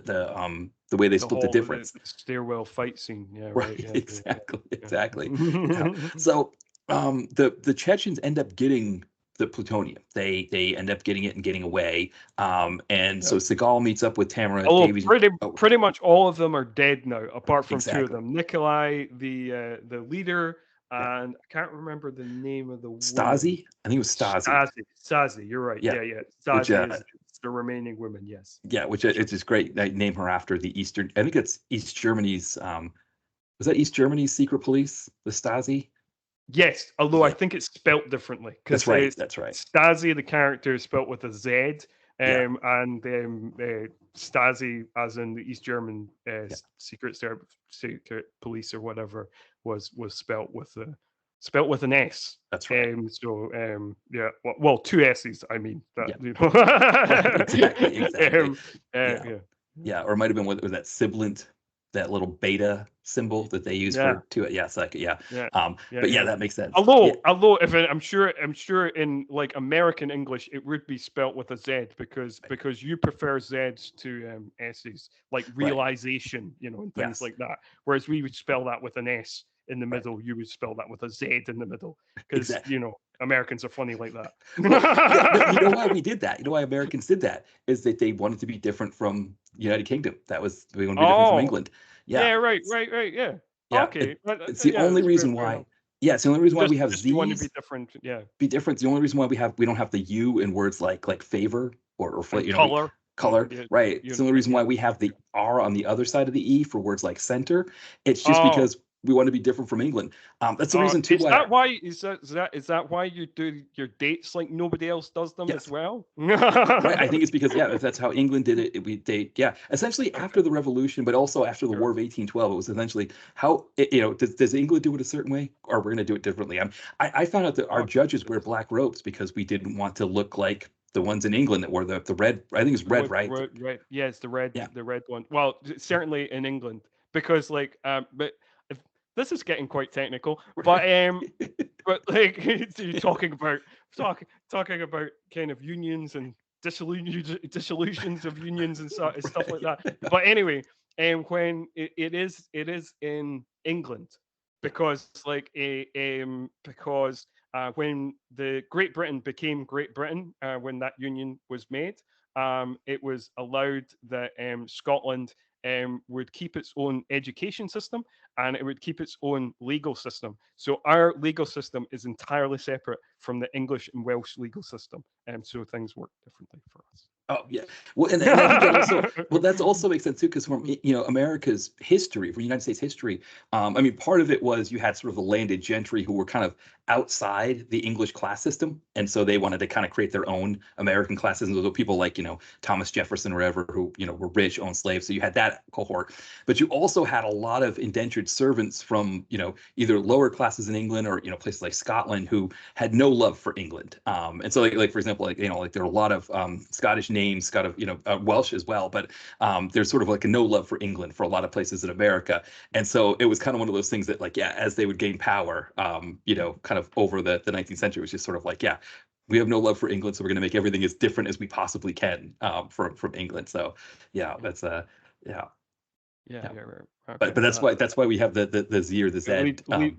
way they The split the whole the difference. stairwell fight scene. Yeah, right. Right, Yeah, yeah, exactly, yeah. exactly. Yeah. Yeah. So the Chechens end up getting the plutonium. They end up getting it and getting away. And Yeah. so Seagal meets up with Tamara Although Davies. pretty Oh, pretty much all of them are dead now, apart from two of exactly. them. Nikolai, the leader, Yeah. and I can't remember the name of the woman. Stasi? I think it was Stasi. Stasi, you're right. Yeah. Yeah, yeah. Which Stasi is the remaining woman. Yes, yeah, which that's right. it's just great. They name her after the Eastern, I think it's East Germany's was that East Germany's secret police, the Stasi? Yes, although I Yeah, think it's spelt differently that's because right. it's That's right. Stasi, the character, is spelt with a Z, Yeah. and Stasi, as in the East German Yeah. secret police or whatever, was spelt with an S. That's right. Yeah, well, two S's. I mean that. Yeah. You Right. Exactly. know. Exactly. Yeah. Yeah, Yeah, or it might have been what was that sibilant, that little beta symbol that they use yeah. for to it. Yeah, it's like yeah. Yeah, yeah, But yeah, yeah. that makes sense. Yeah, Although, if I'm sure in like American English, it would be spelt with a Z because you prefer Z's to S's, like right. realization, and things Yes. like that. Whereas we would spell that with an S in the Right. middle. You would spell that with a Z in the middle because Exactly. Americans are funny like Well, yeah, but you know that. why we did that? You know why Americans did that? Is that they wanted to be different from United Kingdom. That was we want to be different from Oh, England. Yeah. yeah, right, yeah. Yeah. Okay, It's the yeah, only that's fair, reason fair why. enough. Yeah, it's the only reason why we have Just you want to be Z's different, yeah, be different. It's the only reason why we don't have the U in words like favor or and we color, color. yeah, Right. It's the only reason yeah. why we have the R on the other side of the E for words like center. It's just Oh, because we want to be different from England. That's the reason too is why. that why is that why you do your dates like nobody else does them as Yes. well? Right. I think it's because yeah, if that's how England did it, yeah, essentially Okay, after the revolution, but also after the sure. War of 1812, it was essentially how does England do it a certain way, or we're going to do it differently. I found out that our Okay, judges wear black robes because we didn't want to look like the ones in England that wore the red. I think it's red, right? red. Yeah, it's Yeah. the red one. Well, certainly in England because like but if this is getting quite technical, but like you're talking about kind of unions and dissolutions of unions and stuff like Right. that. But anyway, when it is in England, Yeah. because when the Great Britain became Great Britain, when that union was made, it was allowed that Scotland would keep its own education system, and it would keep its own legal system. So our legal system is entirely separate from the English and Welsh legal system, and so things work differently for us. Oh yeah, well, and I think that also, well, that's also makes sense too, because from America's history, from United States history, I mean, part of it was you had sort of the landed gentry who were kind of outside the English class system, and so they wanted to kind of create their own American class system. Those were people like Thomas Jefferson or whatever, who were rich, owned slaves. So you had that cohort, but you also had a lot of indentured servants from either lower classes in England or places like Scotland who had no love for England. And so like for example, like there are a lot of Scottish names, Welsh as well, but there's sort of like a no love for England for a lot of places in America. And so it was kind of one of those things that, like, yeah, as they would gain power, kind of over the 19th century, it was just sort of like, yeah, we have no love for England, so we're going to make everything as different as we possibly can from England. So yeah, that's yeah. Yeah, Yeah. yeah, right. But Okay. that's why we have the Z or the Z.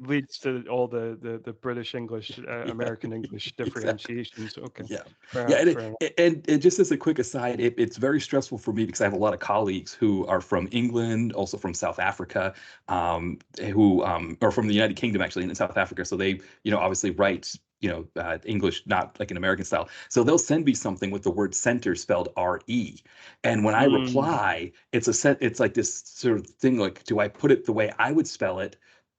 Leads to all the British English, Yeah, American English exactly. differentiations. Okay, Yeah, fair yeah, enough, fair enough. and just as a quick aside, it's very stressful for me because I have a lot of colleagues who are from England, also from South Africa, who are from the United Kingdom actually, in South Africa. So they, obviously write, English not like an American style. So they'll send me something with the word center spelled R-E, and when I Mm. reply, it's like this sort of thing, like, do I put it the way I would spell it,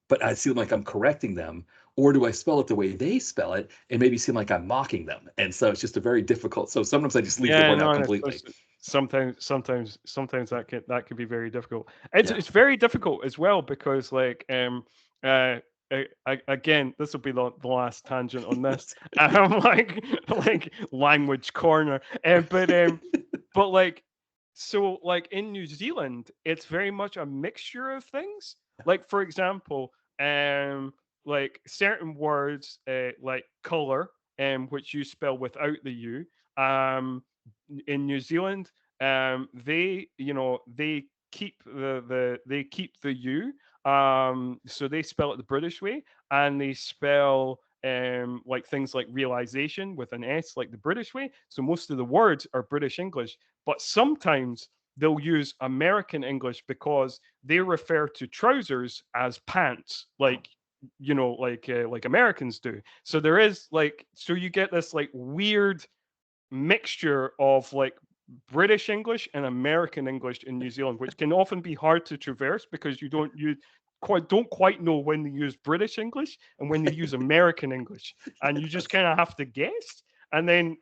but I seem like I'm correcting them, or do I spell it the way they spell it and maybe seem like I'm mocking them? And so it's just a very difficult. So sometimes I just leave the Yeah, word no, out and completely. sometimes that can be very difficult. It's Yeah. it's very difficult as well because like uh again, this will be the last tangent on this. Like language corner, but like so like in New Zealand, it's very much a mixture of things. Like for example, like certain words, like color, which you spell without the U, um in New Zealand, they keep they keep the U, so they spell it the British way, and they spell like things like realization with an S, like the British way. So most of the words are British English, but sometimes they'll use American English because they refer to trousers as pants, like Americans do. So there is like so you get this like weird mixture of like British English and American English in New Zealand, which can often be hard to traverse because you don't quite know when they use British English and when they use American English, and you just Yes. kind of have to guess. And then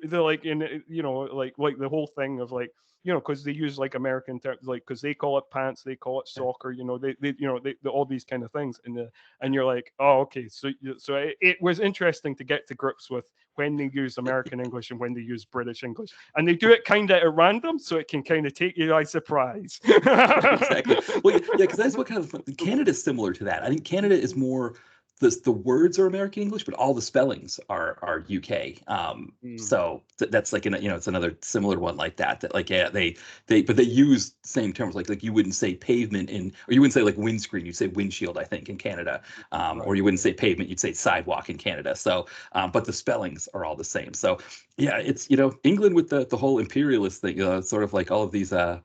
they're like in like the whole thing of like because they use like American terms, like because they call it pants, they call it Yeah. soccer, they all these kind of things, and you're like, oh, okay, so it was interesting to get to grips with when they use American English and when they use British English. And they do it kind of at random, so it can kind of take you by surprise. Exactly. Well, yeah, because that's what kind of Canada's similar to that. I think Canada is more the words are American English, but all the spellings are UK. Mm, So that's like it's another similar one like that. That like yeah they use same terms like you wouldn't say pavement or you wouldn't say like windscreen, you'd say windshield, I think, in Canada, or right. you wouldn't say pavement, you'd say sidewalk in Canada. So but the spellings are all the same. So yeah, it's England with the whole imperialist thing, sort of like all of these the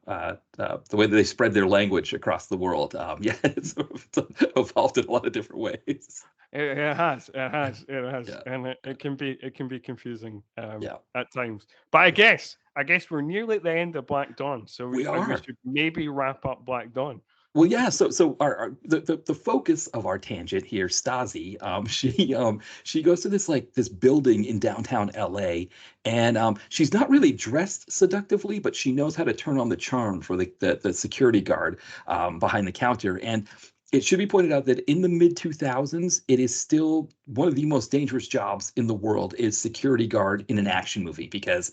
way that they spread their language across the world. Yeah, it's sort of evolved in a lot of different ways. It has, Yeah, and it can be confusing yeah, at times. But I guess we're nearly at the end of Black Dawn, so we we are. should maybe wrap up Black Dawn. Well, yeah. So the focus of our tangent here, Stasi, she goes to this building in downtown LA, and she's not really dressed seductively, but she knows how to turn on the charm for the security guard behind the counter. And it should be pointed out that in the mid 2000s, it is still one of the most dangerous jobs in the world is security guard in an action movie because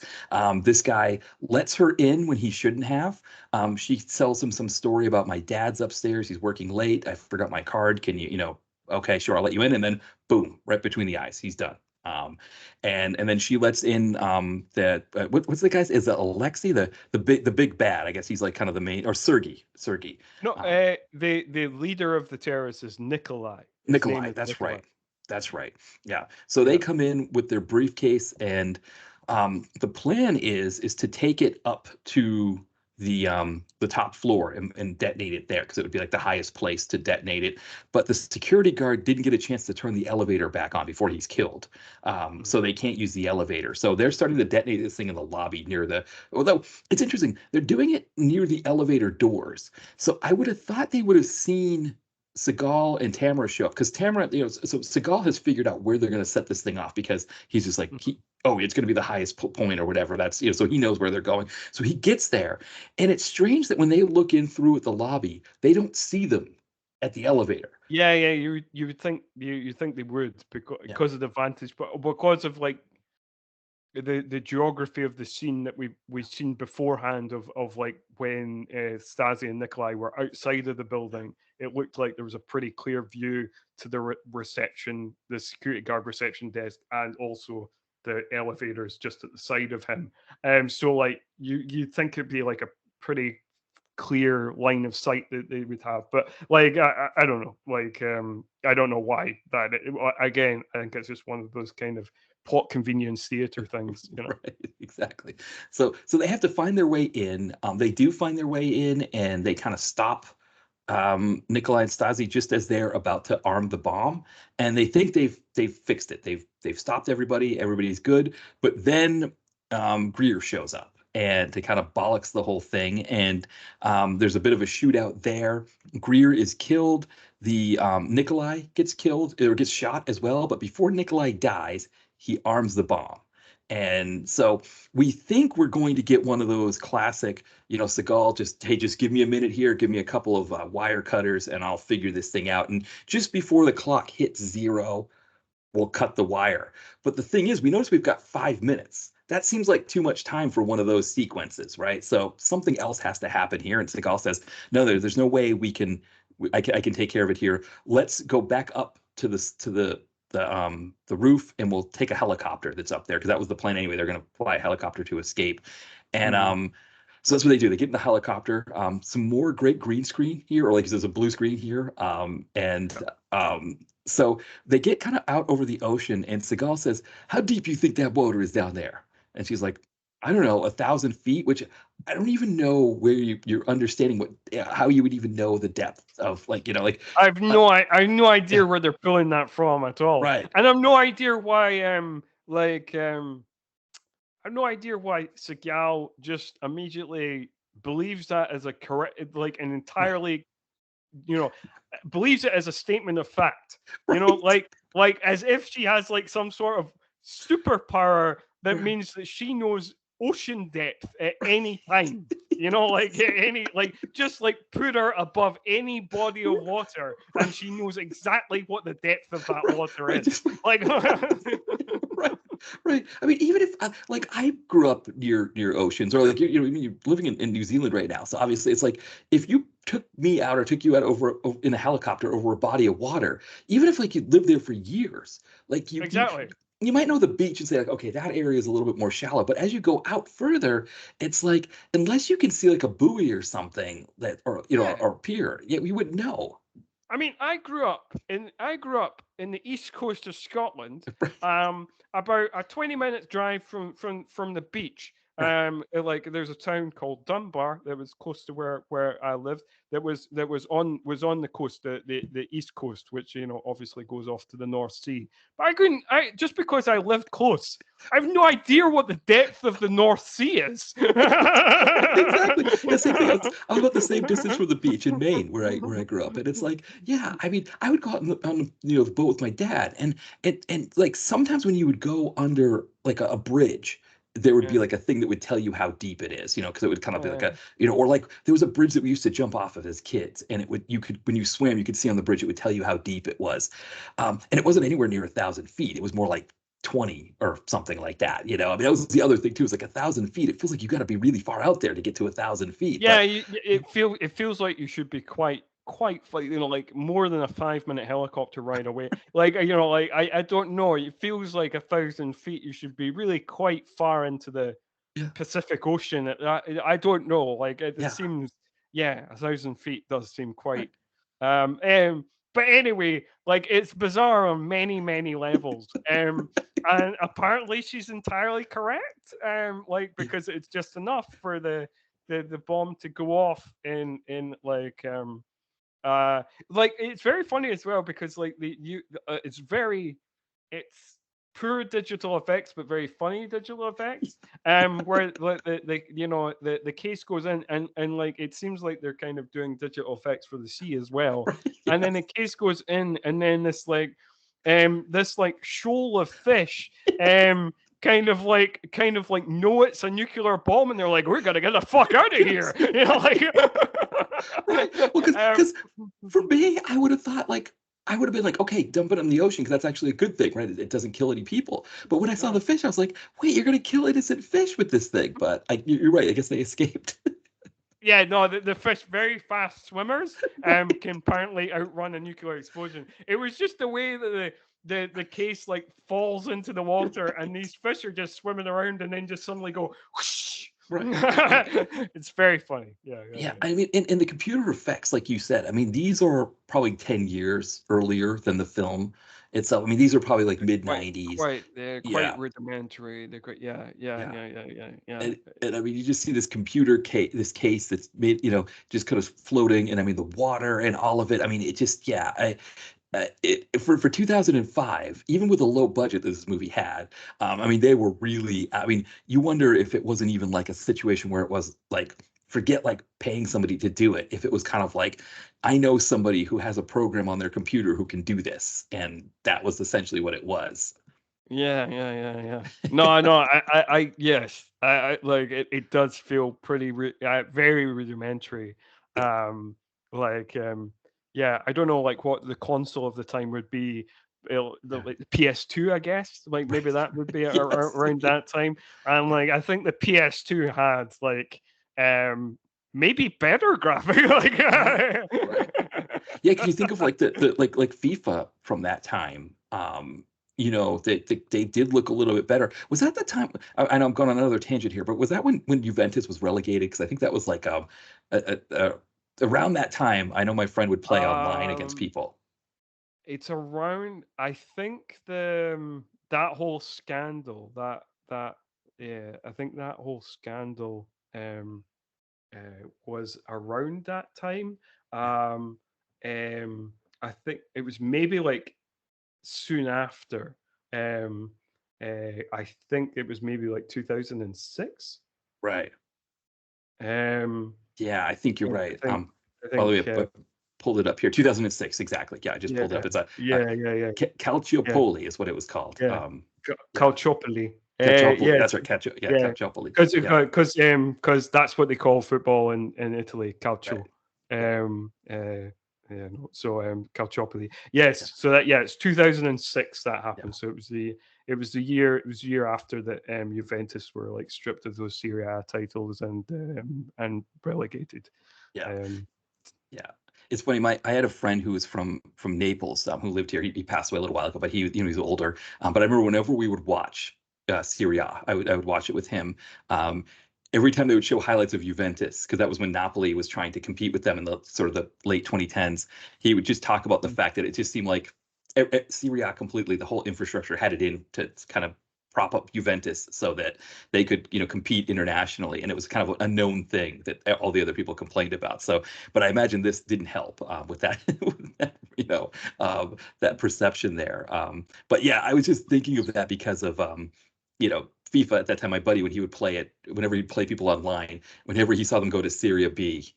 this guy lets her in when he shouldn't have. She tells him some story about my dad's upstairs. He's working late. I forgot my card. Can okay, sure, I'll let you in. And then boom, right between the eyes, he's done. And then she lets in what's the guy's, is it Alexei, the big bad? I guess he's like kind of the main, or Sergey. No, Um, the leader of the terrorists is Nikolai. His name Nikolai, is that's Nikolai. right. That's right. Yeah. So they Yeah. come in with their briefcase, and the plan is to take it up to the top floor and detonate it there because it would be like the highest place to detonate it. But the security guard didn't get a chance to turn the elevator back on before he's killed, so they can't use the elevator. So they're starting to detonate this thing in the lobby near the. Although it's interesting, they're doing it near the elevator doors. So I would have thought they would have seen Seagal and Tamara show up because Tamara, so Seagal has figured out where they're going to set this thing off because he's just like, it's going to be the highest point or whatever. That's, so he knows where they're going. So he gets there. And it's strange that when they look in through at the lobby, they don't see them at the elevator. Yeah, you would think you think they would because of the vantage, but because of like the geography of the scene that we've seen beforehand of like when Stasi and Nikolai were outside of the building, it looked like there was a pretty clear view to the reception, the security guard reception desk, and also the elevators just at the side of him. So like you'd think it'd be like a pretty clear line of sight that they would have, but like I don't know, like I don't know why that. Again, I think it's just one of those kind of plot convenience theater things, Right, exactly. So they have to find their way in. They do find their way in, and they kind of stop Nikolai and Stasi just as they're about to arm the bomb, and they think they've fixed it. They've stopped everybody. Everybody's good, but then Greer shows up and to kind of bollocks the whole thing. And there's a bit of a shootout there. Greer is killed. The Nikolai gets killed or gets shot as well. But before Nikolai dies, he arms the bomb. And so we think we're going to get one of those classic, Seagal, just give me a minute here, give me a couple of wire cutters, and I'll figure this thing out. And just before the clock hits 0, we'll cut the wire. But the thing is, we notice we've got 5 minutes. That seems like too much time for one of those sequences, right? So something else has to happen here. And Seagal says, no, there's no way I can take care of it here. Let's go back up to the roof, and we'll take a helicopter that's up there because that was the plan anyway. They're going to fly a helicopter to escape. And so that's what they do. They get in the helicopter. Some more great green screen here, or like there's a blue screen here. So they get kind of out over the ocean, and Seagal says, how deep do you think that water is down there? And she's like, I don't know, 1,000 feet, which I don't even know where you're understanding how you would even know the depth of I have no idea where they're pulling that from at all. Right. And I have no idea why I have no idea why Seagal just immediately believes that as a correct, like an entirely, believes it as a statement of fact. Right. Like as if she has like some sort of superpower that means that she knows ocean depth at any time. Just put her above any body of water, and she knows exactly what the depth of that water is. Right. I mean, even if I grew up near oceans, or you're living in New Zealand right now, so obviously it's like if you took me out or took you out over in a helicopter over a body of water, even if you lived there for years, exactly. You might know the beach and say okay, that area is a little bit more shallow. But as you go out further, it's like unless you can see a buoy or something or a pier, we wouldn't know. I mean, I grew up in the east coast of Scotland, about a 20-minute drive from the beach. There's a town called Dunbar that was close to where I lived. That was on the coast, the east coast, which obviously goes off to the North Sea. But just because I lived close, I have no idea what the depth of the North Sea is. Exactly. I'm about the same distance from the beach in Maine, where I grew up, and it's I mean, I would go out on the boat with my dad, and sometimes when you would go under a bridge, there would be a thing that would tell you how deep it is, because it would kind of be or there was a bridge that we used to jump off of as kids, and when you swam, you could see on the bridge, it would tell you how deep it was. And it wasn't anywhere near 1,000 feet. It was more like 20 or something like that. I mean, that was the other thing too. It's 1,000 feet. It feels like you got to be really far out there to get to 1,000 feet. Yeah, it feels like you should be quite more than a 5-minute helicopter ride away. I don't know. It feels like 1,000 feet. You should be really quite far into the Pacific Ocean. I don't know. It seems 1,000 feet does seem quite. But anyway, it's bizarre on many, many levels. And apparently she's entirely correct. Because it's just enough for the the bomb to go off in like it's very funny as well because like it's poor digital effects but very funny digital effects where like the case goes in and like it seems like they're kind of doing digital effects for the sea as well, and then the Yes. case goes in and then this like shoal of fish kind of like know it's a nuclear bomb and they're like, we're gonna get the fuck out of here, you know, like Right. Well, um, because for me, I would have thought like I would have been like, okay, dump it in the ocean because that's actually a good thing, right? It doesn't kill any people. But when I saw the fish, I was like, wait, you're gonna kill innocent fish with this thing? But you're right. I guess they escaped. yeah, no, the fish, very fast swimmers, can apparently outrun a nuclear explosion. It was just the way that the case like falls into the water, and these fish are just swimming around, and then just suddenly go whoosh. Right. Right. It's very funny. Yeah, yeah, Yeah, yeah. I mean, in the computer effects, like you said, I mean, these are probably 10 years earlier than the film itself. I mean, these are probably like mid Quite, 90s. quite Yeah, rudimentary. They're quite, yeah, yeah, yeah. yeah, yeah, yeah, yeah. And I mean, you just see this computer case, this case that's made, just kind of floating, and I mean, the water and all of it. I mean, it just, yeah. For 2005, even with the low budget that this movie had, I mean, they were really. I mean, you wonder if it wasn't even like a situation where it was like, forget like paying somebody to do it. If it was kind of like, I know somebody who has a program on their computer who can do this, and that was essentially what it was. Yeah, yeah, yeah, yeah. No, no, yes, I like it does feel pretty very rudimentary. Um, like, yeah, I don't know, like what the console of the time would be. Yeah. Like the PS2, I guess, like maybe that would be Yes. around that time. And like, I think the PS2 had like, maybe better graphic. Right. Like, Right. Yeah, can you think of like the like FIFA from that time? They did look a little bit better. Was that the time? I know I'm going on another tangent here, but was that when Juventus was relegated? Because I think that was like around that time. I know my friend would play online against um, people. it's around. I think that whole scandal that yeah, I think that whole scandal was around that time. Um, I think it was maybe like soon after. Um, I think it was maybe like 2006. Right. Um, Yeah, I think you're I right. think I By the think way, I pulled it up here. 2006, exactly. Yeah, I just yeah, pulled it up. It's a yeah, yeah, yeah, yeah, Calciopoli is what it was called. yeah. Yeah, Calciopoli. Calciopoli. Yeah, That's right. Yeah, yeah, Calciopoli. because Yeah, because that's what they call football in Italy, right. calcio. Yeah, Yeah, no, so Calciopoli. yeah, Yes, so that yeah, it's 2006 that yeah, happened. So it was the year after that Juventus were like stripped of those Serie A titles and relegated. yeah. Um, Yeah, it's funny. I had a friend who was from Naples, who lived here. He passed away a little while ago, but he's older. But I remember whenever we would watch Serie A, I would watch it with him. Um, every time they would show highlights of Juventus, because that was when Napoli was trying to compete with them in the sort of the late 2010s. He would just talk about the fact that it just seemed like Serie A completely, the whole infrastructure had it in to kind of prop up Juventus so that they could, compete internationally. And it was kind of a known thing that all the other people complained about. So, but I imagine this didn't help with that, with that, that perception there. But yeah, I was just thinking of that because of, FIFA at that time. My buddy, when he would play it, whenever he'd play people online, whenever he saw them go to Serie B, he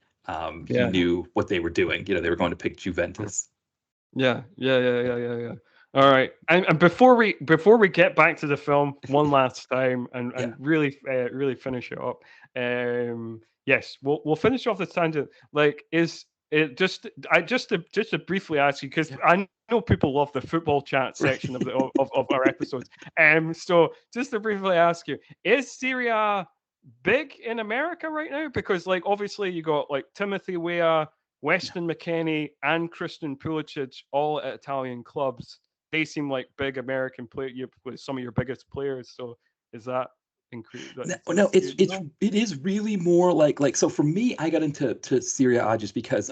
yeah. knew what they were doing. They were going to pick Juventus. Yeah, yeah, yeah, yeah, yeah, yeah. All right, and before we get back to the film one last time and Yeah. really really finish it up, yes, we'll finish off the tangent. Like, is it just to briefly ask you because Yeah. I know people love the football chat section of the of our episodes. So just to briefly ask you, is Syria big in America right now? Because like obviously you got like Timothy Weah, Yeah. Weston McKennie, and Christian Pulisic all at Italian clubs. They seem like big American player. You with some of your biggest players. So is that increase? No, no, That's huge. No? it is really more like so for me, I got into Serie A just because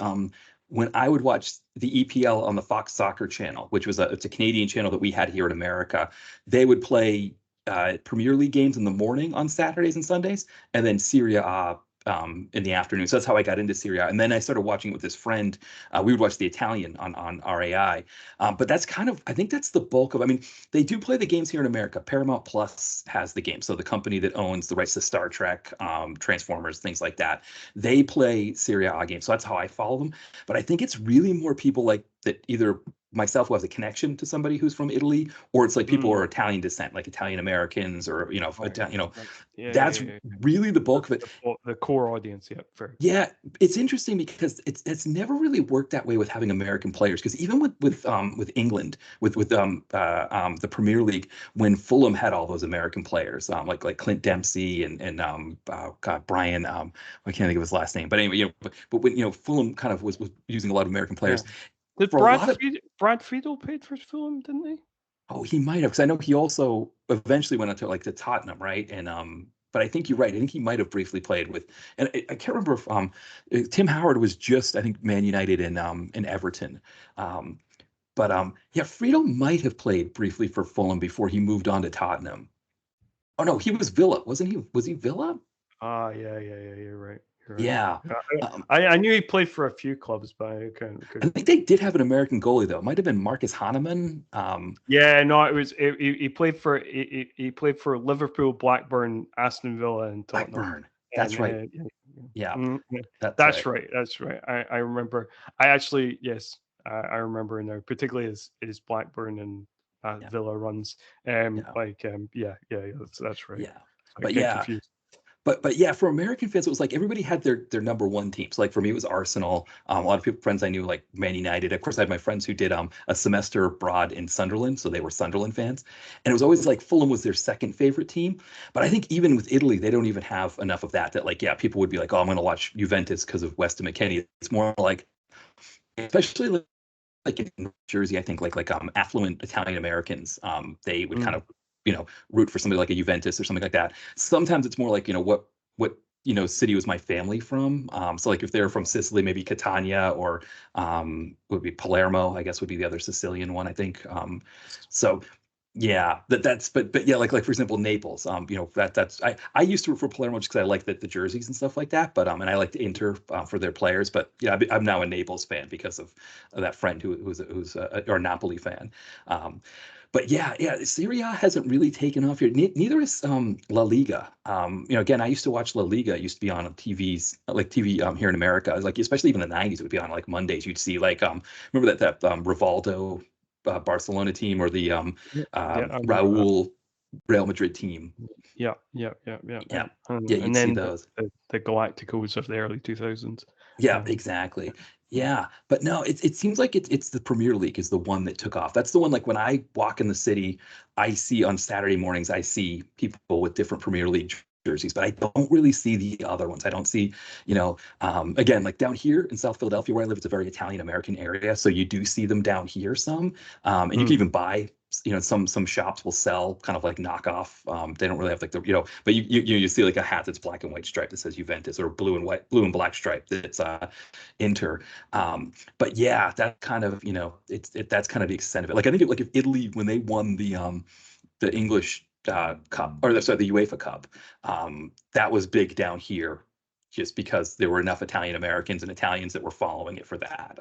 when I would watch the EPL on the Fox Soccer channel, which was it's a Canadian channel that we had here in America, they would play Premier League games in the morning on Saturdays and Sundays, and then Serie A in the afternoon. So that's how I got into Serie A. And then I started watching it with this friend. We would watch the Italian on RAI. But that's kind of, I think that's the bulk of, I mean, they do play the games here in America. Paramount Plus has the game. So the company that owns the rights to Star Trek, Transformers, things like that, they play Serie A games. So that's how I follow them. But I think it's really more people like that, either myself who has a connection to somebody who's from Italy, or it's like people who are Italian descent, like Italian Americans, or Right. Right. that's really the bulk of it. The core audience, yeah, fair. Yeah, it's interesting because it's never really worked that way with having American players. Because even with England, with the Premier League, when Fulham had all those American players, like Clint Dempsey and God, Brian, I can't think of his last name, but anyway, but when Fulham kind of was using a lot of American players. Yeah. Did For a lot of Brad Friedel paid for Fulham, didn't he? Oh, he might have, because I know he also eventually went on to to Tottenham, right? And but I think you're right. I think he might have briefly played with, and I can't remember if Tim Howard was just, I think, Man United and Everton. But yeah, Friedel might have played briefly for Fulham before he moved on to Tottenham. Oh no, he was Villa, wasn't he? Was he Villa? Yeah. You're right. You're right. Yeah. I knew he played for a few clubs, but I couldn't. I think they did have an American goalie though. It might have been Marcus Hahnemann. Yeah, no, it was he played for he played for Liverpool, Blackburn, Aston Villa, and Tottenham. Blackburn. That's right. Yeah. That's right. That's right. I remember. I actually, yes, I remember now, particularly as Blackburn and Villa runs. Yeah, that's right. Yeah, I but get yeah. confused. But yeah, for American fans, it was like everybody had their number one team. So like for me, it was Arsenal. A lot of people, friends I knew, like Man United. Of course, I had my friends who did a semester abroad in Sunderland, so they were Sunderland fans. And it was always like Fulham was their second favorite team. But I think even with Italy, they don't even have enough of that. That like, yeah, people would be like, oh, I'm going to watch Juventus because of Weston McKennie. It's more like, especially like in Jersey, I think like affluent Italian Americans, they would kind of root for somebody like a Juventus or something like that. Sometimes it's more like what city was my family from. So like if they're from Sicily, maybe Catania, or would be Palermo, I guess would be the other Sicilian one, I think. So yeah, but yeah, like for example, Naples. That's I used to root for Palermo just because I like the jerseys and stuff like that. But and I liked Inter for their players. But yeah, I'm now a Naples fan because of that friend who's a Napoli fan. But yeah, Serie A hasn't really taken off here. Neither is La Liga. Again, I used to watch La Liga. It used to be on TVs, like TV here in America. Like especially even in the '90s, it would be on like Mondays. You'd see like remember that Rivaldo Barcelona team, or the Raul Real Madrid team. Yeah. You'd see those. The Galacticos of the early 2000s. Yeah, exactly. Yeah, but no, it seems like it's the Premier League is the one that took off. That's the one, like when I walk in the city, I see on Saturday mornings, I see people with different Premier League jerseys, but I don't really see the other ones. I don't see, again, like down here in South Philadelphia where I live, it's a very Italian American area. So you do see them down here some. And you can even buy, some shops will sell kind of like knockoff. They don't really have like but you see like a hat that's black and white striped that says Juventus, or blue and black stripe that's Inter. But yeah, that kind of, that's kind of the extent of it. Like I think if Italy, when they won the English Cup, or the UEFA Cup, that was big down here, just because there were enough Italian Americans and Italians that were following it for that.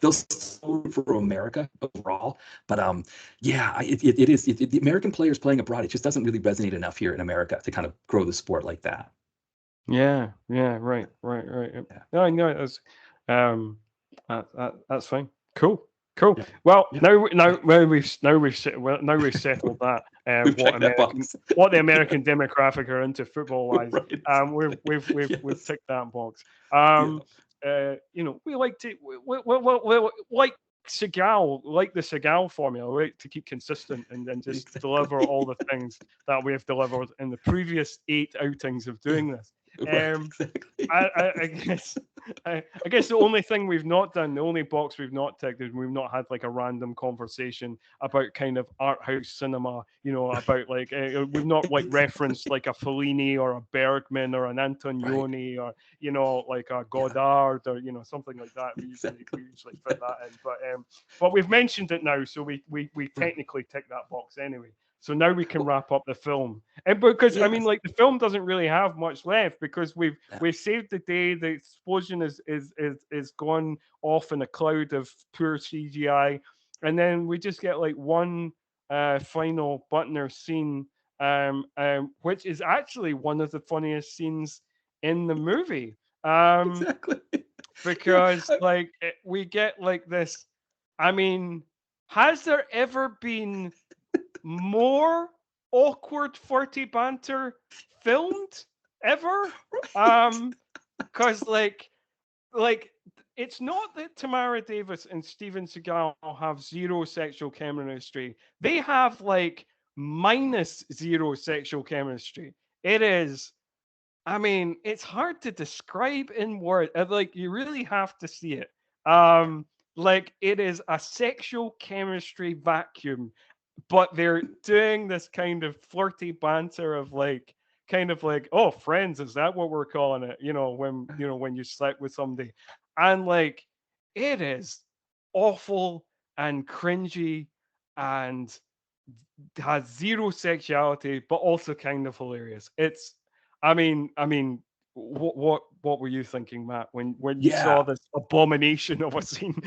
They'll still root for America overall, but yeah, it is the American players playing abroad. It just doesn't really resonate enough here in America to kind of grow the sport like that. Yeah, right. Yeah. No, I know it is. That's fine. Cool. Yeah. Well, Yeah. now we've settled that. What the American demographic are into football wise. Right. We've ticked that box. We like to like Seagal, like the Seagal formula, right? To keep consistent and then just deliver all the things that we have delivered in the previous 8 outings of doing this. Exactly. I guess the only thing we've not done, the only box we've not ticked, is we've not had like a random conversation about kind of art house cinema, about like we've not like referenced like a Fellini or a Bergman or an Antonioni, or like a Godard, or something like that. We usually fit that in, but we've mentioned it now, so we technically tick that box anyway. So now we can wrap up the film. And because I mean, Yes. like the film doesn't really have much left because Yeah. we've saved the day. The explosion is gone off in a cloud of pure CGI, and then we just get like one final Butner scene, which is actually one of the funniest scenes in the movie. Exactly. Yeah. Because like we get like this. I mean, has there ever been more awkward flirty banter filmed ever? Um, because like it's not that Tamara Davis and Steven Seagal have zero sexual chemistry. They have like minus zero sexual chemistry. It is. I mean, it's hard to describe in words. Like you really have to see it. Like it is a sexual chemistry vacuum, but they're doing this kind of flirty banter of like kind of like, oh, friends, is that what we're calling it? When you slept with somebody. And like it is awful and cringy and has zero sexuality, but also kind of hilarious. I mean, what were you thinking, Matt, when you Yeah. saw this abomination of a scene?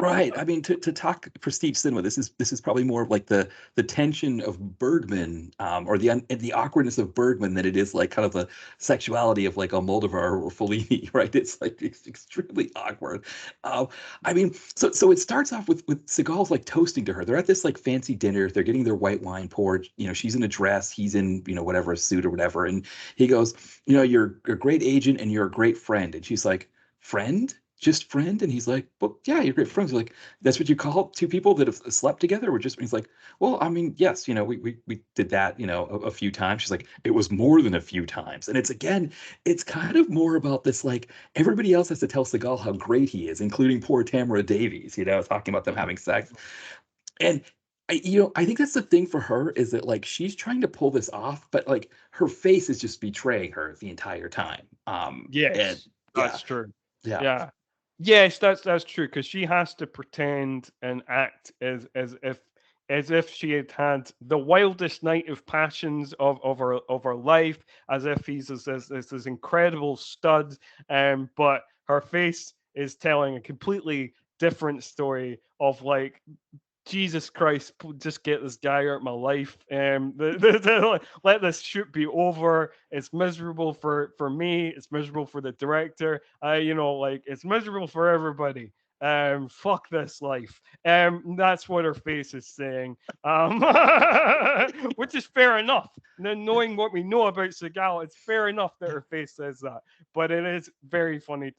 Right. I mean, to talk prestige cinema, this is probably more of like the tension of Bergman, or the awkwardness of Bergman than it is like kind of the sexuality of like Almodovar or Fellini, right? It's like it's extremely awkward. Um, I mean, so it starts off with Seagal's like toasting to her. They're at this like fancy dinner. They're getting their white wine poured. She's in a dress, he's in whatever, a suit or whatever, and he goes, you're a great agent and you're a great friend, and she's like, friend? Just friend? And he's like, well, yeah, you're great friends. He's like, that's what you call two people that have slept together? Or just, he's like, well, I mean, yes, we did that, a few times. She's like, it was more than a few times. And it's kind of more about this, like, everybody else has to tell Seagal how great he is, including poor Tamara Davies, talking about them having sex. And I think that's the thing for her, is that like she's trying to pull this off, but like her face is just betraying her the entire time. And Yes, yeah, that's true. yeah. Yeah. Yes, that's true because she has to pretend and act as if she had had the wildest night of passions of her life, as if he's this incredible stud, but her face is telling a completely different story of like Jesus Christ, just get this guy out of my life. Let this shoot be over. It's miserable for me. It's miserable for the director. Like it's miserable for everybody. Fuck this life. That's what her face is saying. Which is fair enough. Then knowing what we know about Seagal, it's fair enough that her face says that. But it is very funny.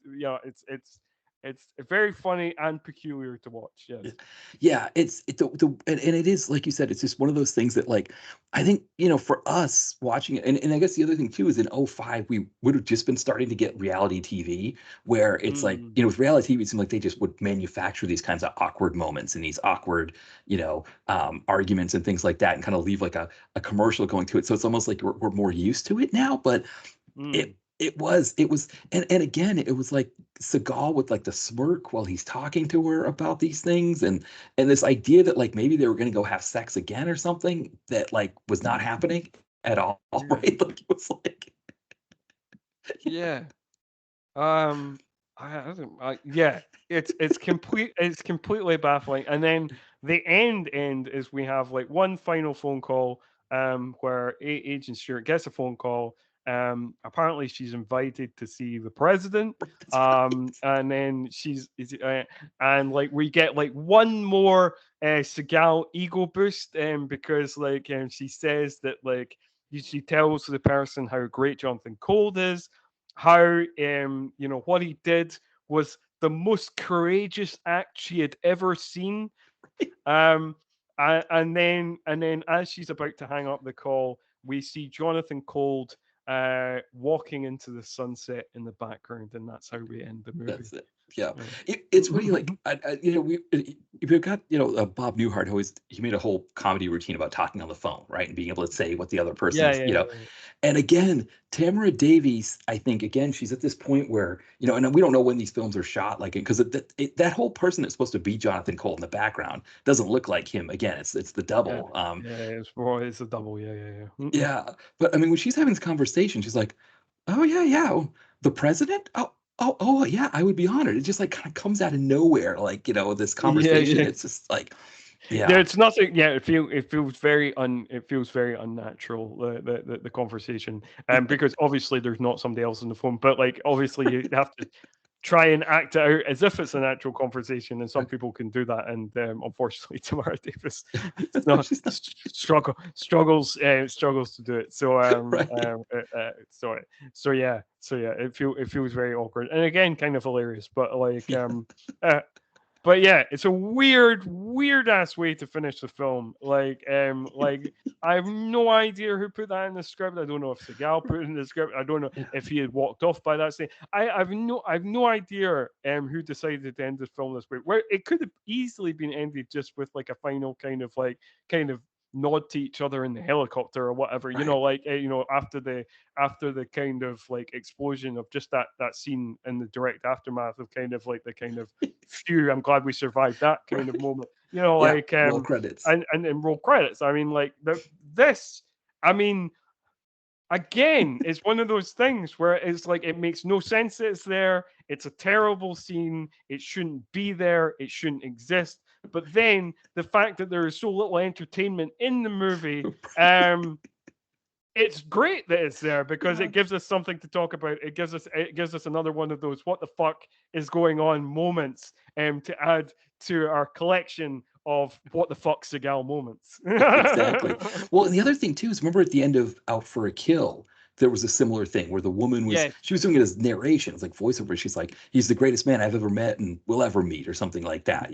It's very funny and peculiar to watch. Yes. Yeah, and it is like you said, it's just one of those things that like I think, for us watching it, and I guess the other thing too is in '05 we would have just been starting to get reality TV, where it's like, Mm. with reality TV, it seemed like they just would manufacture these kinds of awkward moments and these awkward, arguments and things like that, and kind of leave like a commercial going to it. So it's almost like we're more used to it now, but Mm. it was, and again, it was like Seagal with like the smirk while he's talking to her about these things, and this idea that like maybe they were going to go have sex again or something that like was not happening at all, Yeah. right? Like it was like, Yeah. I don't. Yeah. It's completely baffling. And then the end is we have like one final phone call. Where Agent Stewart gets a phone call. Apparently she's invited to see the president. that's right. And then and like we get like one more Seagal ego boost. Because like she says that like she tells the person how great Jonathan Cold is, how what he did was the most courageous act she had ever seen. um and then as she's about to hang up the call, we see Jonathan Cold walking into the sunset in the background, and that's how we end the movie. That's it. Yeah, Yeah. it's funny. Like, we you've got, Bob Newhart, he made a whole comedy routine about talking on the phone, right? And being able to say what the other Yeah, person's, yeah, yeah. and again, Tamara Davies, I think, again, she's at this point where, and we don't know when these films are shot, like, because that whole person that's supposed to be Jonathan Cole in the background doesn't look like him. Again, it's the Yeah, double. yeah, it's a double. Yeah, yeah, yeah. Yeah, but I mean, when she's having this conversation, she's like, "Oh yeah, yeah, the president? Oh yeah, I would be honored." It just like kind of comes out of nowhere, like this Yeah, conversation. yeah. It's just like, yeah, There's nothing. Yeah, it feels very unnatural, the conversation, because obviously there's not somebody else on the phone, but like obviously you have to try and act it out as if it's a natural conversation, and some people can do that, and unfortunately Tamara Davis it's not she's not struggles to do it. So right. so it feels very awkward, and again kind of hilarious, but like Yeah, uh, but yeah, it's a weird ass way to finish the film. Like I have no idea who put that in the script. I don't know if Seagal put it in the script. I don't know yeah, if he had walked off by that stage. I have no idea who decided to end the film this way. Where it could have easily been ended just with like a final kind of nod to each other in the helicopter or whatever. right. After the kind of like explosion of just that scene in the direct aftermath of kind of like the kind of phew, I'm glad we survived that kind of Right. moment. Yeah. Roll credits. And roll credits. I mean, like this. I mean, again, it's one of those things where it's like it makes no sense that it's there. It's a terrible scene. It shouldn't be there. It shouldn't exist. But then the fact that there is so little entertainment in the movie, it's great that it's there because Yeah. it gives us something to talk about. It gives us another one of those what the fuck is going on moments to add to our collection of what the fuck Seagal moments. Exactly. Well, and the other thing too is remember at the end of Out for a Kill, there was a similar thing where the woman was Yes. she was doing it as narration. It's like voiceover. She's like, "He's the greatest man I've ever met and will ever meet," or something like that.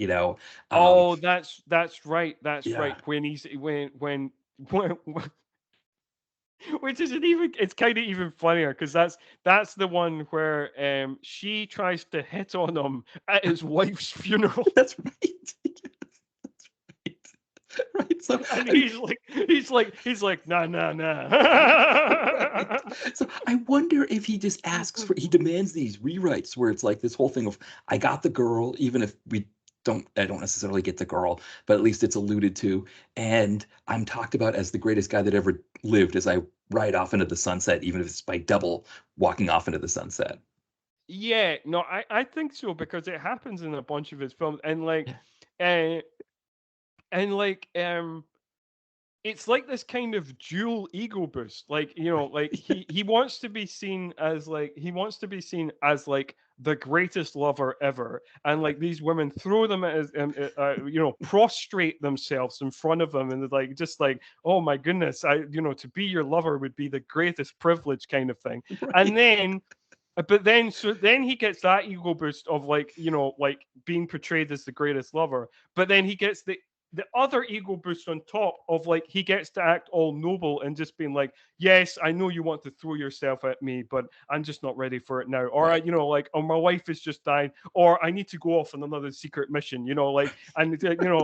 Um, Oh, that's right. That's yeah, right. When he's when which isn't even it's kind of even funnier because that's the one where she tries to hit on him at his wife's funeral. that's right. Yes, right. Right. So And I mean, he's like, nah, nah, right. nah. So I wonder if he demands these rewrites where it's like this whole thing of I got the girl, even if I don't necessarily get the girl, but at least it's alluded to. And I'm talked about as the greatest guy that ever lived as I ride off into the sunset, even if it's by double walking off into the sunset. Yeah, no, I think so because it happens in a bunch of his films, uh, and it's like this kind of dual ego boost. Like, Right. like he wants to be seen as like the greatest lover ever, and Right. like these women throw them as prostrate themselves in front of him, and they're like just like, oh my goodness, to be your lover would be the greatest privilege kind of thing, and Right. then. But then he gets that ego boost of like like being portrayed as the greatest lover, but then he gets the other ego boost on top of like he gets to act all noble and just being like, yes, I know you want to throw yourself at me, but I'm just not ready for it now. Or Right. like, oh, my wife has just died, or I need to go off on another secret mission, like, and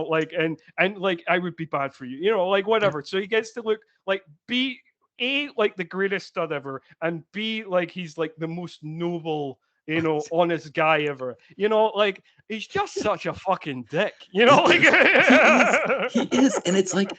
like, and like I would be bad for you, like Yeah. whatever. So he gets to look like be A, like the greatest stud ever, and B, like he's like the most noble, Right. honest guy ever. Like he's just such a fucking dick. He Like is. He is. He is. And it's like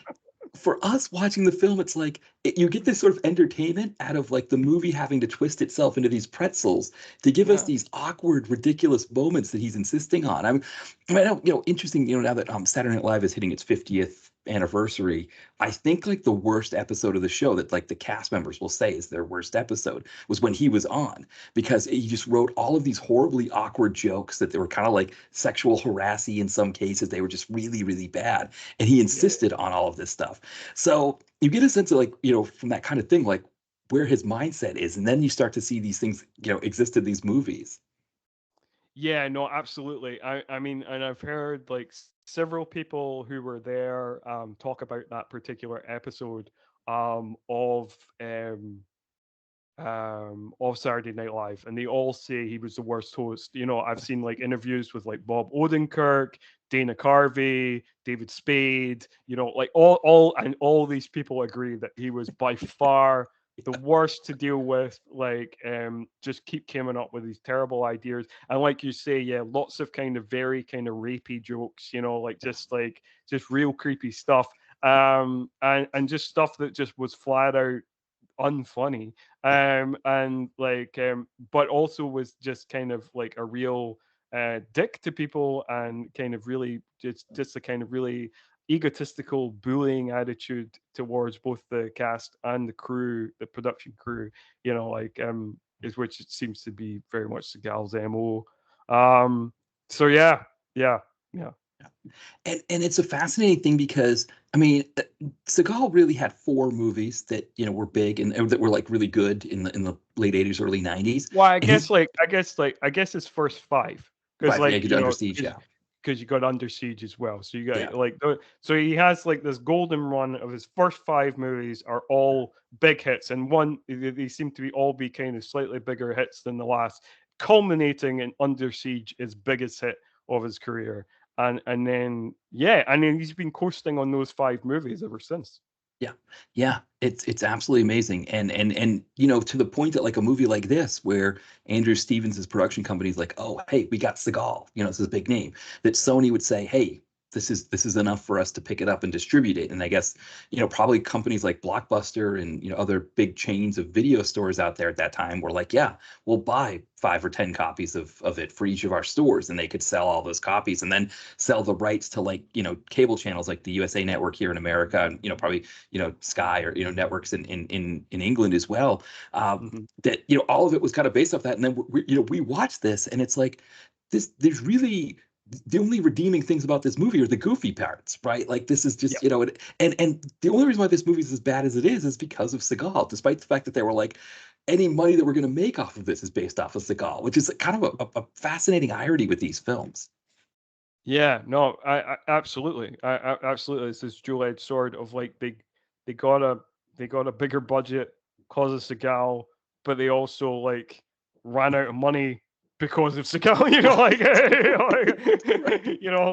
for us watching the film, it's like you get this sort of entertainment out of like the movie having to twist itself into these pretzels to give us yeah, these awkward, ridiculous moments that he's insisting on. I know, interesting. Now that Saturday Night Live is hitting its 50th anniversary, I think like the worst episode of the show that like the cast members will say is their worst episode was when he was on because he just wrote all of these horribly awkward jokes that they were kind of like sexual harassy in some cases. They were just really, really bad, and he yeah, insisted on all of this stuff. So you get a sense of like, from that kind of thing, like where his mindset is. And then you start to see these things, exist in these movies. yeah. No, absolutely. I mean, and I've heard like several people who were there talk about that particular episode of of Saturday Night Live, and they all say he was the worst host. I've seen like interviews with like Bob Odenkirk, Dana Carvey, David Spade. Like all these people agree that he was by far the worst to deal with. Like, just keep coming up with these terrible ideas, and like you say, yeah, lots of kind of very kind of rapey jokes. Just real creepy stuff. And just stuff that just was flat out unfunny, Yeah. and like but also was just kind of like a real dick to people, and kind of really just a kind of really egotistical bullying attitude towards both the cast and the crew, the production crew, like is which it seems to be very much Seagal's MO. So yeah yeah And it's a fascinating thing because I mean, Seagal really had four movies that were big and that were like really good in the late '80s, early '90s. Well, And his I guess his first five, because five, yeah, like good Under Siege, yeah, because you got Under Siege as well. So you yeah, got like so he has like this golden run of his first five movies are all big hits, and they seem to be all be kind of slightly bigger hits than the last, culminating in Under Siege, his biggest hit of his career, and then he's been coasting on those five movies ever since. yeah, yeah. It's absolutely amazing, and to the point that like a movie like this, where Andrew Stevens' production company is like, oh hey, we got Seagal, this is a big name, that Sony would say, hey, this is enough for us to pick it up and distribute it. And I guess probably companies like Blockbuster and other big chains of video stores out there at that time were like, yeah, we'll buy 5 or 10 copies of it for each of our stores, and they could sell all those copies and then sell the rights to like cable channels like the USA Network here in America, and probably Sky, or networks in England as well. Hmm. That all of it was kind of based off that, and then we watch this, and it's like this. There's really the only redeeming things about this movie are the goofy parts, right? Like this is just, and the only reason why this movie is as bad as it is because of Seagal, despite the fact that they were like, any money that we're going to make off of this is based off of Seagal, which is kind of a fascinating irony with these films. Yeah, no, I absolutely, absolutely. It's this dual-edged sword of like they got a they got a bigger budget because of Seagal, but they also like ran out of money because of Seagal.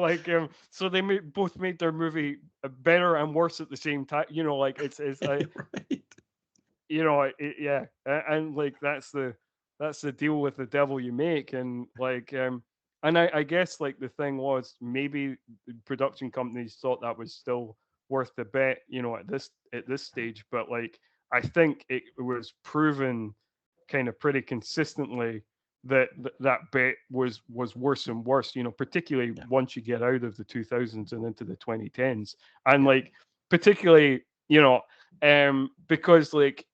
Right. So they both made their movie better and worse at the same time. It's Right. yeah, and like that's the deal with the devil you make, and like and I guess like the thing was maybe the production companies thought that was still worth the bet, at this stage, but like I think it was proven kind of pretty consistently that that bet was worse and worse, particularly Yeah. once you get out of the 2000s and into the 2010s, and Yeah. like particularly because like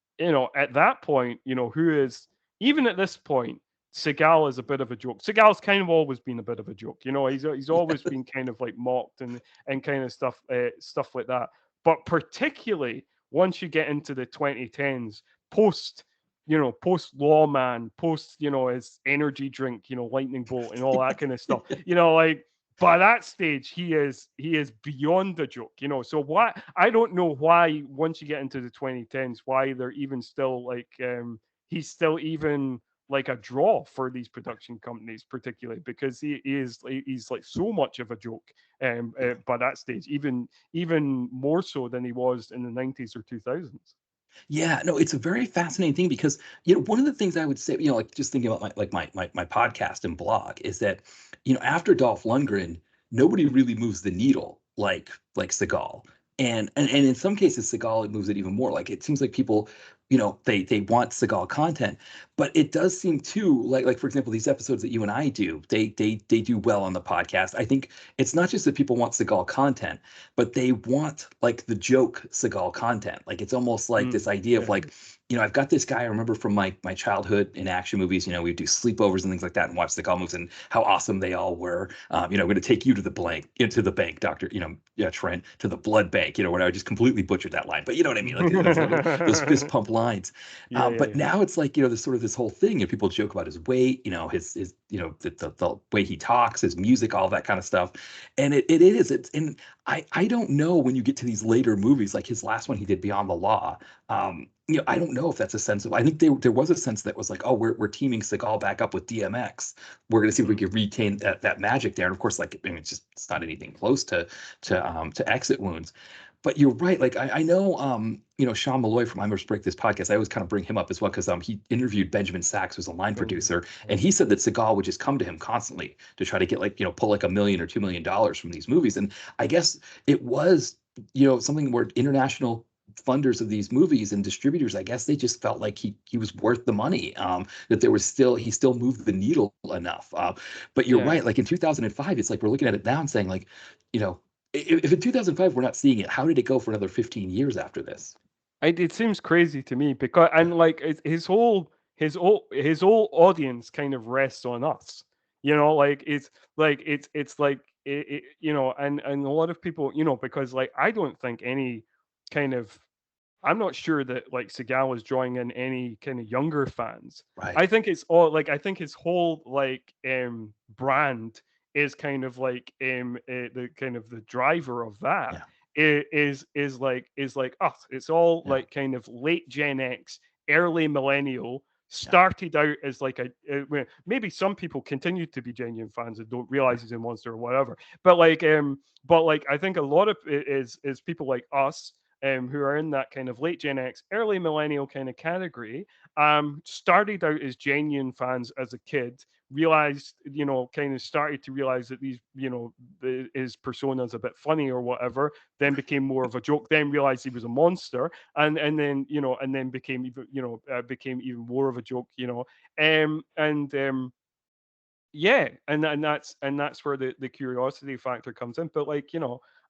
at that point, who is even at this point, Seagal is a bit of a joke. Seagal's kind of always been a bit of a joke. He's always Yeah. been kind of like mocked and kind of stuff like that. But particularly once you get into the 2010s, post post Lawman, post his energy drink, lightning bolt and all that kind of stuff. Like by that stage he is beyond a joke. So why I don't know why once you get into the 2010s why they're even still like he's still even like a draw for these production companies, particularly because he's like so much of a joke by that stage, even more so than he was in the 90s or 2000s. Yeah, no, it's a very fascinating thing because one of the things I would say, like just thinking about my podcast and blog, is that after Dolph Lundgren, nobody really moves the needle like Seagal, and in some cases Seagal moves it even more. Like it seems like people, they want Seagal content, but it does seem too like for example these episodes that you and I do, they do well on the podcast. I think it's not just that people want Seagal content, but they want like the joke Seagal content. Like it's almost like this idea of Yeah. like, I've got this guy I remember from my childhood in action movies. We'd do sleepovers and things like that and watch Seagal movies and how awesome they all were. We're going to take you to the blank, to the bank, Doctor, yeah, Trent, to the blood bank. Where I just completely butchered that line, but you know what I mean, like those fist pump lines. Yeah, yeah, But yeah. now it's like there's sort of this whole thing. People joke about his weight, his the way he talks, his music, all that kind of stuff, and it is it's and I don't know when you get to these later movies, like his last one he did, Beyond the Law. I don't know if that's a sense of. I think there was a sense that was like, oh, we're teaming Seagal back up with DMX. We're going to see if we Mm. can retain that magic there. And of course, like, I mean, it's not anything close to Exit Wounds. But you're right. Like I know, Sean Malloy from I Must Break This podcast. I always kind of bring him up as well because he interviewed Benjamin Sachs, who's a line Brilliant. producer, and Yeah. he said that Seagal would just come to him constantly to try to get, like, pull like $1 million or $2 million from these movies. And I guess it was, something where international funders of these movies and distributors, I guess they just felt like he was worth the money. That he still moved the needle enough. But you're Yeah. right. Like in 2005, it's like we're looking at it now and saying, like, you know, if in 2005 we're not seeing it, how did it go for another 15 years after this? It seems crazy to me because, and like his whole audience kind of rests on us. Like it's like and a lot of people, because like I don't think any kind of I'm not sure that like Seagal is drawing in any kind of younger fans. I Right. think it's all like I think his whole like brand is kind of like the kind of the driver of that Yeah. is like us. It's all Yeah. like kind of late Gen X, early millennial. Yeah. Started out as like well, maybe some people continue to be genuine fans and don't Yeah. realize he's a monster or whatever. But like I think a lot of it is people like us who are in that kind of late Gen X, early millennial kind of category, started out as genuine fans as a kid, realized, kind of started to realize that his persona is a bit funny or whatever, then became more of a joke, then realized he was a monster, and then became even more of a joke, and yeah, and that's where the curiosity factor comes in. But like,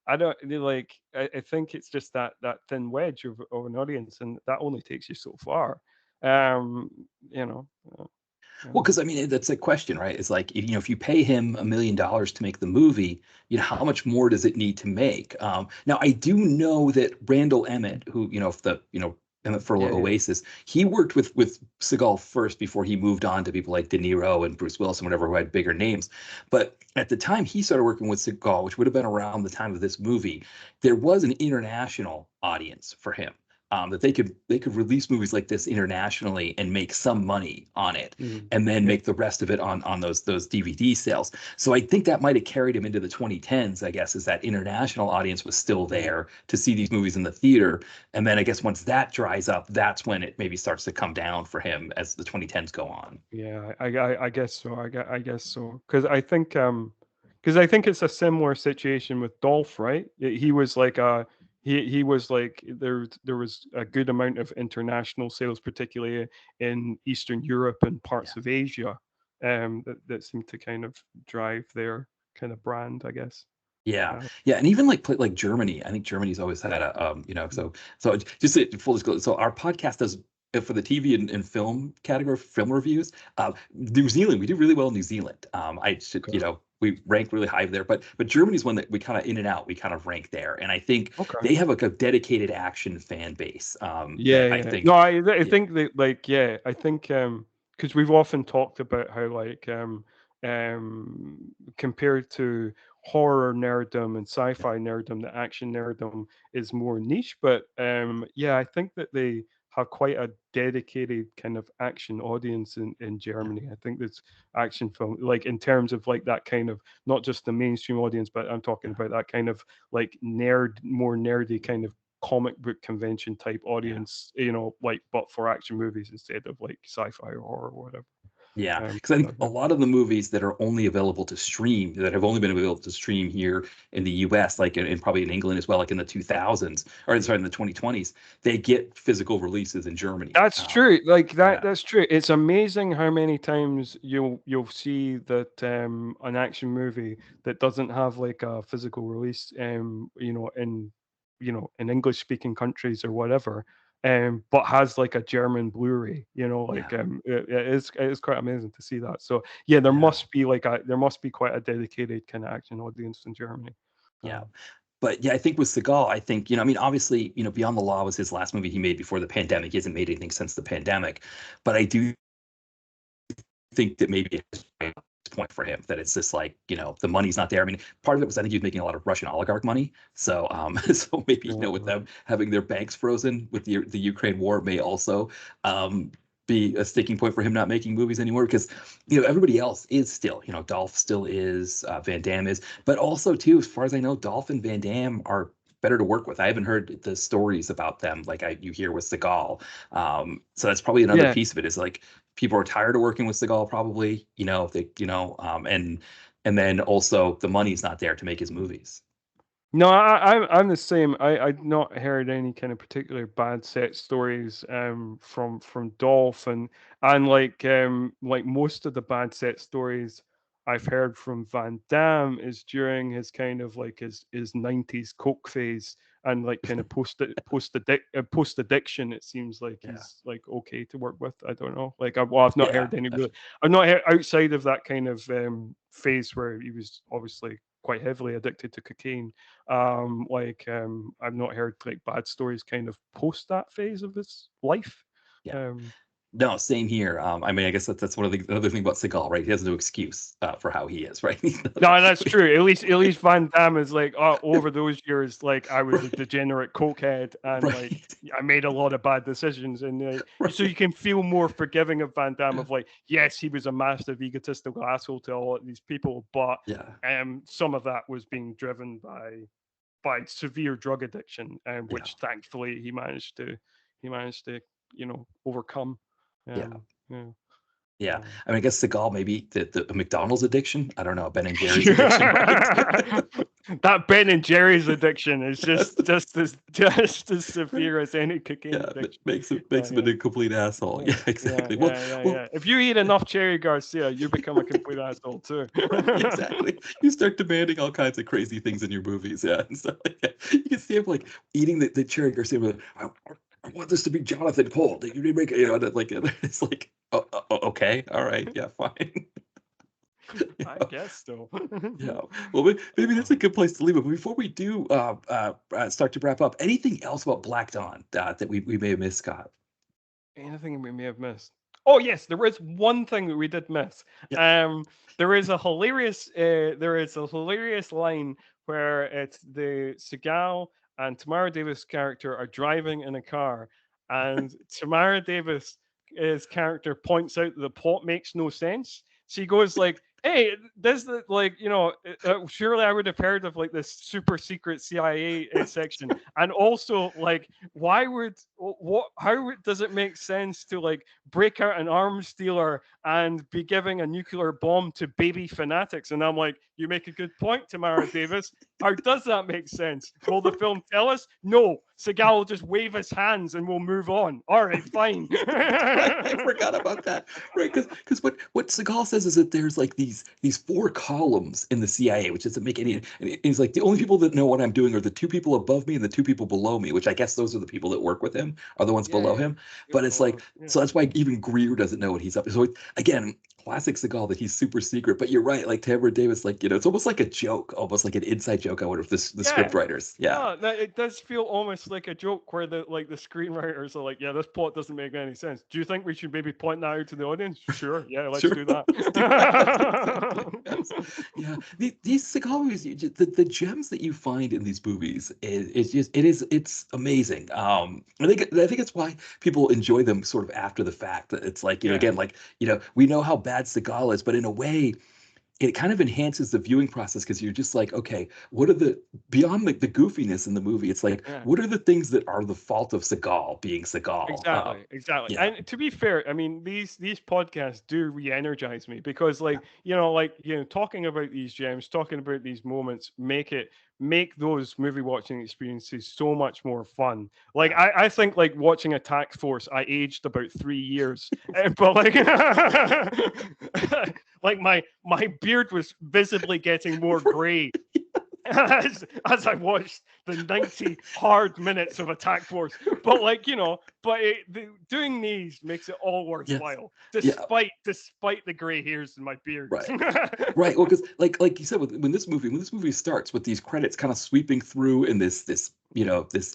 I don't like. I think it's just that thin wedge of an audience, and that only takes you so far. Um, you know. uh, Well, yeah. because I mean, that's a question, right? It's like, if you pay him $1 million to make the movie, how much more does it need to make? Now, I do know that Randall Emmett, who, if the, Emmett Yeah, Furlow yeah, Oasis, he worked with Seagal first before he moved on to people like De Niro and Bruce Willis and whatever, who had bigger names. But at the time he started working with Seagal, which would have been around the time of this movie, there was an international audience for him. That they could release movies like this internationally and make some money on it, mhm, and then yeah, make the rest of it on those DVD sales. So I think that might have carried him into the 2010s, I guess, is that international audience was still mhm. there to see these movies in the theater. And then I guess once that dries up, that's when it maybe starts to come down for him as the 2010s go on. Yeah, I guess so. I guess so. Because I think it's a similar situation with Dolph, right? He was like he was like there was a good amount of international sales, particularly in Eastern Europe and Yeah. parts of Asia, that seemed to kind of drive their kind of brand, I guess. Yeah, Uh, yeah, and even like Germany, I think Germany's always had a so just full disclosure. So our podcast does, for the TV and film category, film reviews. New Zealand, we do really well in New Zealand. I should, okay. we rank really high there, but Germany's one that we kind of in and out. We kind of rank there, and I think Okay. they have like a dedicated action fan base. Yeah, That I yeah. No, think, I yeah, think that like yeah, I think because we've often talked about how like compared to horror nerddom and yeah, sci-fi nerddom, the action nerddom is more niche. But yeah, I think that they have quite a dedicated kind of action audience in yeah, Germany. I think that's action film, like in terms of like that kind of not just the mainstream audience, but I'm talking yeah, about that kind of like more nerdy kind of comic book convention type yeah. audience, like but for action movies instead of like sci-fi or horror or whatever. Yeah, Um, because I think so, a yeah. lot of the movies that are only available to stream, that have only been available to stream here in the US, like, and probably in England as well, like in the 2000s, or sorry, in the 2020s, they get physical releases in Germany. That's true. Like that. Yeah, That's true. It's amazing how many times you'll see that an action movie that doesn't have like a physical release, in English speaking countries or whatever, but has like a German Blu-ray. yeah, It is quite amazing to see that. So yeah, there yeah, must be quite a dedicated kind of action audience in Germany. yeah. Um, But yeah, I think with Seagal, I think, I mean, obviously, Beyond the Law was his last movie he made before the pandemic. He hasn't made anything since the pandemic. But I do think that maybe point for him, that it's just like, the money's not there. I mean, part of it was, I think he was making a lot of Russian oligarch money. So, so maybe, with them having their banks frozen with the Ukraine war may also be a sticking point for him not making movies anymore, because everybody else is still, Dolph still is, Van Damme is, but also too, as far as I know, Dolph and Van Damme are better to work with. I haven't heard the stories about them like you hear with Seagal. So that's probably another Yeah. piece of it, is like people are tired of working with Seagal, probably, if they, and then also the money's not there to make his movies. No, I'm the same. I've not heard any kind of particular bad set stories from Dolph, and like most of the bad set stories I've heard from Van Damme is during his kind of like his 90s coke phase, and like kind of post addiction. It seems like Yeah. he's like okay to work with. I don't know. Like I've not heard any definitely. really. I've not heard outside of that kind of phase where he was obviously quite heavily addicted to cocaine. I've not heard like bad stories kind of post that phase of his life. Yeah. Um, No, same here. I mean, I guess that's one of the other thing about Seagal, right? He has no excuse for how he is, right? no, that's true. At least Van Damme is like, oh, over those years, like I was a Right. degenerate cokehead, and like Right. I made a lot of bad decisions, and so you Right. can feel more forgiving of Van Damme. Of like, yes, he was a massive egotistical asshole to all of these people, but Yeah. some of that was being driven by severe drug addiction, Yeah. which thankfully he managed to overcome. Yeah. Yeah. Yeah. Um, I mean, I guess Seagal, maybe the McDonald's addiction. I don't know. Ben and Jerry's addiction, right? That Ben and Jerry's addiction is Yes. just as severe Right. as any cocaine Yeah. addiction. Makes him Yeah, into a complete asshole. yeah, Yeah, yeah, exactly. yeah, yeah, Well, yeah. If you eat enough Cherry Garcia, you become a complete asshole too. right, exactly. You start demanding all kinds of crazy things in your movies, yeah, and stuff like that. You can see him like eating the cherry Garcia. I want this to be Jonathan Cole. You need to make it, and like it's like, okay, all right, yeah, fine. I guess so. Yeah. Well, maybe that's a good place to leave it. But before we do start to wrap up, anything else about Black Dawn that we may have missed, Scott? Anything we may have missed? Oh yes, there is one thing that we did miss. Yeah. Um, there is a hilarious line where it's the Seagal and Tamara Davis character are driving in a car, and Tamara Davis' character points out that the plot makes no sense. She goes like, "Hey, this is like surely I would have heard of like this super secret CIA section, and also like why would what does it make sense to like break out an arms dealer and be giving a nuclear bomb to baby fanatics?" And I'm like, you make a good point, Tamara Davis. How does that make sense? Will the film tell us? No. Seagal will just wave his hands and we'll move on. All right, fine. Right, I forgot about that. Right, because what Seagal says is that there's like these four columns in the CIA, which doesn't make any. And he's like, the only people that know what I'm doing are the two people above me and the two people below me, which I guess those are the people that work with him, are the ones Yeah, below yeah. him. Good But it's below. like, Yeah. so that's why even Greer doesn't know what he's up to. So again, classic Seagal that he's super secret. But you're right, like Tamara Davis, like it's almost like a joke, almost like an inside joke. I wonder if the script Yeah. writers, yeah. No, it does feel almost like a joke where the screenwriters are like, yeah, this plot doesn't make any sense. Do you think we should maybe point that out to the audience? Sure, yeah, let's Sure, do that. let's do that. Exactly. Yes. Yeah. These Seagal movies, the gems that you find in these movies it's amazing. I think it's why people enjoy them sort of after the fact. That it's like, Yeah, again, like, we know how bad Seagal is, but in a way, it kind of enhances the viewing process, because you're just like, okay, what are the beyond the goofiness in the movie? It's like, yeah. what are the things that are the fault of Seagal being Seagal? Exactly. Yeah, And to be fair, I mean these podcasts do re-energize me because talking about these gems, talking about these moments make those movie watching experiences so much more fun. Like yeah. I think like watching Attack Force, I aged about 3 years. But like like my beard was visibly getting more gray as I watched the 90 hard minutes of Attack Force. But doing these makes it all Yes. worthwhile, Yeah. despite the gray hairs in my beard. Right. Right. Well, because like you said, when this movie starts with these credits kind of sweeping through, and this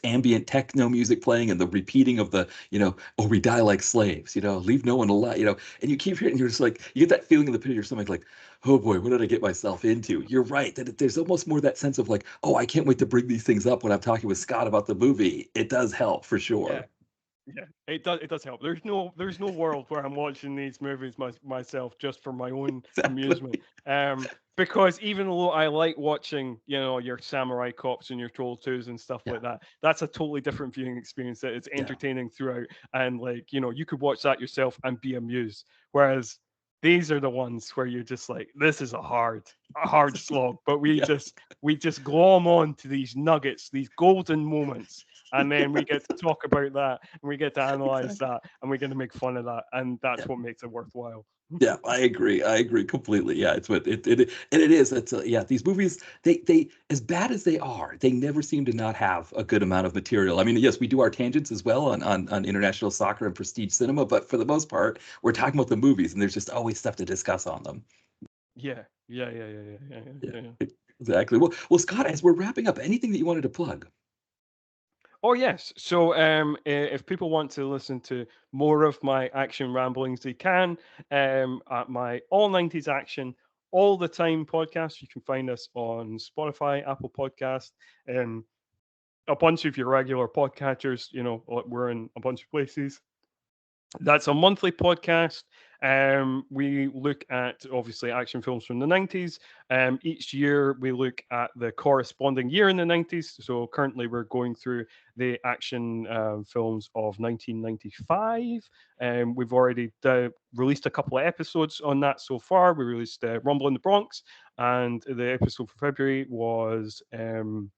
ambient techno music playing, and the repeating of the, "Oh, we die like slaves," leave no one alive, and you keep hearing, you're just like, you get that feeling in the pit of your stomach, like, oh boy, what did I get myself into? You're right that there's almost more that sense of like, oh, I can't wait to bring these things up when I'm talking with Scott about the movie. It does help for Yeah. sure. Yeah, it does help. There's no world where I'm watching these movies myself just for my own amusement. Exactly. Because even though I like watching, your Samurai Cops and your Troll 2s and stuff Yeah. like that, that's a totally different viewing experience that it's Yeah. entertaining throughout. And like, you could watch that yourself and be amused. Whereas these are the ones where you're just like, this is a hard slog, but we Yeah. just glom on to these nuggets, these golden moments, and then we get to talk about that, and we get to analyze Exactly. that, and we get to make fun of that, and Yeah. that's what makes it worthwhile. Yeah, I agree. I agree completely. Yeah, it's what it and it is. It's yeah, these movies they as bad as they are, they never seem to not have a good amount of material. I mean, yes, we do our tangents as well on international soccer and prestige cinema, but for the most part, we're talking about the movies, and there's just always stuff to discuss on them. Yeah, yeah, yeah, yeah, yeah, yeah, Yeah, yeah, yeah. exactly. Well, Scott, as we're wrapping up, anything that you wanted to plug? Oh yes. So if people want to listen to more of my action ramblings, they can at my All 90s Action All the Time podcast. You can find us on Spotify, Apple Podcast, um, a bunch of your regular podcatchers. We're in a bunch of places. That's a monthly podcast. We look at obviously action films from the 90s. Each year we look at the corresponding year in the 90s. So currently we're going through the action films of 1995. We've already released a couple of episodes on that so far. We released Rumble in the Bronx, and the episode for February was No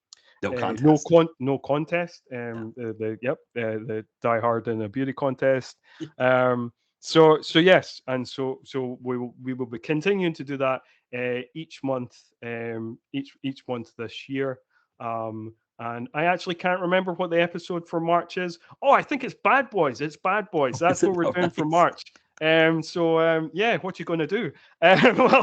no contest. no contest. Yeah. The Die Hard and a beauty contest. Yeah. So yes, and so we will be continuing to do that each month, each month this year. And I actually can't remember what the episode for March is. Oh, I think it's Bad Boys. It's Bad Boys. Oh, is That's it what we're all doing for right? March. Yeah, what you gonna do? Well,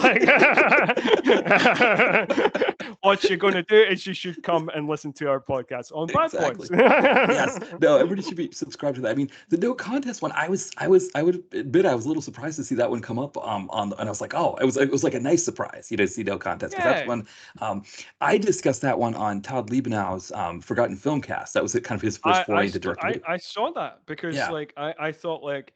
what you're gonna do is you should come and listen to our podcast on Bad Boys. Exactly. Yes. No, everybody should be subscribed to that. I mean, the no contest one, I would admit I was a little surprised to see that one come up and I was like, oh, it was like a nice surprise, to see no contest because that's Yeah, one um I discussed that one on Todd Liebenau's Forgotten Filmcast. That was kind of his first I foray I into saw, direct to I, video. I saw that because Yeah. like I thought like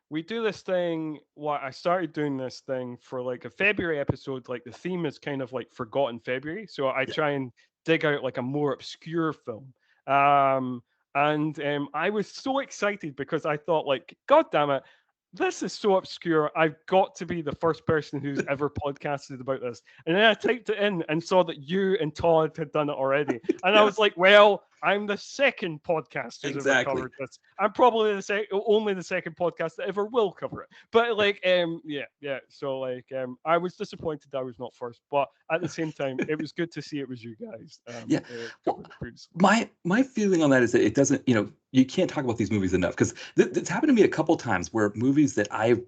we do this thing. What I started doing this thing for like a February episode. Like the theme is kind of like Forgotten February, so I Yeah. try and dig out like a more obscure film. Um, and I was so excited because I thought like, God damn it, this is so obscure. I've got to be the first person who's ever podcasted about this. And then I typed it in and saw that you and Todd had done it already. And I was Yes. like, well, I'm the second podcast who's ever Exactly. covered this. I'm probably only the second podcast that ever will cover it. But like, yeah, yeah. So like, I was disappointed I was not first, but at the same time, it was good to see it was you guys Yeah. Well, covered it previously. my feeling on that is that it doesn't, you can't talk about these movies enough because it's happened to me a couple times where movies that I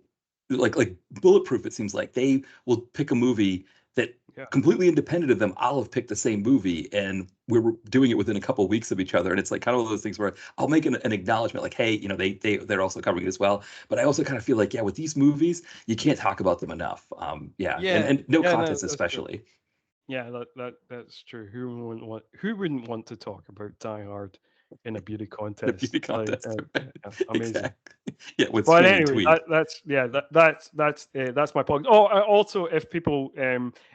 like Bulletproof, it seems like they will pick a movie that Yeah. completely independent of them. I'll have picked the same movie and we're doing it within a couple of weeks of each other. And it's like kind of one of those things where I'll make an acknowledgement like, hey, they're also covering it as well. But I also kind of feel like, yeah, with these movies, you can't talk about them enough. Yeah. And, Yeah. and no Yeah. No, contest that's true. especially. Yeah, that's true. Who wouldn't want to talk about Die Hard in a beauty The contest? beauty Like, contest. yeah, amazing. Exactly. Yeah, with But string and anyway, tweed. that's my podcast. Oh, also, if people,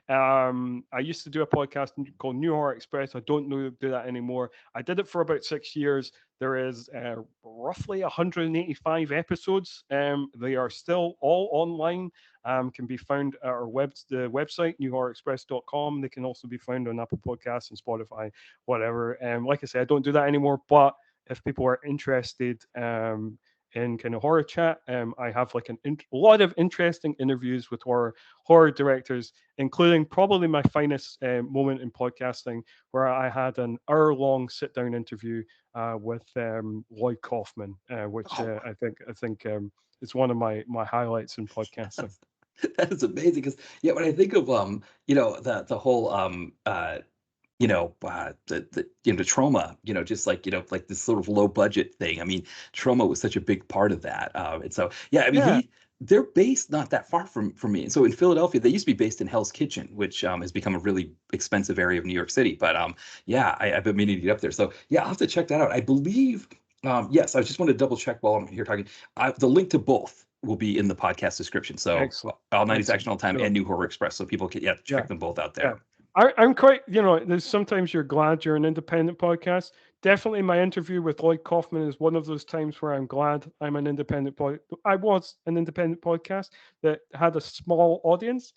I used to do a podcast called New Horror Express. I don't do that anymore. I did it for about 6 years. There is roughly 185 episodes. They are still all online. Can be found at our the website newhorrorexpress.com. They can also be found on Apple Podcasts and Spotify, whatever. Like I said, I don't do that anymore. But if people are interested, in kind of horror chat. I have like a lot of interesting interviews with horror directors, including probably my finest moment in podcasting, where I had an hour-long sit-down interview with Lloyd Kaufman, which Oh, I think is one of my highlights in podcasting. that is amazing. Because yeah, when I think of the whole the trauma, just like like this sort of low budget thing. I mean, trauma was such a big part of that. And so yeah, I mean Yeah, they're based not that far from me. So in Philadelphia, they used to be based in Hell's Kitchen, which has become a really expensive area of New York City. But yeah, I've been meaning to get up there. So yeah, I'll have to check that out. I believe, yes, I just want to double check while I'm here talking. The link to both will be in the podcast description. So Excellent. All 90s Excellent. Action All the Time Sure. and New Horror Express. So people can, yeah, Yeah. check them both out Yeah. there. I'm quite, there's sometimes you're glad you're an independent podcast. Definitely my interview with Lloyd Kaufman is one of those times where I'm glad I'm an independent I was an independent podcast that had a small audience,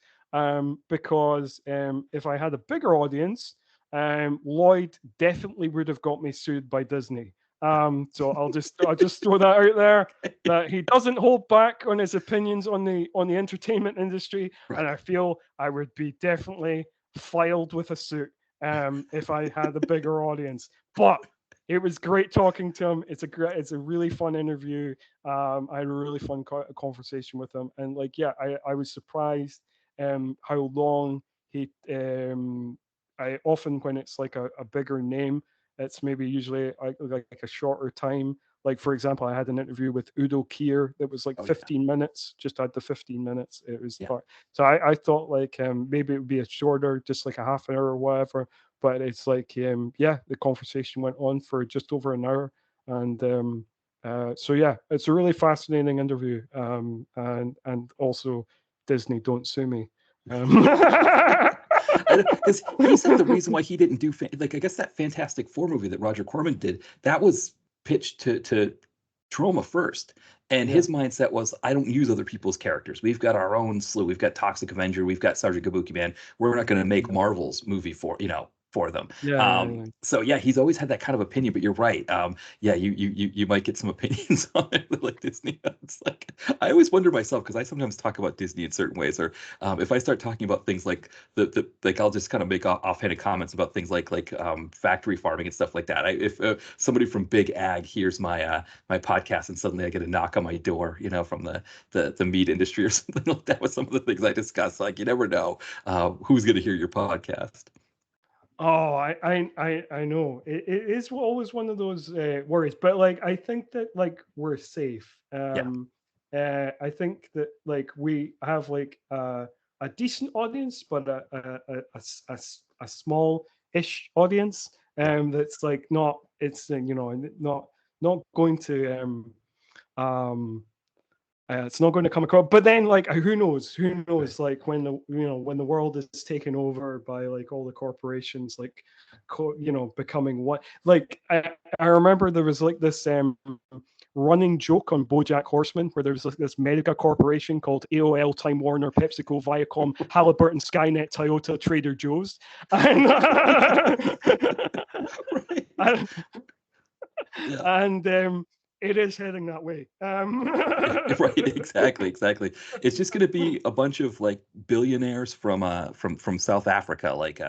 because if I had a bigger audience, Lloyd definitely would have got me sued by Disney. So I'll just throw that out there, that he doesn't hold back on his opinions on the entertainment industry, Right. and I feel I would be definitely filed with a suit if I had a bigger audience. But it was great talking to him. It's a really fun interview. I had a really fun conversation with him, and like, yeah, I was surprised how long he. I often, when it's like a bigger name, it's maybe usually like a shorter time. Like, for example, I had an interview with Udo Kier that was like 15 minutes, just had the 15 minutes. It was, so I thought like maybe it would be a shorter, just like a half an hour or whatever. But it's like, yeah, the conversation went on for just over an hour. And so, yeah, it's a really fascinating interview. And also, Disney, don't sue me. Because he said the reason why he didn't do like, I guess that Fantastic Four movie that Roger Corman did, that was pitched to Troma first, and his mindset was, I don't use other people's characters. We've got our own slew. We've got Toxic Avenger. We've got Sergeant Kabuki Man. We're not going to make Marvel's movie for them. So yeah, he's always had that kind of opinion. But you're right. Yeah, you might get some opinions on it like Disney. It's like, I always wonder myself, because I sometimes talk about Disney in certain ways, or if I start talking about things like like, I'll just kind of make offhanded comments about things like factory farming and stuff like that. If somebody from Big Ag hears my my podcast and suddenly I get a knock on my door, from the meat industry or something like that, with some of the things I discuss, like, you never know who's going to hear your podcast. Oh, I know. It is always one of those worries, but like, I think that like we're safe. I think that like we have like a decent audience, but a small-ish audience. That's like not, it's not going to it's not going to come across. But then, like, who knows? Who knows? Right. Like, when the world is taken over by like all the corporations, like, becoming what? Like, I remember there was like this running joke on BoJack Horseman where there's like this mega corporation called AOL, Time Warner, PepsiCo, Viacom, Halliburton, Skynet, Toyota, Trader Joe's, and right. and it is heading that way. Right, exactly. It's just going to be a bunch of like billionaires from South Africa, like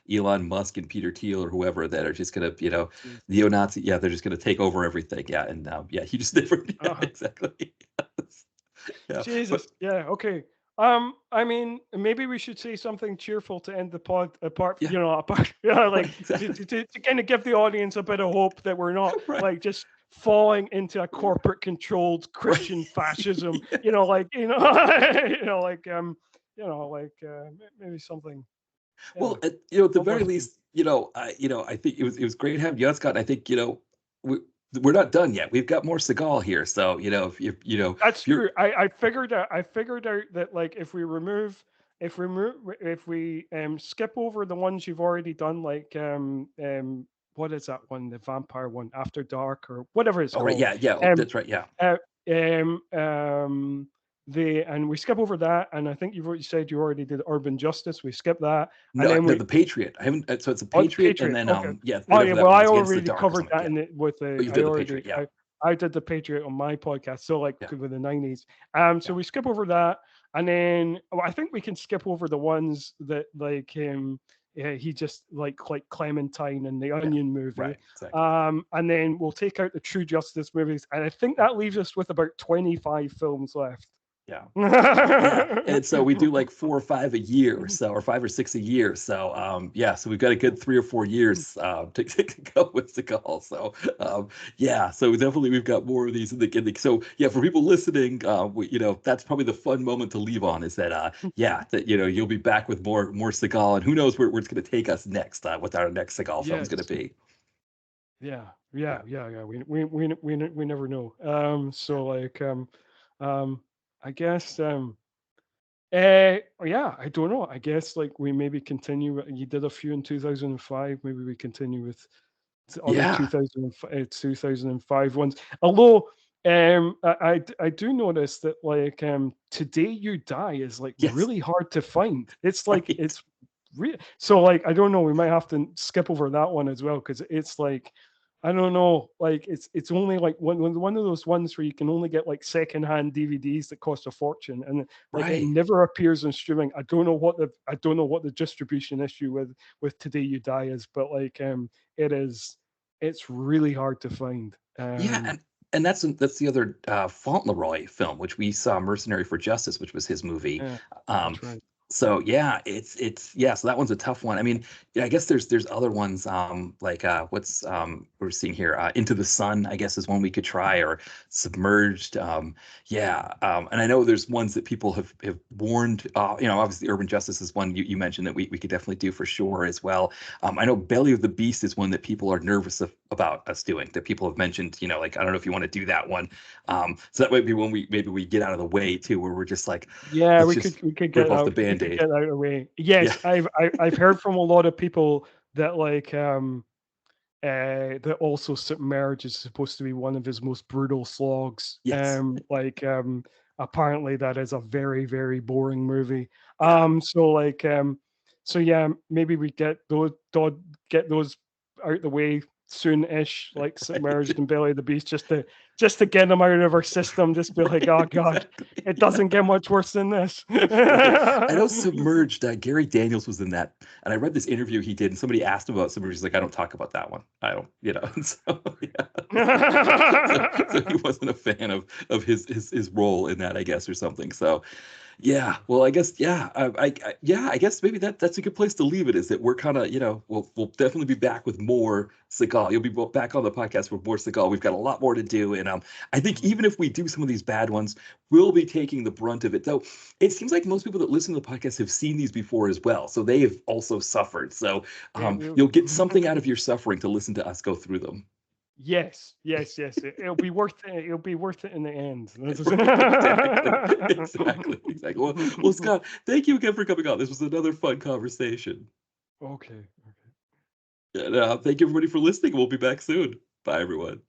Elon Musk and Peter Thiel or whoever, that are just going to, neo-Nazi. Yeah, they're just going to take over everything. Yeah, and yeah, you just never. Yeah, exactly. Yeah, Jesus. Yeah. Okay. I mean, maybe we should say something cheerful to end the pod. Apart, like exactly. to kind of give the audience a bit of hope that we're not like just falling into a corporate-controlled Christian fascism. Like maybe something. Well, at the very least, I think it was great having you on, Scott. And I think we're not done yet. We've got more Seagal here, so That's true. I figured out that like if we skip over the ones you've already done, like what is that one, the vampire one, After Dark or whatever it's called. Right, yeah, that's right, yeah. And we skip over that, and I think you've already said you already did Urban Justice. We skip that, No, and then the Patriot. I haven't. So it's a the Patriot, and then Okay. whatever that Well, I was, Against the already Dark or covered something. that Yeah. with Oh, the. you I did the already. Patriot, yeah. I did the Patriot on my podcast, so like with the 90s. So Yeah. we skip over that, and then I think we can skip over the ones that like he just like Clementine and the Onion movie. Right, exactly. And then we'll take out the True Justice movies, and I think that leaves us with about 25 films left. Yeah. Yeah, and so we do like 4 or 5 a year or so, or 5 or 6 a year. So yeah, so we've got a good 3 or 4 years to go with Seagal. So yeah, so definitely we've got more of these in the so yeah, for people listening, that's probably the fun moment to leave on is that yeah, that you'll be back with more Seagal, and who knows where it's going to take us next, what our next Seagal film is going to Yes. be. Yeah. Yeah. Yeah. We never know. So like um I guess yeah, I don't know. I guess like we maybe continue. You did a few in 2005. Maybe we continue with the other Yeah. 2005 ones. Although I do notice that like Today You Die is like Yes. really hard to find. It's like Right. so like I don't know. We might have to skip over that one as well because it's like I don't know. Like it's only like one of those ones where you can only get like secondhand DVDs that cost a fortune, and like it Right. never appears on streaming. I don't know what the distribution issue with Today You Die is, but like it is it's really hard to find. Yeah, and that's the other Fauntleroy film, which we saw, Mercenary for Justice, which was his movie. Yeah, Um, that's right. so yeah, it's yeah. So that one's a tough one. I mean, yeah, I guess there's other ones like what's we're seeing here, Into the Sun, I guess is one we could try, or Submerged. Yeah, and I know there's ones that people have warned. Obviously, Urban Justice is one you mentioned that we could definitely do for sure as well. I know Belly of the Beast is one that people are nervous about us doing. That people have mentioned, like I don't know if you want to do that one. So that might be when we get out of the way too, where we're just like, Yeah, let's just we could rip get off the out we could band-aid. get out of the way. Yeah. Yes, I've heard from a lot of people that like that also Submerge is supposed to be one of his most brutal slogs. Yes. Apparently that is a very, very boring movie. Yeah. So yeah, maybe we get those out the way soon-ish, like Submerged Right. and Belly of the Beast, just to get them out of our system. Just be like, oh God, it Exactly. doesn't get much worse than this. Right. I know Submerged, Gary Daniels was in that, and I read this interview he did, and somebody asked him about Submerged. He's like, I don't talk about that one. I don't, and so yeah. So he wasn't a fan of his role in that, I guess, or something. So yeah, well, I guess yeah, yeah, I guess maybe that's a good place to leave it. Is that we're kind of we'll definitely be back with more Seagal. You'll be back on the podcast with more Seagal. We've got a lot more to do, and I think even if we do some of these bad ones, we'll be taking the brunt of it. Though it seems like most people that listen to the podcast have seen these before as well, so they have also suffered. So Yeah, you'll get something out of your suffering to listen to us go through them. yes. It'll be worth it. It'll be worth it in the end. Right, exactly, exactly. Well, Scott, thank you again for coming on. This was another fun conversation. Okay. And thank you everybody for listening. We'll be back soon. Bye, everyone.